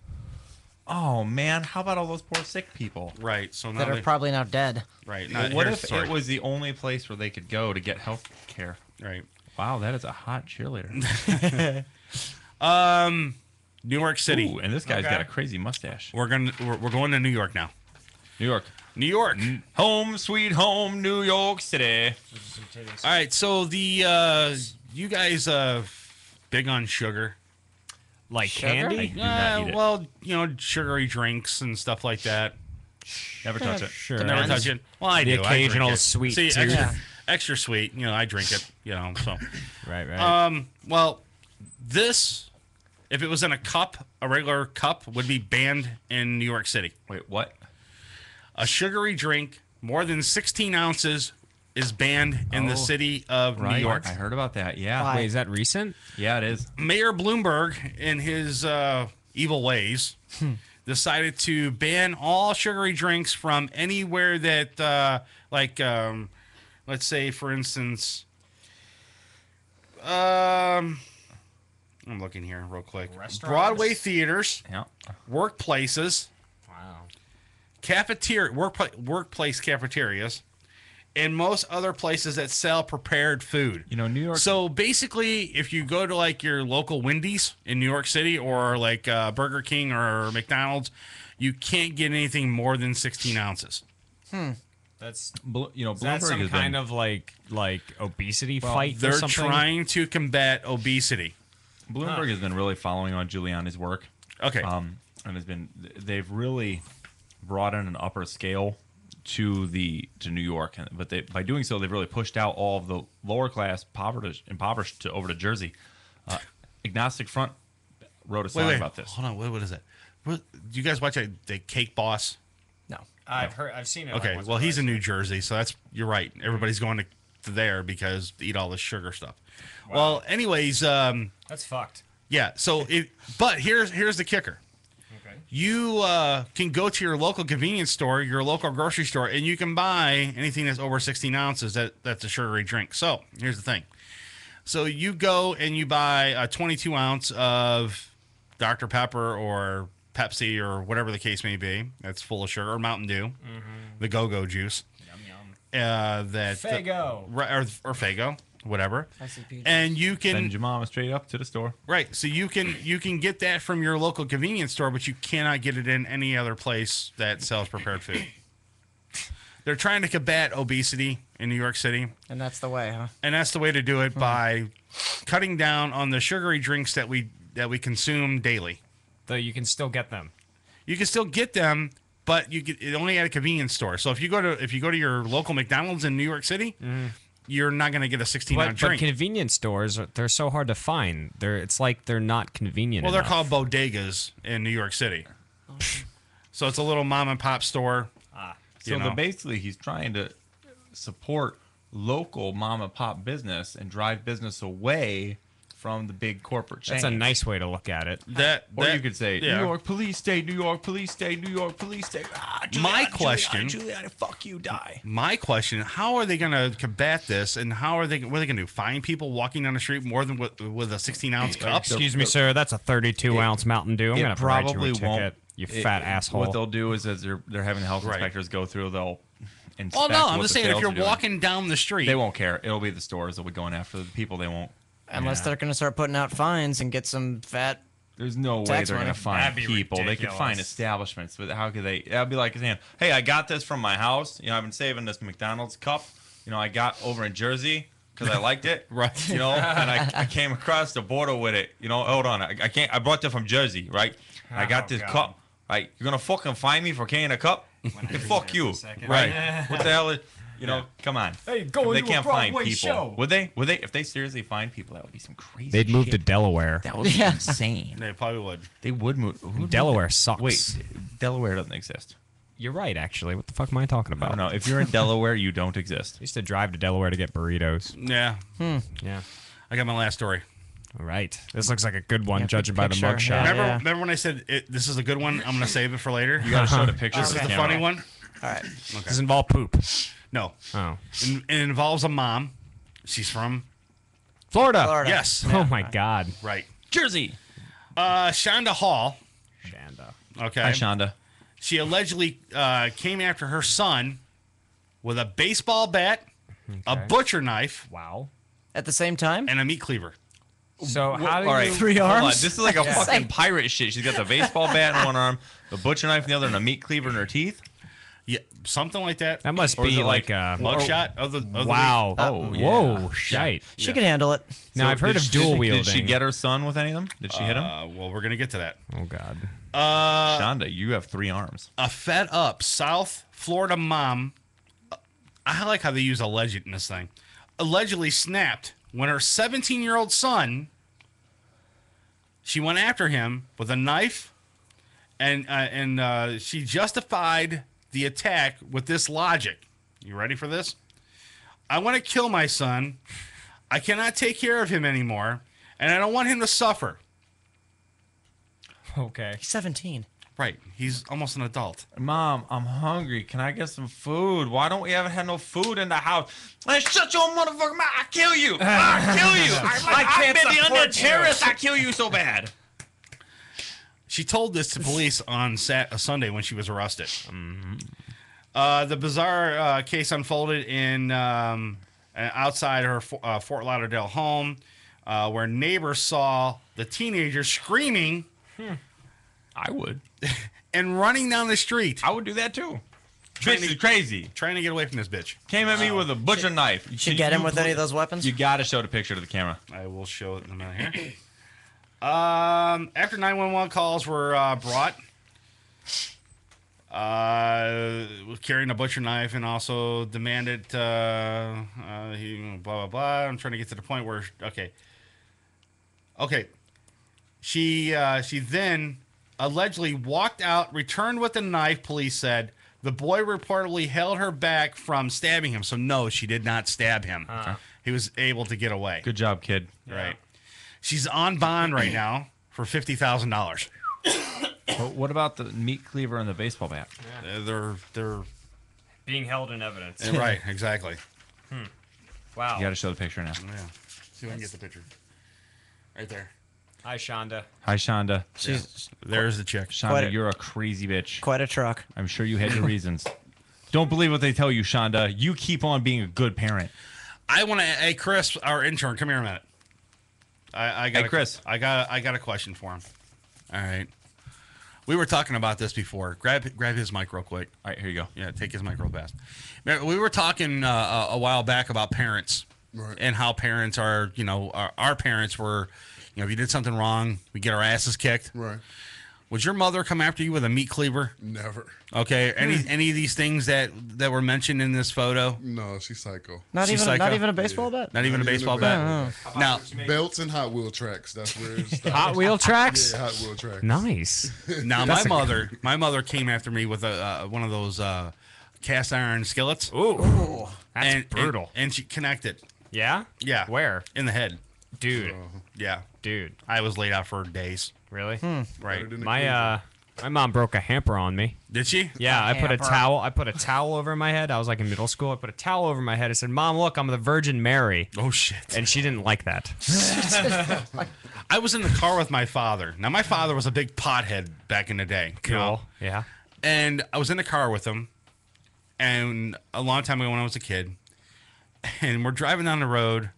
Oh man, how about all those poor sick people? Right. So now That are probably now dead. right. What if it was the only place where they could go to get health care? Right. Wow, that is a hot cheerleader. New York City. Ooh, and this guy's got a crazy mustache. We're going to New York now. New York. New York. Home sweet home, New York City. All right. So the you guys big on sugar. Like Sugar? candy? I do not eat it. Well, sugary drinks and stuff like that. Never touch it. Sure. Never And touch it. Well, I the do. occasional I drink it. sweet See, tooth. extra sweet. I drink it. So. Right. Well, this, if it was in a cup, a regular cup, would be banned in New York City. Wait, what? A sugary drink more than 16 ounces is banned in the city of New York. I heard about that. Yeah. Why? Wait, is that recent? Yeah, it is. Mayor Bloomberg, in his evil ways, decided to ban all sugary drinks from anywhere that, let's say, for instance, I'm looking here real quick. Restaurants? Broadway theaters, Yeah. workplaces, Wow. workplace cafeterias, and most other places that sell prepared food. New York. So basically, if you go to like your local Wendy's in New York City or like Burger King or McDonald's, you can't get anything more than 16 ounces. That's is Bloomberg that some has kind been, of like obesity fight or They're something? trying to combat obesity. Bloomberg has been really following on Giuliani's work. Okay. And they've really brought in an upper scale to New York, but by doing so, they've really pushed out all of the lower class, impoverished over to Jersey. Agnostic Front wrote a song about this. Hold on, what is that? Do you guys watch the Cake Boss? No. I've seen it. Okay, well, he's in New Jersey, so you're right. Everybody's going to there because to eat all this sugar stuff. Wow. Well, anyways, That's fucked. yeah. So, but here's the kicker. Okay. You can go to your local convenience store, your local grocery store, and you can buy anything that's over 16 ounces that's a sugary drink. So here's the thing. So you go and you buy a 22 ounce of Dr. Pepper or Pepsi or whatever the case may be. That's full of sugar, or Mountain Dew, the Go-Go juice. Yum yum. That Faygo. or Faygo, whatever. I see peaches. And you can Send your mama straight up to the store. right. So you can get that from your local convenience store, but you cannot get it in any other place that sells prepared food. They're trying to combat obesity in New York City, And that's the way, huh? and that's the way to do it by cutting down on the sugary drinks that we consume daily. Though you can still get them. You can still get them, but you get it only at a convenience store. So if you go to your local McDonald's in New York City, you're not going to get a 16-ounce But drink. convenience stores, they're so hard to find. It's like they're not convenient Well, they're enough. called bodegas in New York City. So it's a little mom and pop store. So basically, he's trying to support local mom and pop business and drive business away from the big corporate chains. That's a nice way to look at it. Or you could say, yeah. New York police state, New York police state, New York police state. My question, Giuliani, fuck you, die. My question: how are they going to combat this, and what are they going to do? Find people walking down the street more than with a 16-ounce cup? Excuse me, sir. That's a 32-ounce Mountain Dew. I'm going to probably write you a won't. ticket, you fat asshole. What they'll do is, as they're having the health Right. inspectors go through, they'll inspect. Well, no, I'm what just the saying if sales you're are doing. walking down the street, They won't care. It'll be the stores that will be going after the people. They won't. Unless they're going to start putting out fines and get some fat. There's no way tax they're going to money. find That'd be people. They could ridiculous. find establishments, but how could they? That'd be like saying, "Hey, I got this from my house. I've been saving this McDonald's cup. I got over in Jersey because I liked it. right? And I came across the border with it. Hold on, I can't. I brought that from Jersey, right? I got this God. cup. Right? You're gonna fucking find me for carrying a cup? Fuck you, second. right? What the hell is? Come on. Hey, go They into a can't find Broadway people. show. Would they? If they seriously find people, that would be some crazy. They'd move to shit. Delaware. That would be insane. They probably would. They would move. Who would Delaware move? sucks. Wait, Delaware doesn't exist. You're right, actually. What the fuck am I talking I about? don't know. If you're in Delaware, you don't exist. I used to drive to Delaware to get burritos. Yeah. Yeah. I got my last story. All right. This looks like a good one, Yeah, judging good by the picture. mugshot. Yeah. Remember when I said this is a good one? I'm going to save it for later. You gotta show the pictures. This to is the camera. funny one. All right. Does it involve poop? No. Oh. It involves a mom. She's from Florida. Florida. Yes. Oh, my God. Right. Jersey. Shonda Hall. Shanda. Okay. Hi, Shonda. She allegedly came after her son with a baseball bat, a butcher knife, Wow. At the same time? and a meat cleaver. So how All do right, you... Three hold on. arms? This is like a Yeah. fucking pirate shit. She's got the baseball bat in one arm, the butcher knife in the other, and a meat cleaver in her teeth. Yeah, something like that. That must Or is be it like a mugshot of the wow. week? Whoa, shite. She can handle it. Now I've heard of dual wielding. Did she get her son with any of them? Did she hit him? Well, we're gonna get to that. Oh God. Shonda, you have 3 arms. A fed up South Florida mom. I like how they use alleged in this thing. Allegedly snapped when her 17-year-old son. She went after him with a knife, and she justified the attack with this logic. You ready for this? I want to kill my son. I cannot take care of him anymore, and I don't want him to suffer. Okay. He's 17. Right. He's almost an adult. Mom, I'm hungry. Can I get some food? Why don't we ever have no food in the house? Man, shut your motherfucking mouth. I kill you. I kill you. I've been the under terrorist. I kill you so bad. She told this to police on Sunday when she was arrested. The bizarre case unfolded in outside her Fort Lauderdale home, where neighbors saw the teenager screaming. I would. And running down the street. I would do that too. Bitch is crazy. Trying to get away from this bitch. Came at me with a butcher knife. Should get him with any of those weapons? You got to show the picture to the camera. I will show it in a minute here. After 911 calls were brought, was carrying a butcher knife and also demanded he blah blah blah. I'm trying to get to the point where okay. She then allegedly walked out, returned with a knife. Police said the boy reportedly held her back from stabbing him. So no, she did not stab him. He was able to get away. Good job, kid. Right. She's on bond right now for $50,000. But what about the meat cleaver and the baseball bat? They're being held in evidence. Right, exactly. Wow. You got to show the picture now. Yeah. See if I can get the picture. Right there. Hi, Shonda. Hi, Shonda. There's the chick. Shonda, you're a crazy bitch. Quite a truck. I'm sure you had your reasons. Don't believe what they tell you, Shonda. You keep on being a good parent. I want to. Hey, Chris, our intern, come here a minute. Chris. I got a question for him. All right. We were talking about this before. Grab his mic real quick. All right, here you go. Yeah, take his mic real fast. We were talking a while back about parents, right, and how parents are. Our parents were. If you did something wrong, we get our asses kicked. Right. Would your mother come after you with a meat cleaver? Never. Okay. Any of these things that were mentioned in this photo? No, she's psycho. Not even a baseball bat? Not even a baseball bat? Now, belts and Hot Wheel tracks. That's where it starts. Hot Wheel tracks? Yeah, Hot Wheel tracks. Nice. Now, my mother came after me with one of those cast iron skillets. Ooh. That's brutal. And she connected. Yeah? Yeah. Where? In the head. Dude. Yeah. Dude. I was laid out for days. Really? Right. My mom broke a hamper on me. Did she? Yeah, I put a towel over my head. I was like in middle school. I put a towel over my head. I said, "Mom, look, I'm the Virgin Mary." Oh shit. And she didn't like that. I was in the car with my father. Now my father was a big pothead back in the day. Cool. Yeah. And I was in the car with him, and a long time ago when I was a kid, and we're driving down the road,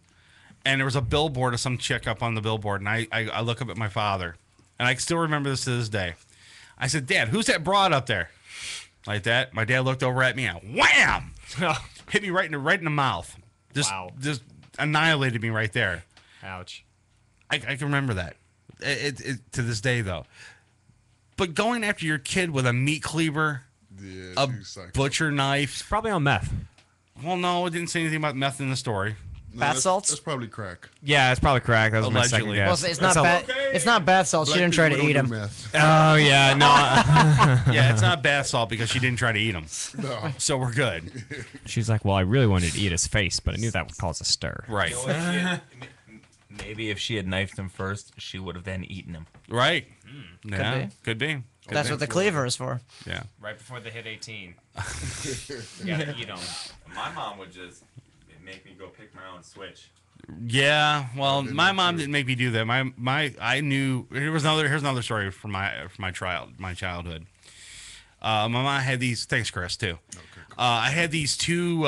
and there was a billboard of some chick up on the billboard, and I look up at my father, and I still remember this to this day. I said, "Dad, who's that broad up there?" Like that. My dad looked over at me and wham! Hit me right in the mouth. Just annihilated me right there. Ouch. I can remember that. It to this day though. But going after your kid with a meat cleaver, a butcher knife, probably on meth. Well, no, it didn't say anything about meth in the story. No, Bath salts? That's probably crack. Yeah, it's probably crack. That was my second guess. Well, it's not bath salts. She didn't try to eat them. Oh yeah, no. Yeah, it's not bath salt because she didn't try to eat them. No. So we're good. She's like, well, I really wanted to eat his face, but I knew that would cause a stir. Right. Maybe if she had knifed him first, she would have then eaten him. Right. Yeah, could be. That's what the cleaver is for. Yeah. Right before they hit 18. You gotta eat them. My mom would just make me go pick my own switch. Yeah, well, my mom didn't make me do that. I knew. Here's another story from my childhood. My mom had these. Thanks, Chris, too. Okay, cool. I had these two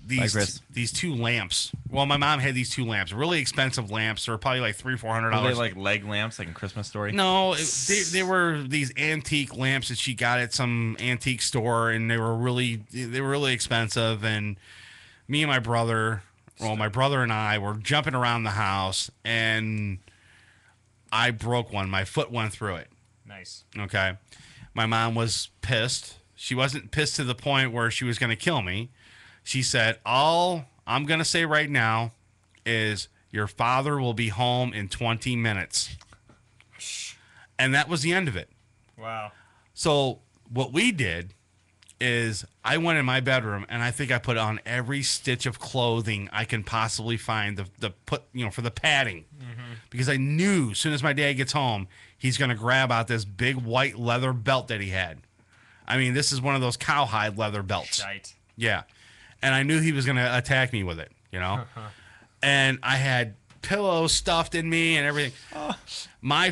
these two lamps. Well, my mom had these two lamps, really expensive lamps. They were probably like $300-$400. Were they like leg lamps, like in Christmas Story? No, they were these antique lamps that she got at some antique store, and they were really expensive. And me and my brother and I were jumping around the house, and I broke one. My foot went through it. Nice. Okay. My mom was pissed. She wasn't pissed to the point where she was going to kill me. She said, all I'm going to say right now is your father will be home in 20 minutes. And that was the end of it. Wow. So what we did is I went in my bedroom, and I think I put on every stitch of clothing I can possibly find for the padding. Because I knew as soon as my dad gets home, he's going to grab out this big white leather belt that he had. I mean, this is one of those cowhide leather belts. Shite. Yeah. And I knew he was going to attack me with it, And I had pillows stuffed in me and everything. My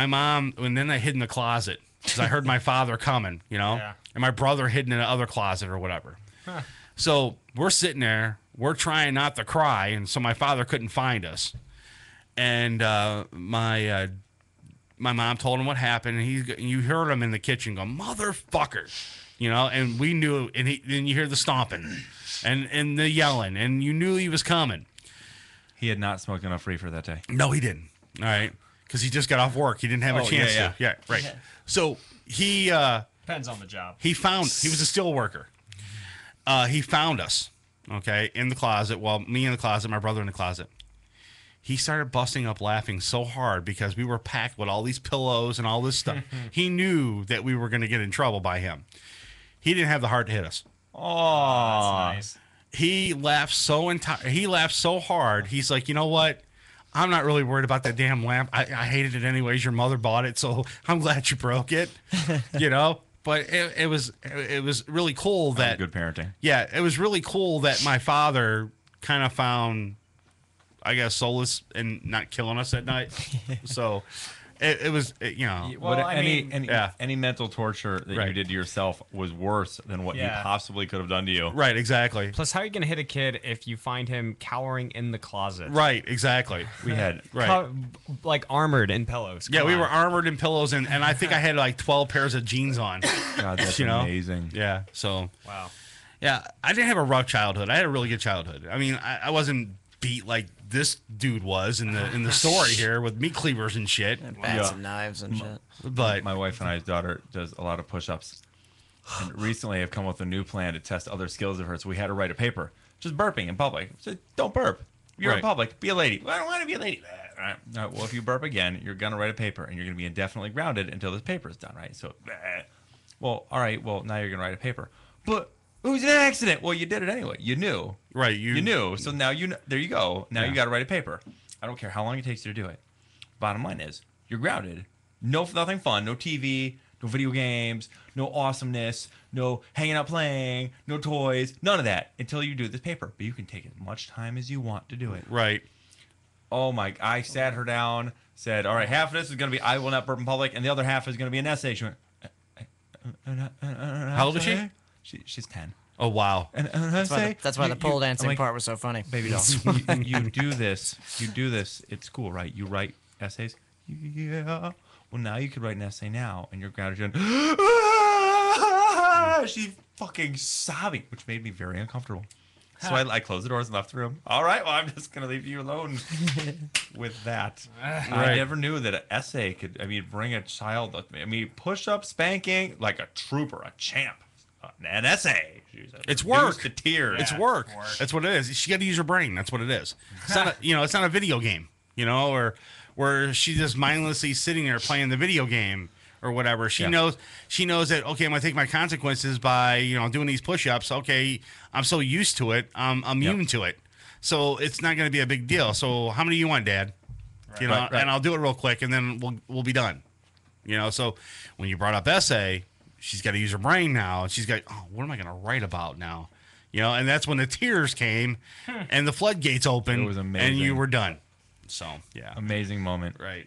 mom, and then I hid in the closet because I heard my father coming, Yeah. And my brother hid in another closet or whatever. Huh. So we're sitting there, we're trying not to cry, and so my father couldn't find us. And my mom told him what happened, and you heard him in the kitchen go, "Motherfucker," and we knew. And then you hear the stomping, and the yelling, and you knew he was coming. He had not smoked enough reefer that day. No, he didn't. All right, because he just got off work. He didn't have a chance to. Yeah, right. Yeah. So he depends on the job. He was a steel worker. He found us, in the closet. Well, me in the closet, my brother in the closet. He started busting up laughing so hard because we were packed with all these pillows and all this stuff. He knew that we were going to get in trouble by him. He didn't have the heart to hit us. Oh, that's nice. He laughed so hard. He's like, you know what? I'm not really worried about that damn lamp. I hated it anyways. Your mother bought it, so I'm glad you broke it. But it was really cool that good parenting. Yeah, it was really cool that my father kind of found, I guess, solace in not killing us at night. So it was, Well, any mental torture that you did to yourself was worse than what he possibly could have done to you. Right, exactly. Plus, how are you going to hit a kid if you find him cowering in the closet? Right, exactly. We had like armored in pillows. Yeah, we were armored in pillows, and I think I had like 12 pairs of jeans on. God, that's amazing. Yeah, so. Wow. Yeah, I didn't have a rough childhood. I had a really good childhood. I mean, I wasn't beat like this dude was in the story here with meat cleavers and shit. And bats and knives and shit. But my wife and I's daughter does a lot of push-ups. And recently I've come up with a new plan to test other skills of hers. So we had her write a paper. Just burping in public. So don't burp. You're in public. Be a lady. Well, I don't want to be a lady. All right. Well, if you burp again, you're going to write a paper, and you're going to be indefinitely grounded until this paper is done, right? So, well, all right. Well, now you're going to write a paper. But it was an accident. Well, you did it anyway. You knew. Right. You knew. So now there you go. Now you got to write a paper. I don't care how long it takes you to do it. Bottom line is, you're grounded. Nothing fun. No TV. No video games. No awesomeness. No hanging out playing. No toys. None of that until you do this paper. But you can take as much time as you want to do it. Right. Oh my! I sat her down. Said, "All right, half of this is going to be I will not burp in public, and the other half is going to be an essay." She went. How old is she? She's 10. Oh wow! And that's why the pole dancing part was so funny. Baby doll, you do this. You do this at school, right? You write essays. Yeah. Well, now you could write an essay now, and you're grounded. She's fucking sobbing, which made me very uncomfortable. So I closed the doors and left the room. All right, well, I'm just going to leave you alone with that. I never knew that an essay could, bring a child. Push-up, spanking, like a trooper, a champ. An essay. It's work. To tears. It's work. That's what it is. She got to use her brain. That's what it is. It's not it's not a video game, or where she's just mindlessly sitting there playing the video game or whatever. She knows that, okay, I'm going to take my consequences by, doing these push-ups. Okay, I'm so used to it. I'm immune to it. So it's not going to be a big deal. So how many do you want, Dad? Right. And I'll do it real quick, and then we'll be done. So when you brought up essay, she's got to use her brain now. And she's got, what am I going to write about now? And that's when the tears came and the floodgates opened. It was amazing. And you were done. So, yeah. Amazing moment. Right.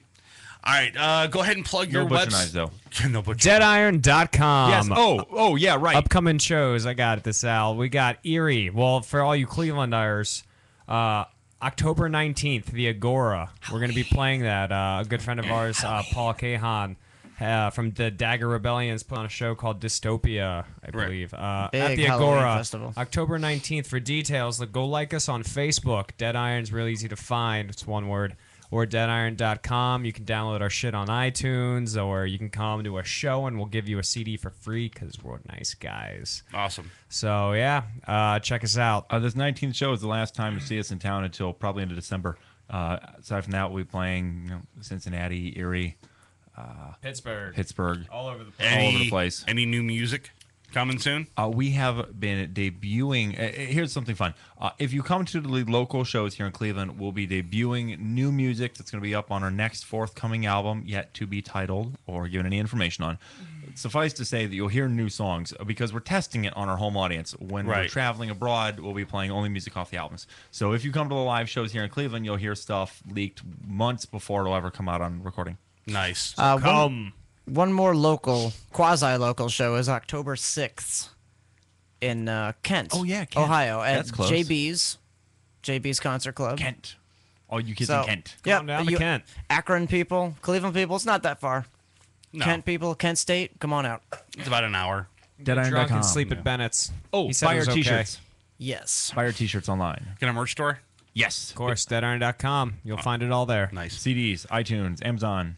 All right, go ahead and plug your butcher website. knives, though. No butcher. DeadIron.com. Yes. Oh, yeah, right. Upcoming shows. I got it this Al. We got Erie. Well, for all you Clevelanders, October 19th, the Agora. We're going to be playing that. A good friend of ours, Paul Cahan, from the Dagger Rebellions, put on a show called Dystopia, I believe. At Big the Halloween Agora, festival. October 19th. For details, go like us on Facebook. Dead Iron's really easy to find. It's one word. Or DeadIron.com. You can download our shit on iTunes, or you can come to a show and we'll give you a CD for free because we're nice guys. Awesome. So, yeah, check us out. This 19th show is the last time to see us in town until probably into December. Aside from that, we'll be playing Cincinnati, Erie, Pittsburgh. All over the place. All over the place. Any new music coming soon? We have been debuting. Here's something fun. If you come to the local shows here in Cleveland, we'll be debuting new music that's going to be up on our next forthcoming album, yet to be titled or given any information on. Suffice to say that you'll hear new songs because we're testing it on our home audience. When we're traveling abroad, we'll be playing only music off the albums. So if you come to the live shows here in Cleveland, you'll hear stuff leaked months before it'll ever come out on recording. Nice. One more local, quasi-local show is October 6th in Kent. Oh, yeah, Kent. Ohio, at That's close. JB's Concert Club. Kent. Oh, you kids in Kent. Yeah, down to Kent. Akron people, Cleveland people, it's not that far. No. Kent people, Kent State, come on out. It's about an hour. Drunk and sleep at Bennett's. Oh, He said buy it our was okay. t-shirts. Yes. Buy our t-shirts online. Get a merch store? Yes. Of course, DeadIron.com. You'll find it all there. Nice. CDs, iTunes, Amazon.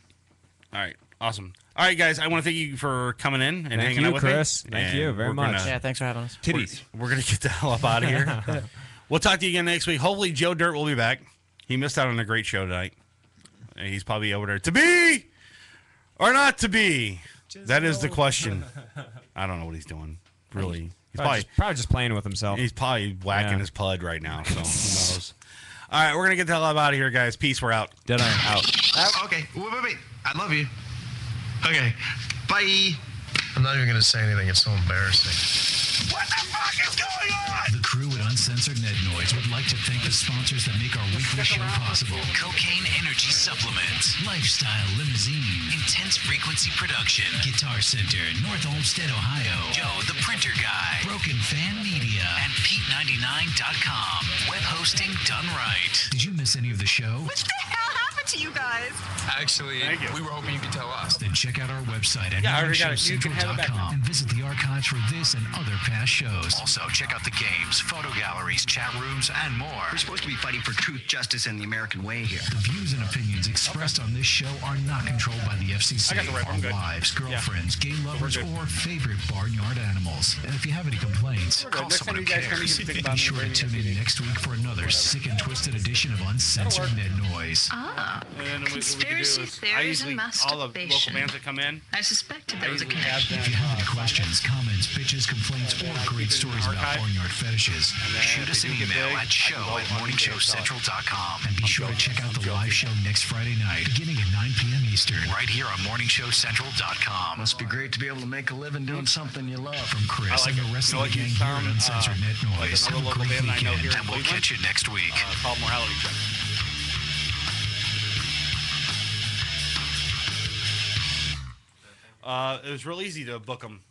All right. Awesome. All right, guys. I want to thank you for coming in and Thank hanging you, out with Chris. me. Thank you very much. Yeah, thanks for having us. Titties. We're going to get the hell up out of here. We'll talk to you again next week. Hopefully, Joe Dirt will be back. He missed out on a great show tonight. And he's probably over there to be or not to be. That is the question. I don't know what he's doing. Really. He's probably just playing with himself. He's probably whacking his pud right now. So who knows? All right, we're going to get the hell up out of here, guys. Peace. We're out. Dead Iron out. Okay, wait. I love you. Okay, bye. I'm not even going to say anything. It's so embarrassing. What the fuck is going on? The crew at Uncensored Net Noise would like to thank the sponsors that make our weekly show possible. Cocaine Energy Supplement, Lifestyle Limousine, Intense Frequency Production, Guitar Center, North Olmsted, Ohio, Joe the Printer Guy, Broken Fan Media, and Pete99.com. Web hosting done right. Did you miss any of the show? What the hell happened to you guys? Actually, we were hoping you could tell us. Then check out our website at Yeah, I already got it. You can have it back now. and visit the archives for this and other past shows. Also, check out the games, photo galleries, chat rooms, and more. We're supposed to be fighting for truth, justice, and the American way here. The views and opinions expressed on this show are not controlled by the FCC, I got the rifle, I'm our good. wives, girlfriends, gay lovers, good. or favorite barnyard animals. And if you have any complaints, call Next time someone who you guys come, you cares. can think Be about sure to maybe tune in next week for another sick and twisted edition of Uncensored Net Noise. Ah, And then what we can do conspiracy is, theories I and usually, all the local masturbation. bands that come in, I suspected I there was a usually have connection. them, If you have any questions, comments, bitches, complaints, or great stories about barnyard fetishes, Shoot us an email at show@morningshowcentral.com. and be sure to check out the live show next Friday night, beginning at 9 p.m. Eastern. Right here on morningshowcentral.com. Must be great to be able to make a living doing something you love. From Chris and the rest of the gang here at Uncensored Net Noise. Have a local great band I know weekend. here in And we'll catch you next week. called Morality Check. It was real easy to book them.